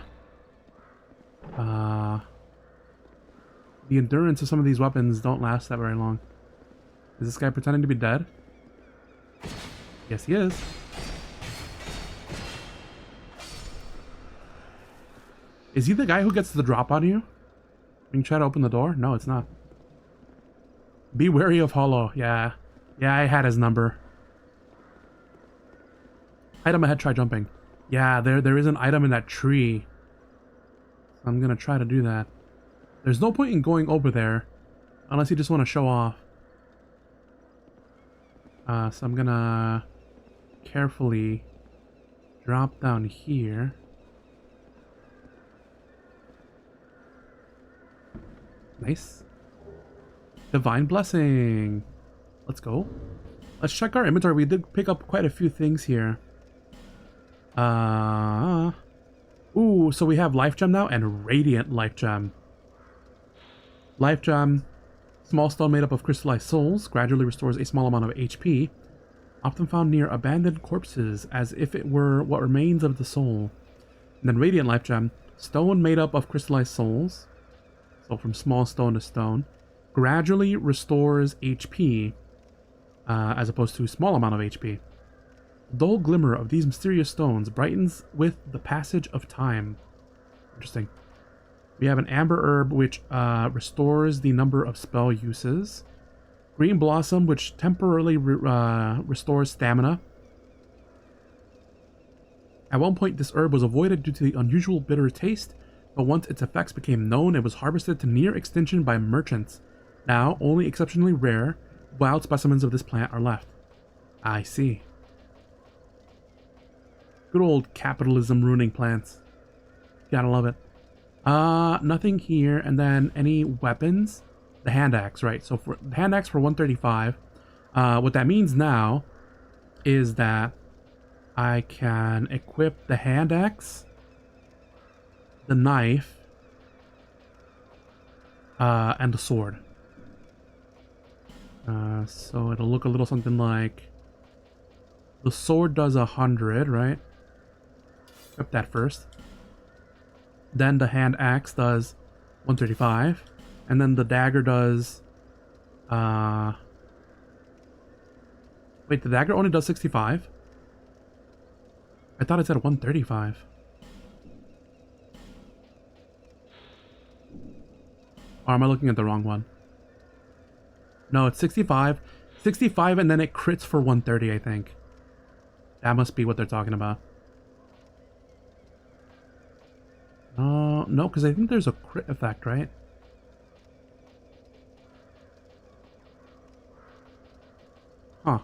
endurance of some of these weapons don't last that very long. Is this guy pretending to be dead? Yes, he is. Is he the guy who gets the drop on you? You can try to open the door? No, it's not. Be wary of Hollow. Yeah. Yeah, I had his number. Item ahead, try jumping. Yeah, there is an item in that tree. I'm gonna try to do that. There's no point in going over there unless you just want to show off. So I'm gonna carefully drop down here. Nice. Divine Blessing. Let's go. Let's check our inventory. We did pick up quite a few things here. Ooh, so we have Life Gem now and Radiant Life Gem. Life Gem, small stone made up of crystallized souls, gradually restores a small amount of HP, often found near abandoned corpses as if it were what remains of the soul. And then Radiant Life Gem, stone made up of crystallized souls, so from small stone to stone, gradually restores HP, as opposed to a small amount of HP. The dull glimmer of these mysterious stones brightens with the passage of time. Interesting. We have an Amber Herb, which restores the number of spell uses. Green Blossom, which temporarily restores stamina. At one point, this herb was avoided due to the unusual bitter taste, but once its effects became known, it was harvested to near extinction by merchants. Now, only exceptionally rare, wild specimens of this plant are left. I see. Good old capitalism ruining plants. Gotta love it. Nothing here. And then any weapons? The hand axe, right. So for the hand axe for 135. What that means now is that I can equip the hand axe, the knife, and the sword. So it'll look a little something like the sword does 100, right? Equip that first. Then the hand axe does 135, and then the dagger does wait, the dagger only does 65. I thought it said 135. Or am I looking at the wrong one? No, it's 65. 65 and then it crits for 130, I think. That must be what they're talking about. No, because I think there's a crit effect, right? Huh.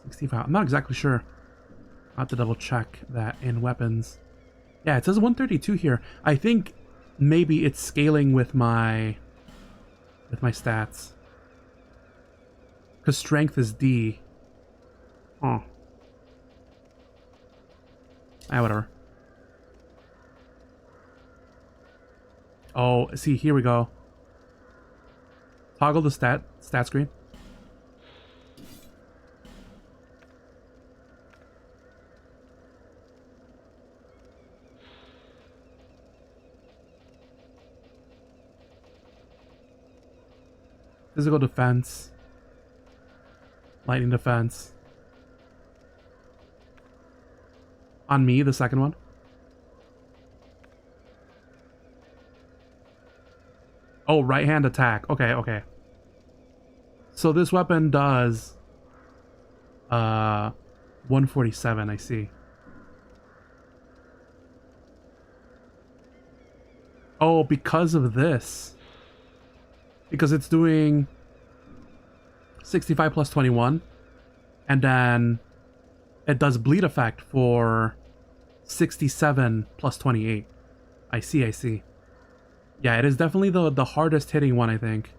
65. I'm not exactly sure. I'll have to double check that in weapons. Yeah, it says 132 here. I think maybe it's scaling with my stats. Because strength is D. Huh. Ah, whatever. Oh, see, here we go. Toggle the stat screen. Physical defense. Lightning defense. On me, the second one. Oh, right hand attack. Okay, okay. So this weapon does 147, I see. Oh, because of this. Because it's doing 65 plus 21. And then it does bleed effect for 67 plus 28. I see, I see. Yeah, it is definitely the hardest hitting one, I think.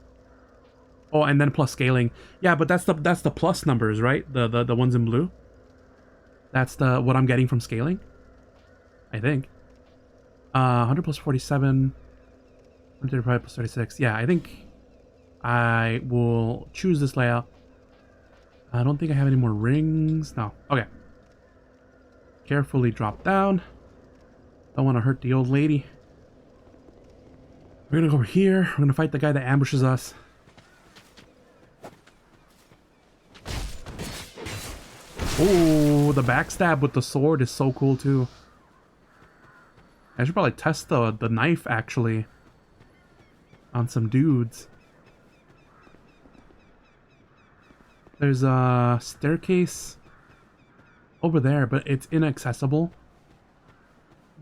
Oh, and then plus scaling. Yeah, but that's the plus numbers, right? The ones in blue. That's what I'm getting from scaling, I think. 100 plus 47, 135 plus 36. Yeah, I think I will choose this layout. I don't think I have any more rings. No. Okay. Carefully drop down. Don't want to hurt the old lady. We're gonna go over here. We're gonna fight the guy that ambushes us. Oh, the backstab with the sword is so cool too. I should probably test the knife actually on some dudes. There's a staircase over there, but it's inaccessible.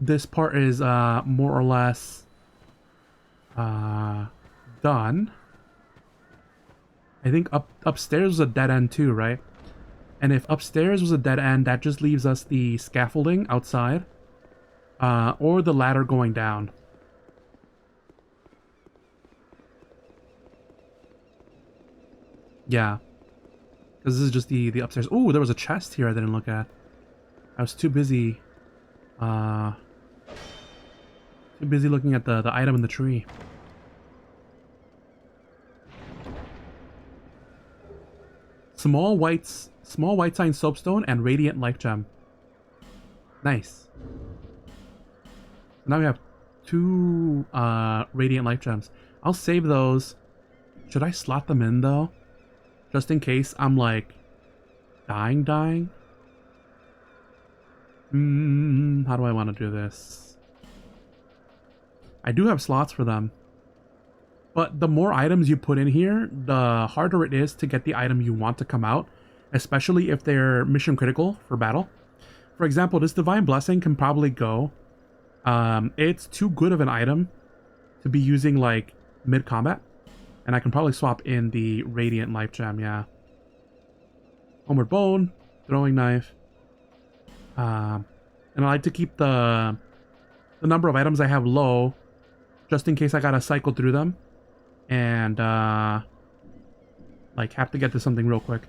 This part is more or less done. I think upstairs was a dead end too, right? And if upstairs was a dead end, that just leaves us the scaffolding outside, or the ladder going down. Yeah, because this is just the upstairs. Oh, there was a chest here I didn't look at. I was too busy looking at the item in the tree. Small white sign soapstone and radiant life gem. Nice. Now we have 2 radiant life gems. I'll save those. Should I slot them in though? Just in case I'm like dying. How do I want to do this? I do have slots for them. But the more items you put in here, the harder it is to get the item you want to come out, especially if they're mission critical for battle. For example, this Divine Blessing can probably go. It's too good of an item to be using like mid-combat. And I can probably swap in the Radiant Life Gem, yeah. Homeward Bone, Throwing Knife. And I like to keep the number of items I have low, just in case I gotta cycle through them. And, like, have to get to something real quick.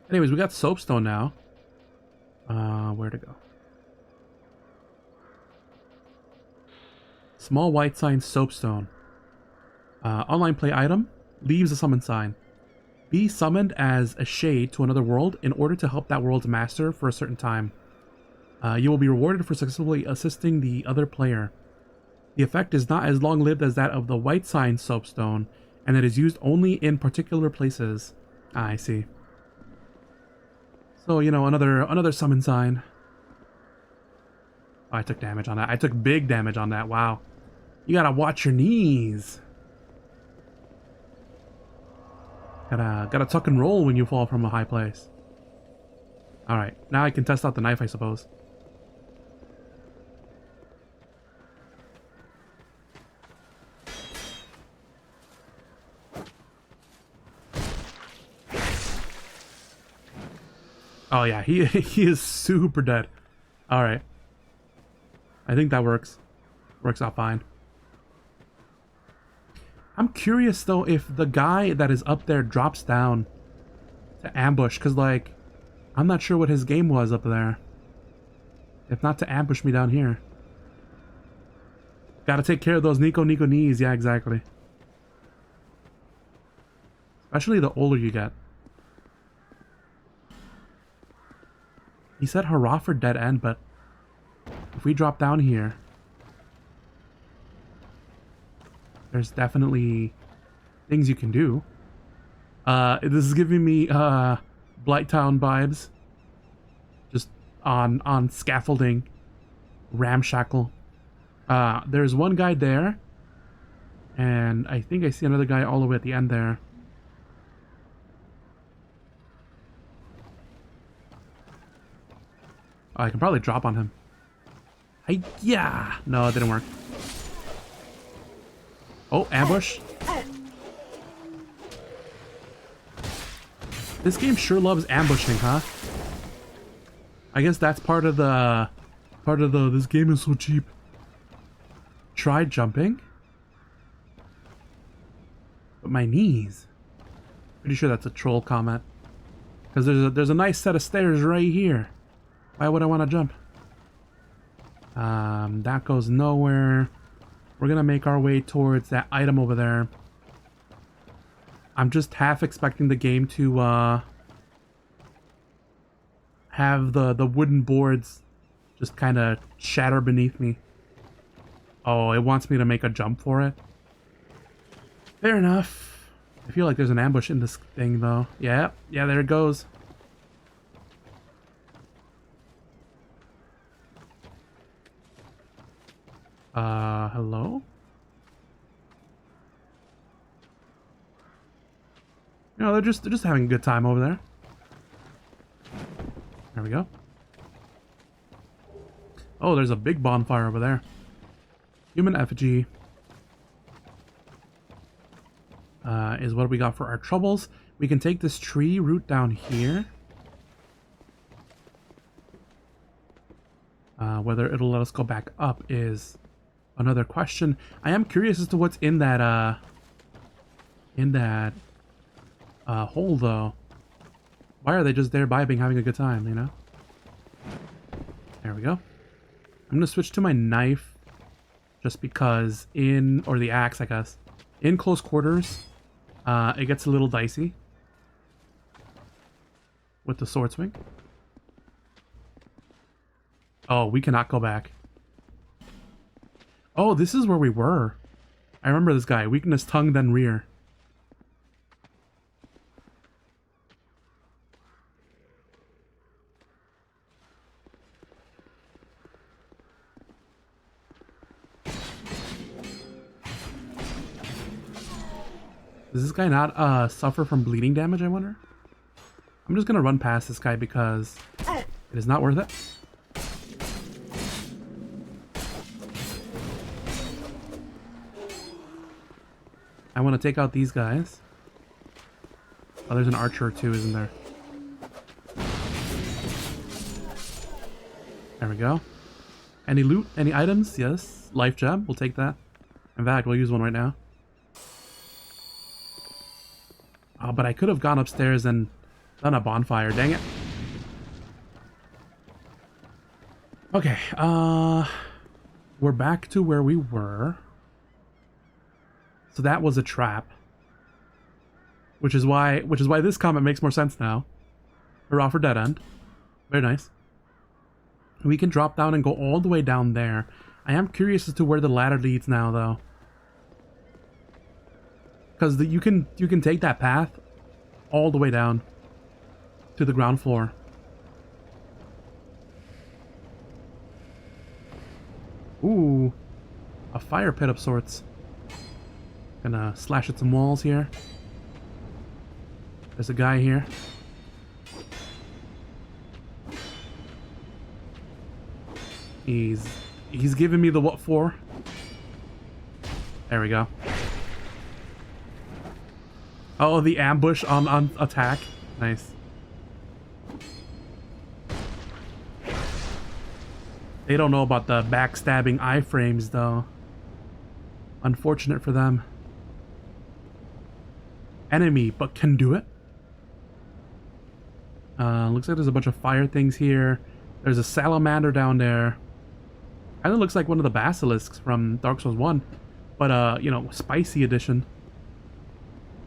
Anyways, we got Soapstone now. Where to go? Small white sign Soapstone. Online play item. Leaves a summon sign. Be summoned as a shade to another world in order to help that world's master for a certain time. You will be rewarded for successfully assisting the other player. The effect is not as long-lived as that of the white sign soapstone, and it is used only in particular places. Ah, I see. So, you know, another summon sign. Oh, I took damage on that. I took big damage on that. Wow. You gotta watch your knees. Gotta tuck and roll when you fall from a high place. Alright, now I can test out the knife, I suppose. Oh yeah, he is super dead. Alright. I think that works. Works out fine. I'm curious though if the guy that is up there drops down to ambush, because like, I'm not sure what his game was up there. If not to ambush me down here. Gotta take care of those Nico knees, yeah, exactly. Especially the older you get. He said hurrah for dead end, but if we drop down here, there's definitely things you can do. This is giving me Blighttown vibes. Just on scaffolding, ramshackle. There's one guy there, and I think I see another guy all the way at the end there. I can probably drop on him. Yeah! No, it didn't work. Oh, ambush. This game sure loves ambushing, huh? I guess that's part of the this game is so cheap. Try jumping? But my knees. Pretty sure that's a troll comment. Because there's a nice set of stairs right here. Why would I want to jump? That goes nowhere. We're gonna make our way towards that item over there. I'm just half expecting the game to have the wooden boards just kind of shatter beneath me. Oh, it wants me to make a jump for it. Fair enough. I feel like there's an ambush in this thing though. Yeah, there it goes. Hello? No, they're just having a good time over there. There we go. Oh, there's a big bonfire over there. Human effigy. Is what we got for our troubles. We can take this tree root down here. Whether it'll let us go back up is another question. I am curious as to what's in that hole though. Why are they just there vibing, having a good time, you know? There we go. I'm gonna switch to my knife just because or the axe, I guess. In close quarters, it gets a little dicey with the sword swing. Oh, we cannot go back. Oh, this is where we were. I remember this guy. Weakness, tongue, then rear. Does this guy not suffer from bleeding damage, I wonder? I'm just gonna run past this guy because it is not worth it. I want to take out these guys. Oh, there's an archer too, isn't there? There we go. Any loot? Any items? Yes. Life gem. We'll take that. In fact, we'll use one right now. Oh, but I could have gone upstairs and done a bonfire. Dang it. Okay. We're back to where we were. So that was a trap. Which is why this comment makes more sense now. Hurrah for dead end. Very nice. We can drop down and go all the way down there. I am curious as to where the ladder leads now though. Because you can take that path all the way down to the ground floor. Ooh, a fire pit of sorts. Gonna slash at some walls here. There's a guy here. He's giving me the what for. There we go. Oh, the ambush on attack. Nice. They don't know about the backstabbing iframes though. Unfortunate for them. Enemy, but can do it. Looks like there's a bunch of fire things here. There's a salamander down there. Kinda looks like one of the basilisks from Dark Souls 1. But, you know, spicy edition.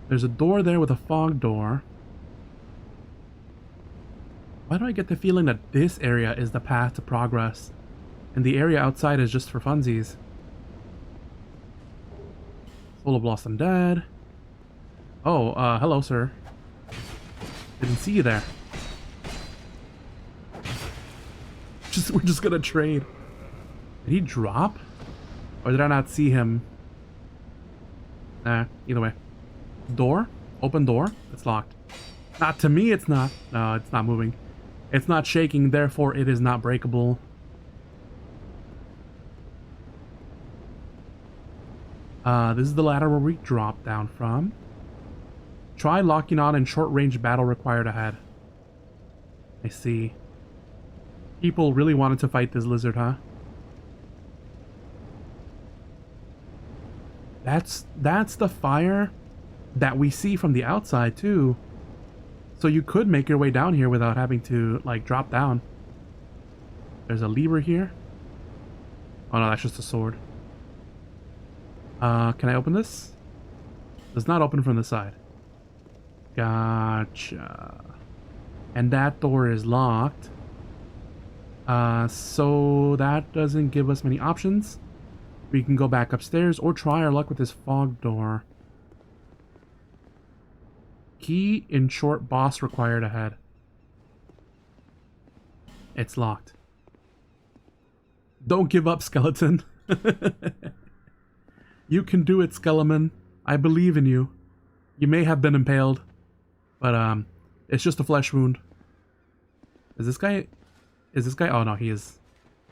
There's a door there with a fog door. Why do I get the feeling that this area is the path to progress? And the area outside is just for funsies. Soul of Lost Undead. Oh, hello, sir. Didn't see you there. We're just gonna trade. Did he drop? Or did I not see him? Nah, either way. Door? Open door? It's locked. Not to me, it's not. No, it's not moving. It's not shaking, therefore it is not breakable. This is the ladder where we drop down from. Try locking on and short-range battle required ahead. I see. People really wanted to fight this lizard, huh? That's the fire that we see from the outside, too. So you could make your way down here without having to, like, drop down. There's a lever here. Oh, no, that's just a sword. Can I open this? Does not open from the side. Gotcha. And that door is locked. So that doesn't give us many options. We can go back upstairs or try our luck with this fog door. Key in short boss required ahead. It's locked. Don't give up, skeleton. You can do it, Skeleman. I believe in you. You may have been impaled, but it's just a flesh wound. Is this guy? Oh no, he is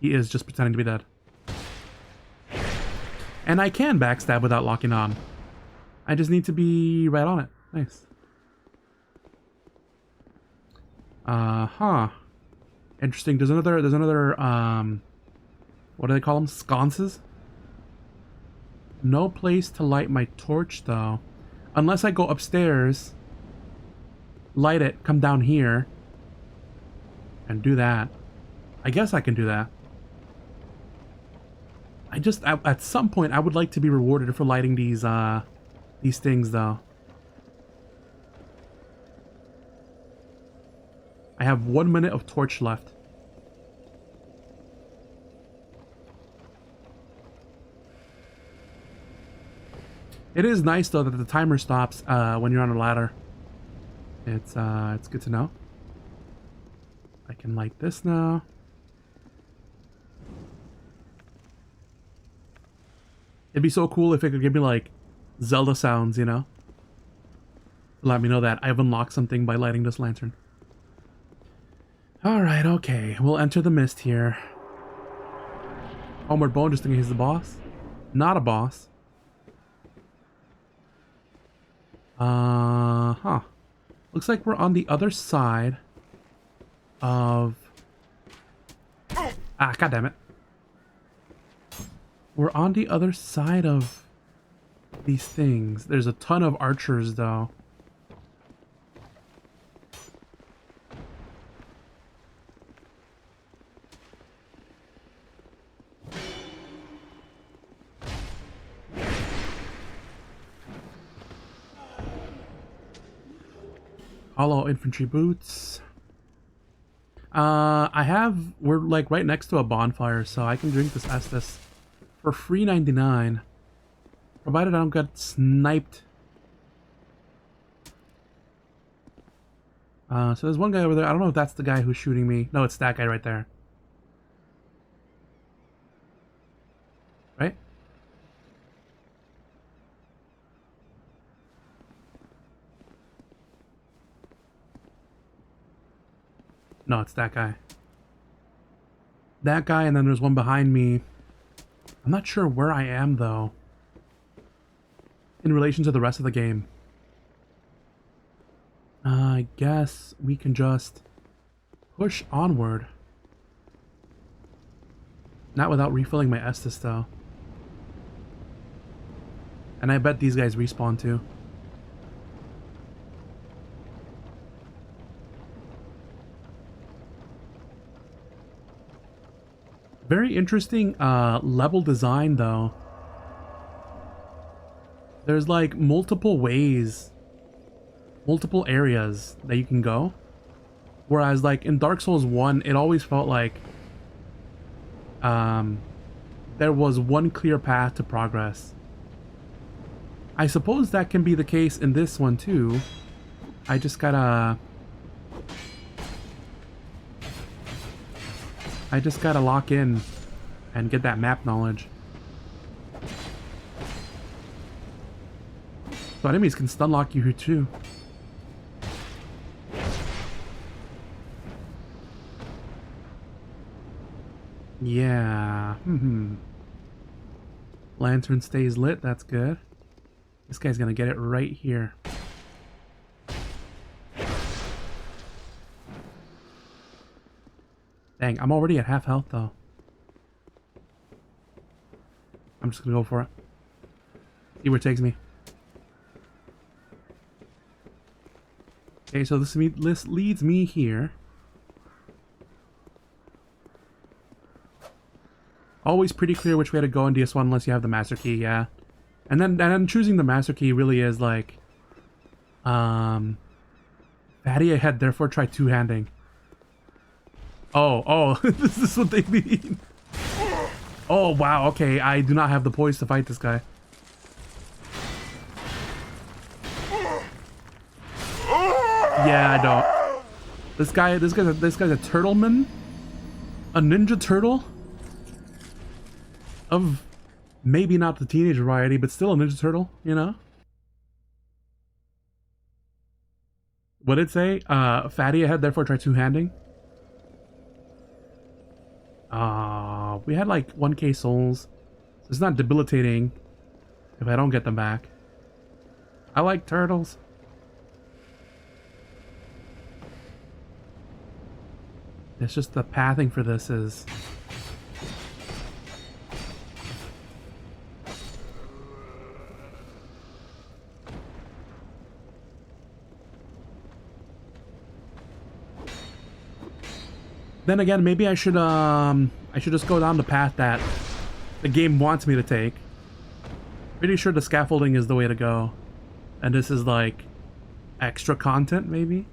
just pretending to be dead. And I can backstab without locking on. I just need to be right on it. Nice. Huh. Interesting. There's another what do they call them? Sconces? No place to light my torch though. Unless I go upstairs, light it, come down here, and do that. I guess I can do that. At some point I would like to be rewarded for lighting these things though. I have 1 minute of torch left. It is nice though that the timer stops when you're on a ladder. It's good to know. I can light this now. It'd be so cool if it could give me like Zelda sounds, you know? Let me know that I've unlocked something by lighting this lantern. Alright, okay. We'll enter the mist here. Homeward Bone, just in case he's the boss. Not a boss. Huh. Looks like we're on the other side of... Ah, goddammit. We're on the other side of these things. There's a ton of archers, though. Hollow infantry boots. We're like right next to a bonfire, so I can drink this Estus for free 99. Provided I don't get sniped. So there's one guy over there. I don't know if that's the guy who's shooting me. No, it's that guy right there. Right? No, it's that guy. That guy, and then there's one behind me. I'm not sure where I am, though, in relation to the rest of the game. I guess we can just push onward. Not without refilling my Estus, though. And I bet these guys respawn, too. Very interesting level design, though. There's like multiple ways, multiple areas that you can go. Whereas like in Dark Souls 1, it always felt like there was one clear path to progress. I suppose that can be the case in this one too. I just gotta lock in and get that map knowledge. So enemies can stun lock you here too. Yeah. Lantern stays lit, that's good. This guy's gonna get it right here. Dang, I'm already at half health though. I'm just gonna go for it. See where it takes me. Okay, so this leads me here. Always pretty clear which way to go in DS1 unless you have the master key, yeah. And then choosing the master key really is like fatty ahead, therefore try two-handing. Oh, this is what they mean. Oh wow, okay, I do not have the poise to fight this guy. Yeah, I don't. This guy's a turtleman? A ninja turtle? Of maybe not the teenage variety, but still a ninja turtle, you know? What did it say? Fatty ahead, therefore try two-handing. We had like 1k souls. So it's not debilitating if I don't get them back. I like turtles. It's just the pathing for this is... Then again, maybe I should just go down the path that the game wants me to take. Pretty sure the scaffolding is the way to go. And this is like extra content, maybe?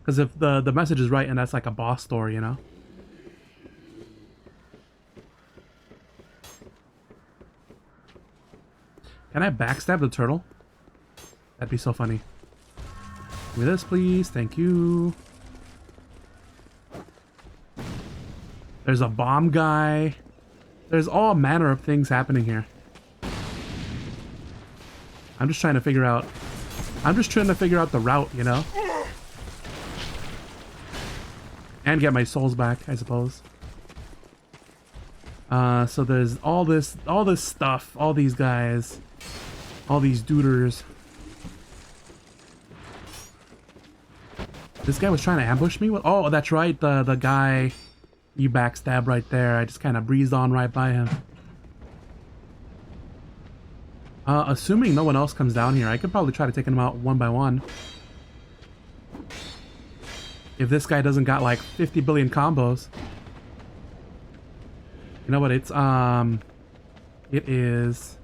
Because if the message is right and that's like a boss story, you know? Can I backstab the turtle? That'd be so funny. Give me this, please. Thank you. There's a bomb guy. There's all manner of things happening here. I'm just trying to figure out the route, you know? And get my souls back, I suppose. So there's all this stuff, all these guys, all these duders. This guy was trying to ambush me? Oh, that's right, the guy you backstab right there. I just kind of breezed on right by him. Assuming no one else comes down here, I could probably try to take them out one by one. If this guy doesn't got like 50 billion combos. You know what, it is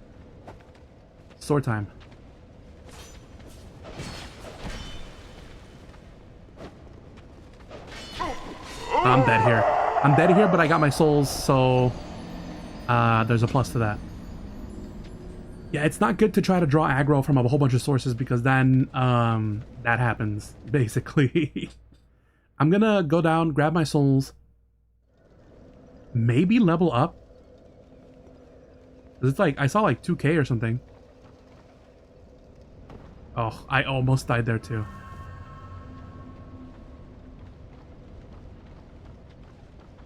sword time. I'm dead here. I'm dead here, but I got my souls, so there's a plus to that. Yeah, it's not good to try to draw aggro from a whole bunch of sources because then that happens, basically. I'm gonna go down, grab my souls, maybe level up. It's like, I saw like 2k or something. Oh, I almost died there too.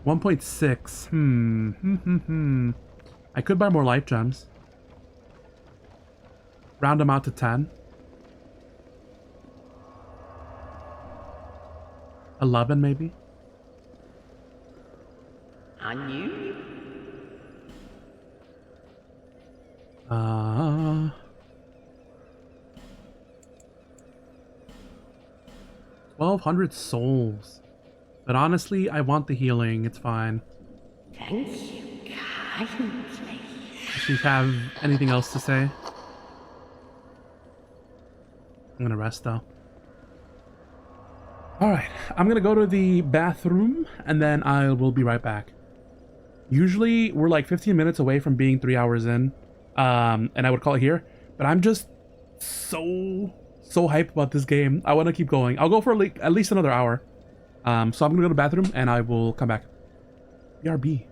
1.6. I could buy more life gems. Round them out to 10. 11 maybe. I knew. 1,200 souls. But honestly, I want the healing. It's fine. Thank you kindly. If you have anything else to say, I'm gonna rest though. Alright, I'm gonna go to the bathroom and then I will be right back. Usually we're like 15 minutes away from being 3 hours in, and I would call it here, but I'm just so hyped about this game. I want to keep going. I'll go for like at least another hour. So I'm gonna go to the bathroom and I will come back. BRB.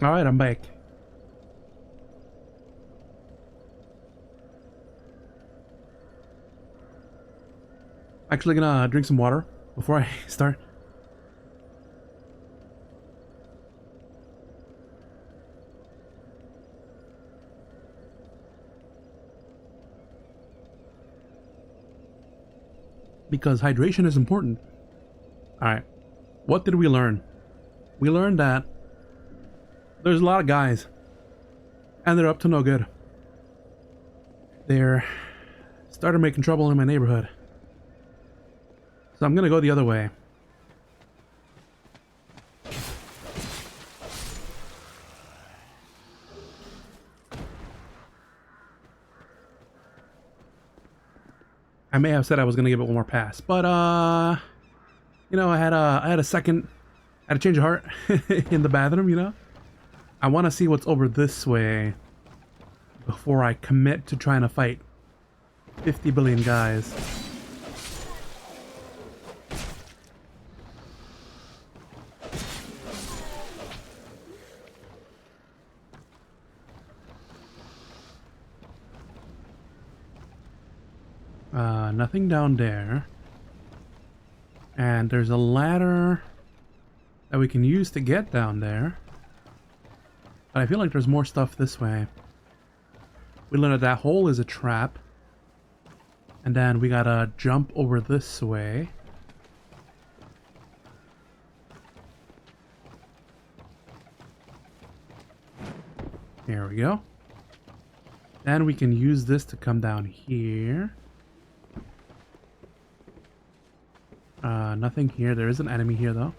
Alright, I'm back. Actually gonna drink some water before I start. Because hydration is important. Alright, what did we learn? We learned that there's a lot of guys, and they're up to no good. They're started making trouble in my neighborhood. So I'm gonna go the other way. I may have said I was gonna give it one more pass, but you know, I had a change of heart in the bathroom, you know? I wanna see what's over this way before I commit to trying to fight 50 billion guys. Nothing down there. And there's a ladder that we can use to get down there. But I feel like there's more stuff this way. We learned that hole is a trap. And then we gotta jump over this way. Here we go. Then we can use this to come down here. Nothing here. There is an enemy here, though.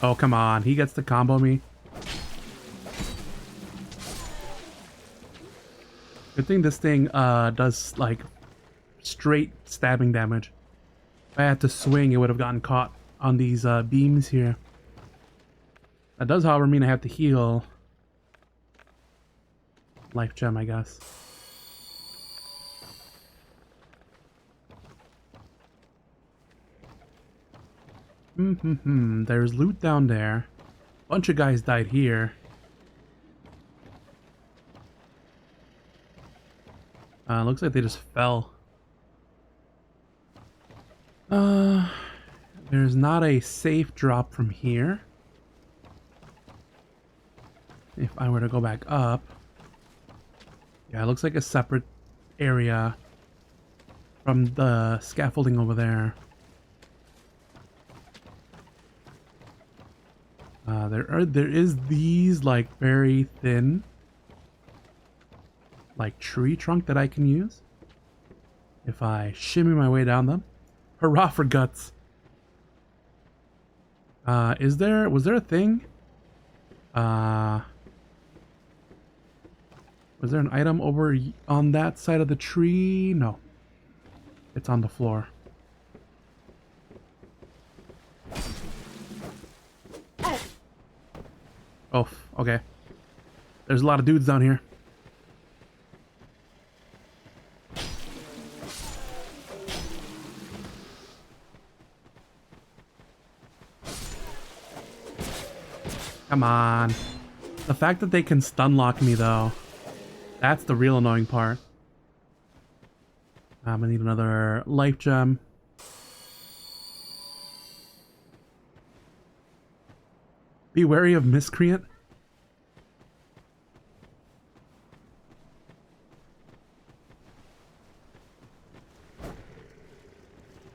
Oh, come on. He gets to combo me. Good thing this thing does, like, straight stabbing damage. If I had to swing, it would have gotten caught on these beams here. That does, however, mean I have to heal. Life gem, I guess. There's loot down there. Bunch of guys died here. Looks like they just fell. There's not a safe drop from here. If I were to go back up. Yeah, it looks like a separate area from the scaffolding over there. There is these like very thin like tree trunk that I can use if I shimmy my way down them. Hurrah for guts! Was there a thing? Was there an item over on that side of the tree? No. It's on the floor. Oh, okay. There's a lot of dudes down here. Come on. The fact that they can stun lock me, though. That's the real annoying part. I'm gonna need another life gem. Be wary of miscreant.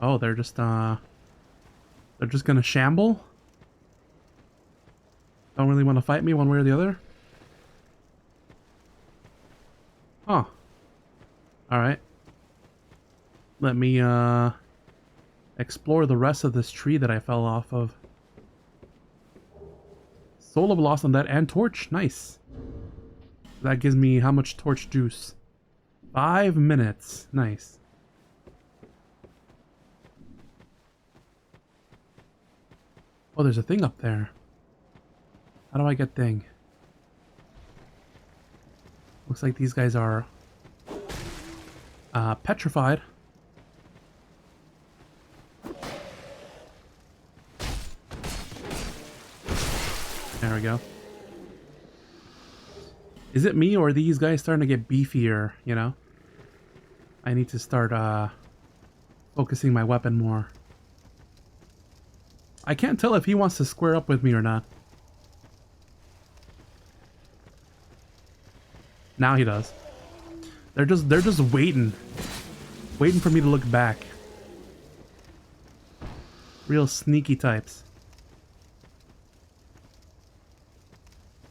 Oh, they're just gonna shamble? Don't really want to fight me one way or the other? Huh. Alright. Let me explore the rest of this tree that I fell off of. Soul of Lost Undead and torch. Nice. That gives me how much torch juice? 5 minutes. Nice. Oh, there's a thing up there. How do I get thing? Looks like these guys are petrified. There we go. Is it me or are these guys starting to get beefier, you know? I need to start focusing my weapon more. I can't tell if he wants to square up with me or not. Now he does. They're just waiting. Waiting for me to look back. Real sneaky types.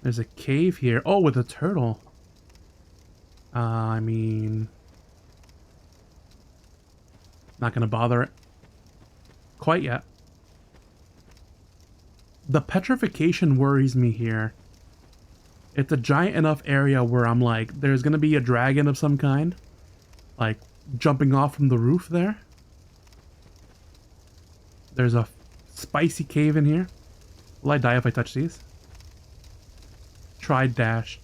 There's a cave here. Oh, with a turtle. I mean... Not gonna bother it quite yet. The petrification worries me here. It's a giant enough area where I'm like, there's gonna be a dragon of some kind. Like, jumping off from the roof there. There's a spicy cave in here. Will I die if I touch these? Try dash.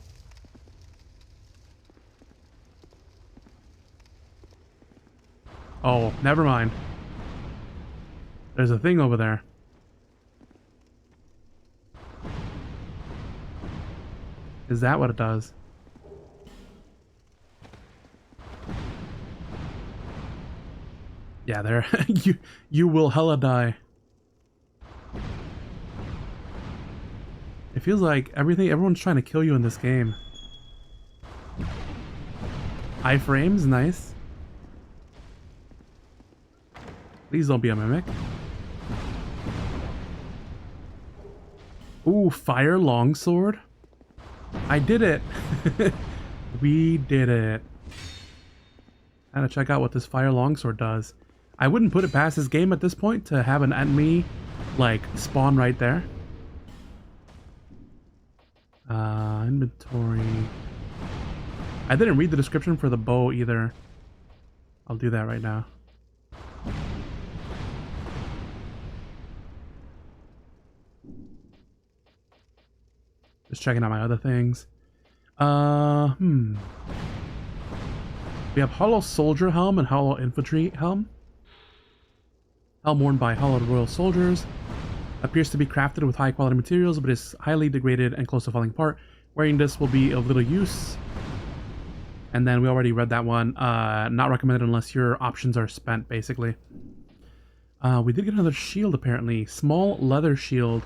Oh, never mind. There's a thing over there. Is that what it does? Yeah, there. you will hella die. It feels like everyone's trying to kill you in this game. Iframes, nice. Please don't be a mimic. Ooh, fire longsword. I did it. We did it. I gotta check out what this fire longsword does. I wouldn't put it past this game at this point to have an enemy like spawn right there. Inventory. I didn't read the description for the bow either. I'll do that right now. Just checking out my other things. We have hollow soldier helm and hollow infantry helm. Helm worn by hollowed royal soldiers. Appears to be crafted with high quality materials, but is highly degraded and close to falling apart. Wearing this will be of little use. And then we already read that one. Not recommended unless your options are spent, basically. We did get another shield, apparently. Small leather shield.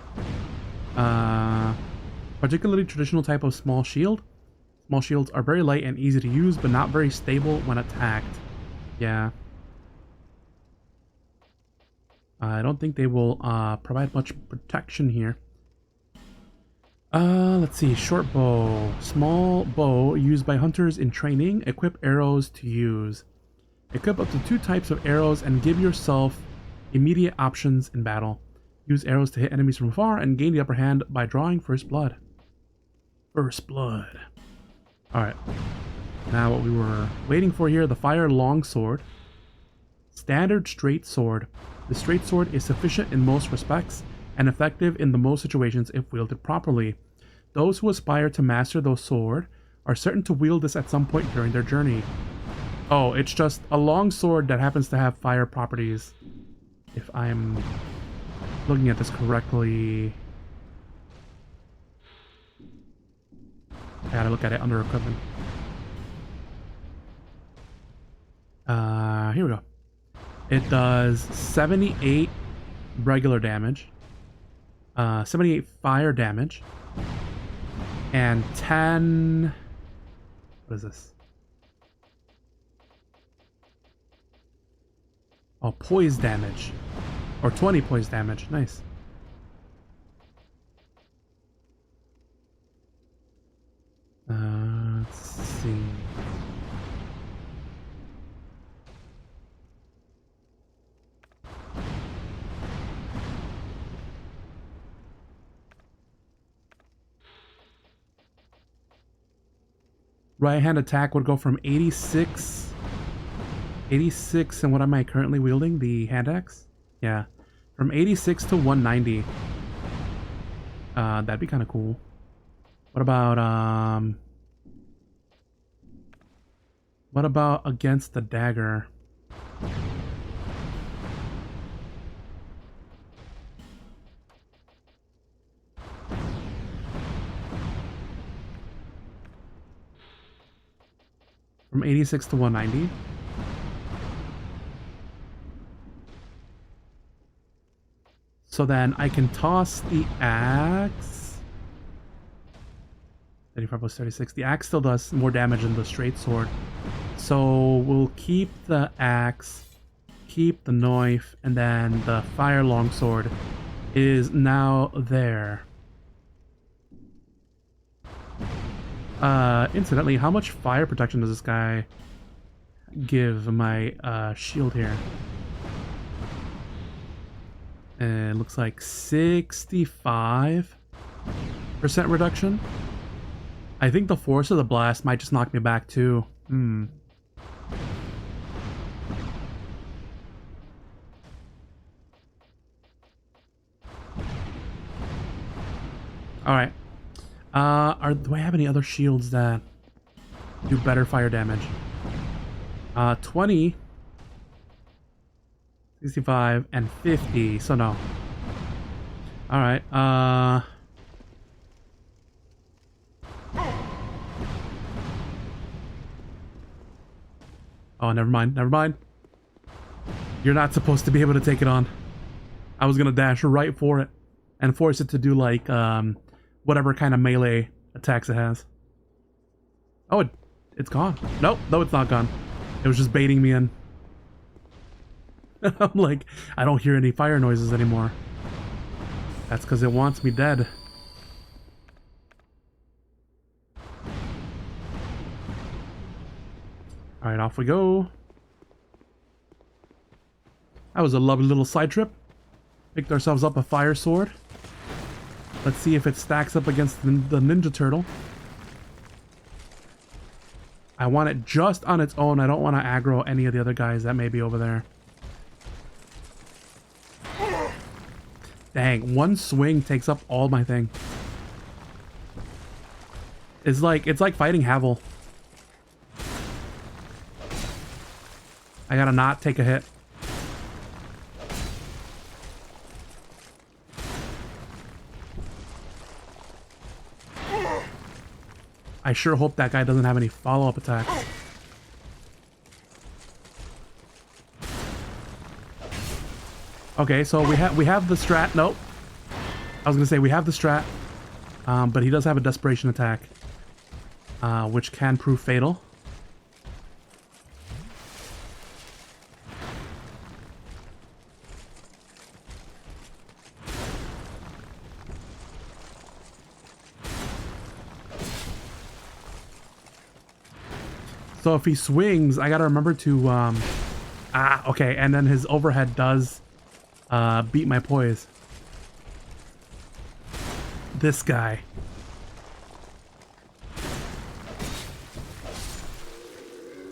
Particularly traditional type of small shield. Small shields are very light and easy to use, but not very stable when attacked. Yeah. I don't think they will provide much protection here. Let's see. Short bow. Small bow used by hunters in training. Equip arrows to use. Equip up to 2 types of arrows and give yourself immediate options in battle. Use arrows to hit enemies from afar and gain the upper hand by drawing first blood. First blood. Alright. Now what we were waiting for here, the fire longsword. Standard straight sword. The straight sword is sufficient in most respects and effective in the most situations if wielded properly. Those who aspire to master the sword are certain to wield this at some point during their journey. Oh, it's just a long sword that happens to have fire properties. If I'm looking at this correctly. I gotta look at it under equipment. Here we go. It does 78 regular damage, 78 fire damage, and 10... What is this? Oh, poise damage. Or 20 poise damage. Nice. Let's see. Right hand attack would go from 86, and what am I currently wielding? The hand axe? Yeah. From 86 to 190. That'd be kind of cool. What about against the dagger? from 86 to 190. So then I can toss the axe. 35 plus 36. The axe still does more damage than the straight sword. So we'll keep the axe, keep the knife, and then the fire longsword is now there. Incidentally, how much fire protection does this guy give my shield here? And it looks like 65% reduction. I think the force of the blast might just knock me back too. Alright. Do I have any other shields that do better fire damage? 20, 65, and 50, so no. Alright, oh, never mind, never mind. You're not supposed to be able to take it on. I was gonna dash right for it and force it to do like, whatever kind of melee attacks it has. Oh, it's gone. Nope, no, it's not gone. It was just baiting me in. I'm like, I don't hear any fire noises anymore. That's because it wants me dead. Alright, off we go. That was a lovely little side trip. Picked ourselves up a fire sword. Let's see if it stacks up against the Ninja Turtle. I want it just on its own. I don't want to aggro any of the other guys that may be over there. Dang, one swing takes up all my thing. It's like fighting Havel. I gotta not take a hit. I sure hope that guy doesn't have any follow-up attacks. Okay, so we have the strat. Nope. I was gonna say we have the strat, but he does have a desperation attack, which can prove fatal. So if he swings, I gotta remember to, okay, and then his overhead does, beat my poise. This guy.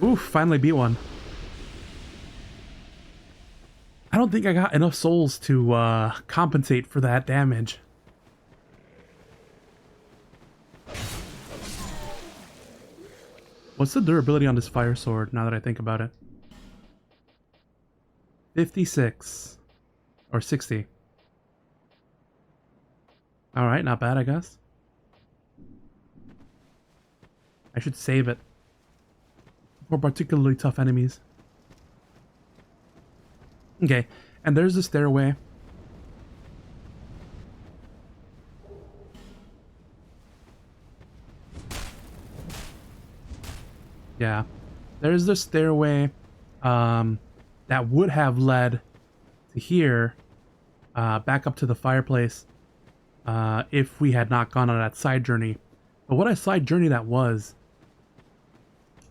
Oof, finally beat one. I don't think I got enough souls to, compensate for that damage. What's the durability on this fire sword, now that I think about it? 56. Or 60. Alright, not bad, I guess. I should save it for particularly tough enemies. Okay, and there's the stairway. Yeah, there's the stairway that would have led to here, back up to the fireplace, if we had not gone on that side journey. But what a side journey that was.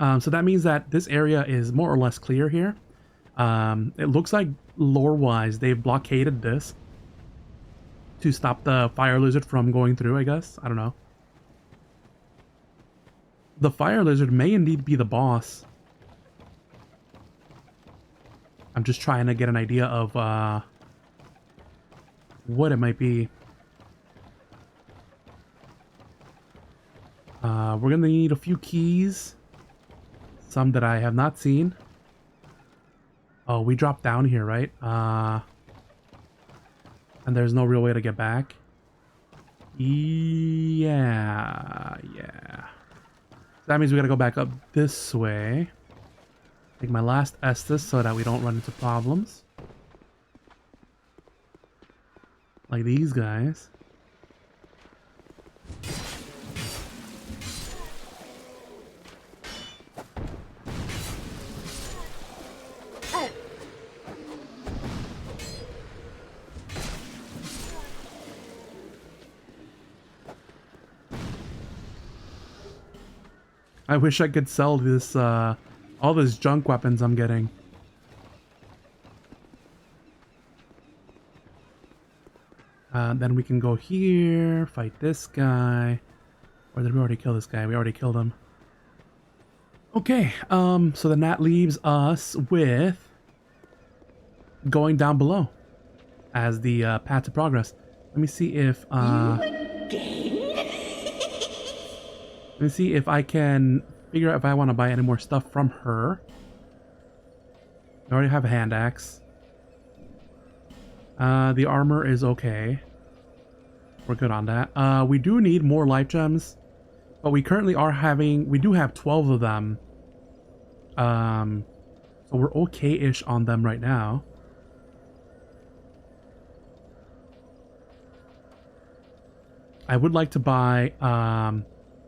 So that means that this area is more or less clear here. It looks like lore-wise they've blockaded this to stop the fire lizard from going through, I guess. I don't know. The fire lizard may indeed be the boss. I'm just trying to get an idea of what it might be. We're gonna need a few keys. Some that I have not seen. Oh, we dropped down here, right? And there's no real way to get back. Yeah. That means we gotta go back up this way. Take my last Estus so that we don't run into problems. Like these guys. I wish I could sell this, all this junk weapons I'm getting. Then we can go here, fight this guy. Or did we already kill this guy? We already killed him. Okay, so then that leaves us with going down below as the path to progress. Let me see if let me see if I can figure out if I want to buy any more stuff from her. I already have a hand axe. The armor is okay. We're good on that. We do need more life gems, but we currently we do have 12 of them. So we're okay-ish on them right now. I would like to buy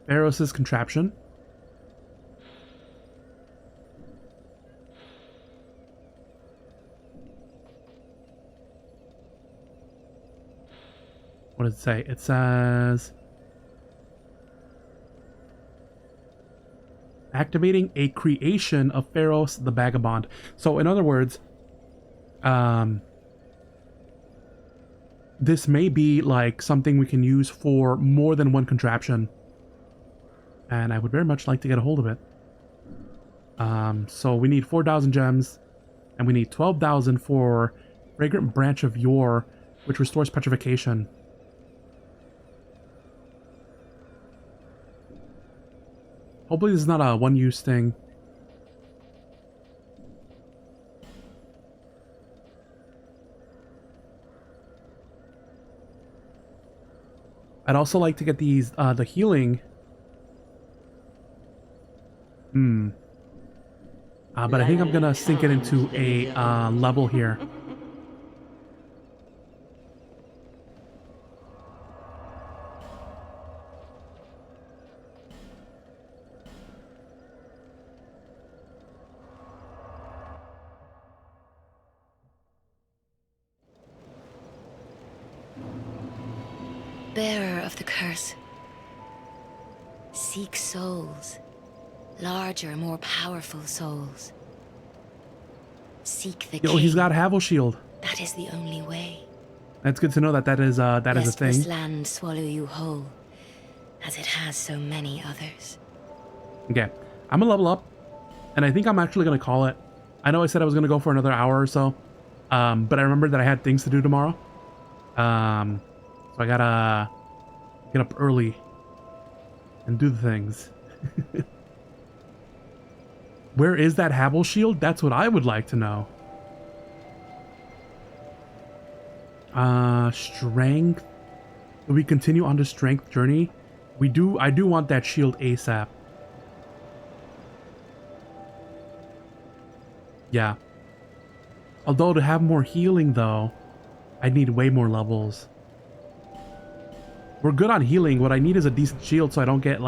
Pharos' contraption. What does it say? It says activating a creation of Pharos the Vagabond. So in other words, this may be like something we can use for more than one contraption. And I would very much like to get a hold of it. So we need 4,000 gems, and we need 12,000 for Fragrant Branch of Yore, which restores petrification. Hopefully this is not a one-use thing. I'd also like to get these, the healing. But I think I'm gonna sink it into a level here. Bearer of the curse. Seek souls. Larger, more powerful souls. Seek the Yo, he's got Havel Shield. That is the only way. That's good to know that is a Lest thing. this land swallow you whole, as it has so many others. Okay, I'm gonna level up, and I think I'm actually gonna call it. I know I said I was gonna go for another hour or so, but I remembered that I had things to do tomorrow. So I gotta get up early and do the things. Where is that Havel Shield? That's what I would like to know. Strength. Do we continue on the strength journey? I do want that shield ASAP. Yeah. Although to have more healing though, I need way more levels. We're good on healing. What I need is a decent shield so I don't get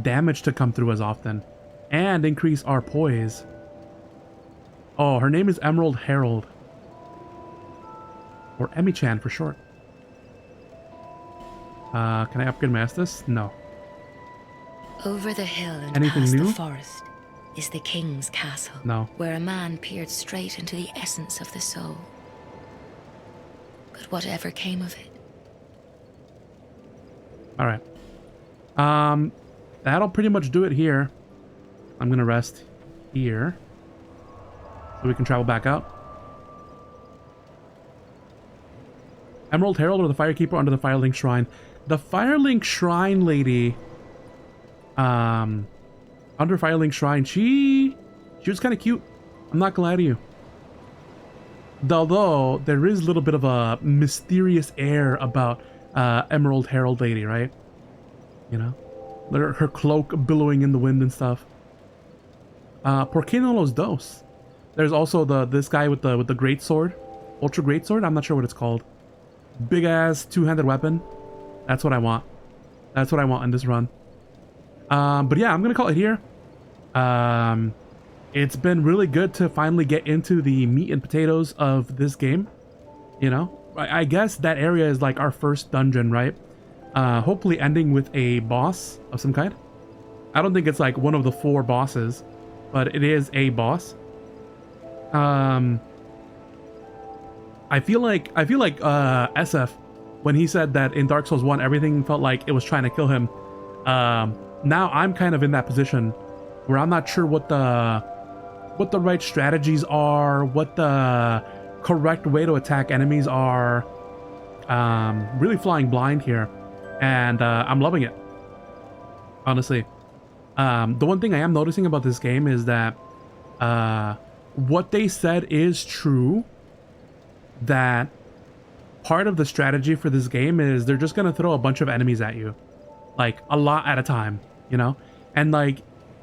damage to come through as often. And increase our poise. Oh, her name is Emerald Herald. Or Emi-chan for short. Can I upgrade my Estus? No. Over the hill and Anything past new? the forest is the king's castle. No. Where a man peered straight into the essence of the soul. But whatever came of it? Alright. That'll pretty much do it here. I'm gonna rest here. So we can travel back out. Emerald Herald or the Firekeeper under the Firelink Shrine? The Firelink Shrine lady, under Firelink Shrine, she was kind of cute. I'm not gonna lie to you. Although there is a little bit of a mysterious air about Emerald Herald lady, right? You know, her cloak billowing in the wind and stuff. ¿Por qué no los dos? There's also this guy with the great sword, ultra great sword. I'm not sure what it's called. Big ass two-handed weapon. That's what I want. That's what I want in this run. But yeah, I'm gonna call it here. It's been really good to finally get into the meat and potatoes of this game. You know, I guess that area is like our first dungeon, right? Hopefully ending with a boss of some kind. I don't think it's like one of the 4 bosses, but it is a boss. I feel like SF, when he said that in Dark Souls 1 everything felt like it was trying to kill him. Now I'm kind of in that position where I'm not sure what the right strategies are, what the correct way to attack enemies are. Really flying blind here, and I'm loving it, honestly. The one thing I am noticing about this game is that what they said is true, that part of the strategy for this game is they're just gonna throw a bunch of enemies at you, like a lot at a time, you know, and like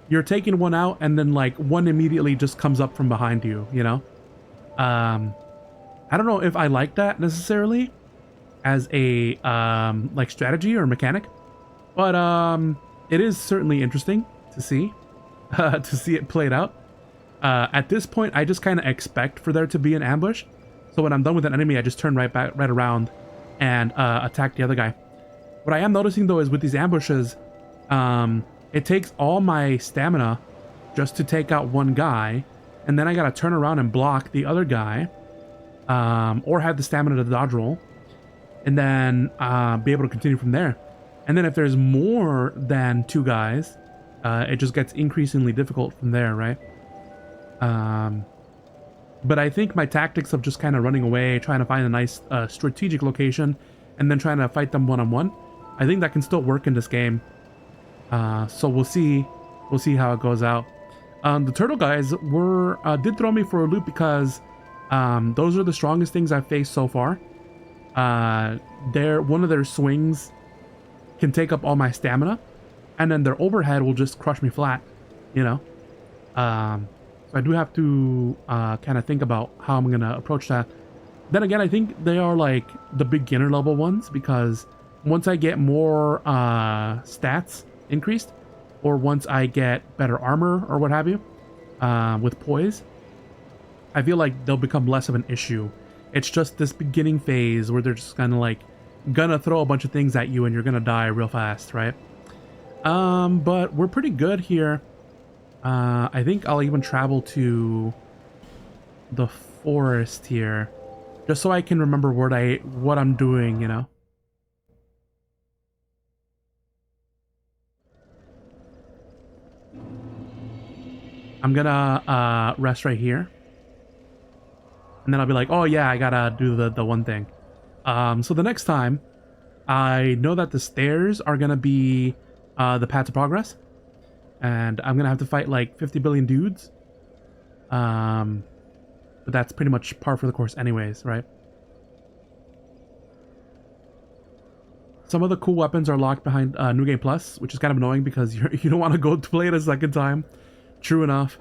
you're taking one out and then like one immediately just comes up from behind you, you know. I don't know if I like that necessarily as a like strategy or mechanic, but it is certainly interesting to see it played out. At this point I just kind of expect for there to be an ambush, so when I'm done with an enemy I just turn right around and attack the other guy. What I am noticing though is with these ambushes, it takes all my stamina just to take out one guy, and then I gotta turn around and block the other guy, or have the stamina to dodge roll, and then be able to continue from there. And then if there's more than 2 guys, it just gets increasingly difficult from there, right? But I think my tactics of just kind of running away, trying to find a nice strategic location, and then trying to fight them one-on-one, I think that can still work in this game. So we'll see how it goes out. The turtle guys did throw me for a loop because those are the strongest things I've faced so far. One of their swings can take up all my stamina, and then their overhead will just crush me flat, you know. So I do have to kind of think about how I'm gonna approach that. Then again, I think they are like the beginner level ones, because once I get more stats increased, or once I get better armor or what have you, with poise, I feel like they'll become less of an issue. It's just this beginning phase where they're just kind of like gonna throw a bunch of things at you and you're gonna die real fast, right? But we're pretty good here. I think I'll even travel to the forest here, just so I can remember what I'm doing, you know. I'm gonna rest right here, and then I'll be like, oh yeah, I gotta do the one thing. So the next time, I know that the stairs are gonna be the path to progress, and I'm gonna have to fight like 50 billion dudes. But that's pretty much par for the course anyways, right? Some of the cool weapons are locked behind New Game Plus, which is kind of annoying because you don't want to go to play it a second time. True enough.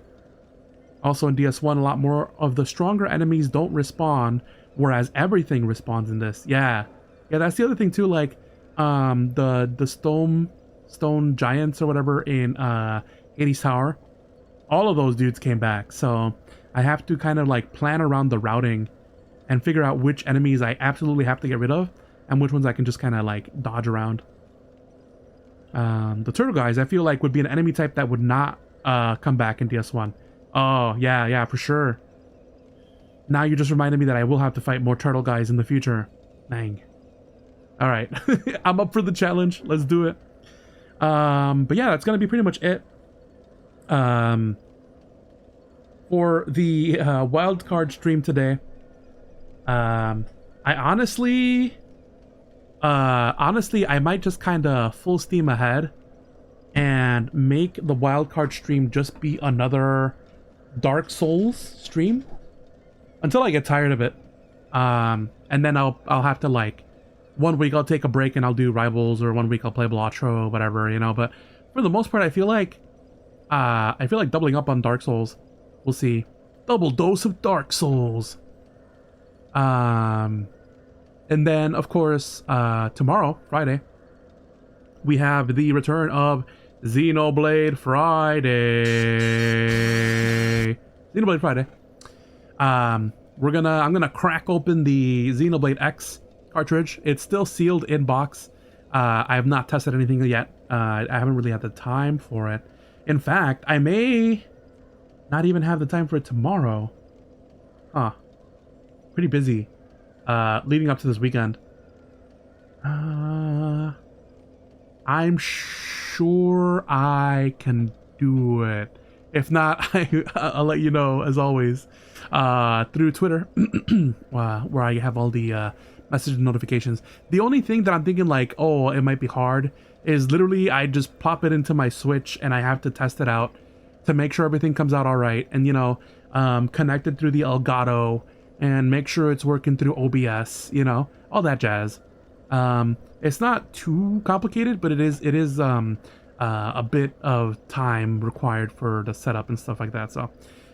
Also in DS1, a lot more of the stronger enemies don't respawn, whereas everything respawns in this. Yeah, that's the other thing too. Like the stone giants or whatever in Hades Tower, all of those dudes came back. So I have to kind of like plan around the routing and figure out which enemies I absolutely have to get rid of and which ones I can just kind of like dodge around. The turtle guys, I feel like, would be an enemy type that would not come back in DS1. Oh, yeah, for sure. Now you just reminded me that I will have to fight more turtle guys in the future. Dang. Alright. I'm up for the challenge. Let's do it. But yeah, that's going to be pretty much it. For the wildcard stream today. I honestly, I might just kind of full steam ahead and make the wildcard stream just be another Dark Souls stream until I get tired of it. And then I'll have to, like, one week I'll take a break and I'll do Rivals, or one week I'll play Blotro or whatever, you know. But for the most part, I feel like doubling up on Dark Souls. We'll see. Double dose of Dark Souls. And then of course, tomorrow, Friday, we have the return of Xenoblade Friday. Xenoblade Friday. I'm gonna crack open the Xenoblade X cartridge. It's still sealed in box. I have not tested anything yet. I haven't really had the time for it. In fact, I may not even have the time for it tomorrow. Huh. Pretty busy. Leading up to this weekend. I'm sure I can do it. If not, I'll let you know, as always, through Twitter, where I have all the message notifications. The only thing that I'm thinking like, oh, it might be hard, is literally I just pop it into my Switch and I have to test it out to make sure everything comes out all right, and, you know, connect it through the Elgato and make sure it's working through OBS, you know, all that jazz. It's not too complicated, but it is a bit of time required for the setup and stuff like that. So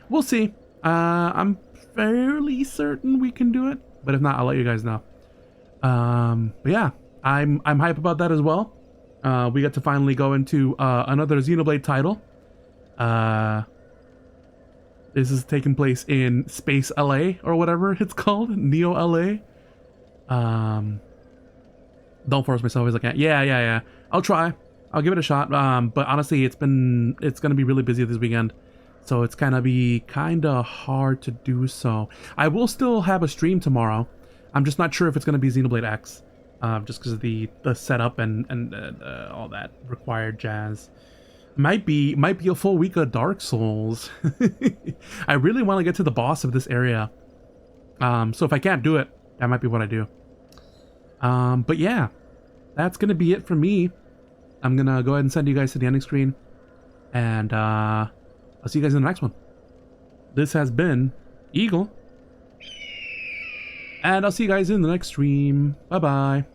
we'll see. I'm fairly certain we can do it, but if not, I'll let you guys know. But yeah, I'm hype about that as well. We get to finally go into another Xenoblade title. This is taking place in Space LA or whatever it's called, Neo LA. Don't force myself. He's like, yeah. I'll try. I'll give it a shot. But honestly, it's gonna be really busy this weekend, so it's gonna be kinda hard to do so. I will still have a stream tomorrow. I'm just not sure if it's gonna be Xenoblade X, just because of the setup and all that required jazz. Might be a full week of Dark Souls. I really want to get to the boss of this area. So if I can't do it, that might be what I do. But yeah, that's gonna be it for me. I'm gonna go ahead and send you guys to the ending screen, and I'll see you guys in the next one. This has been Eagle, and I'll see you guys in the next stream. Bye bye.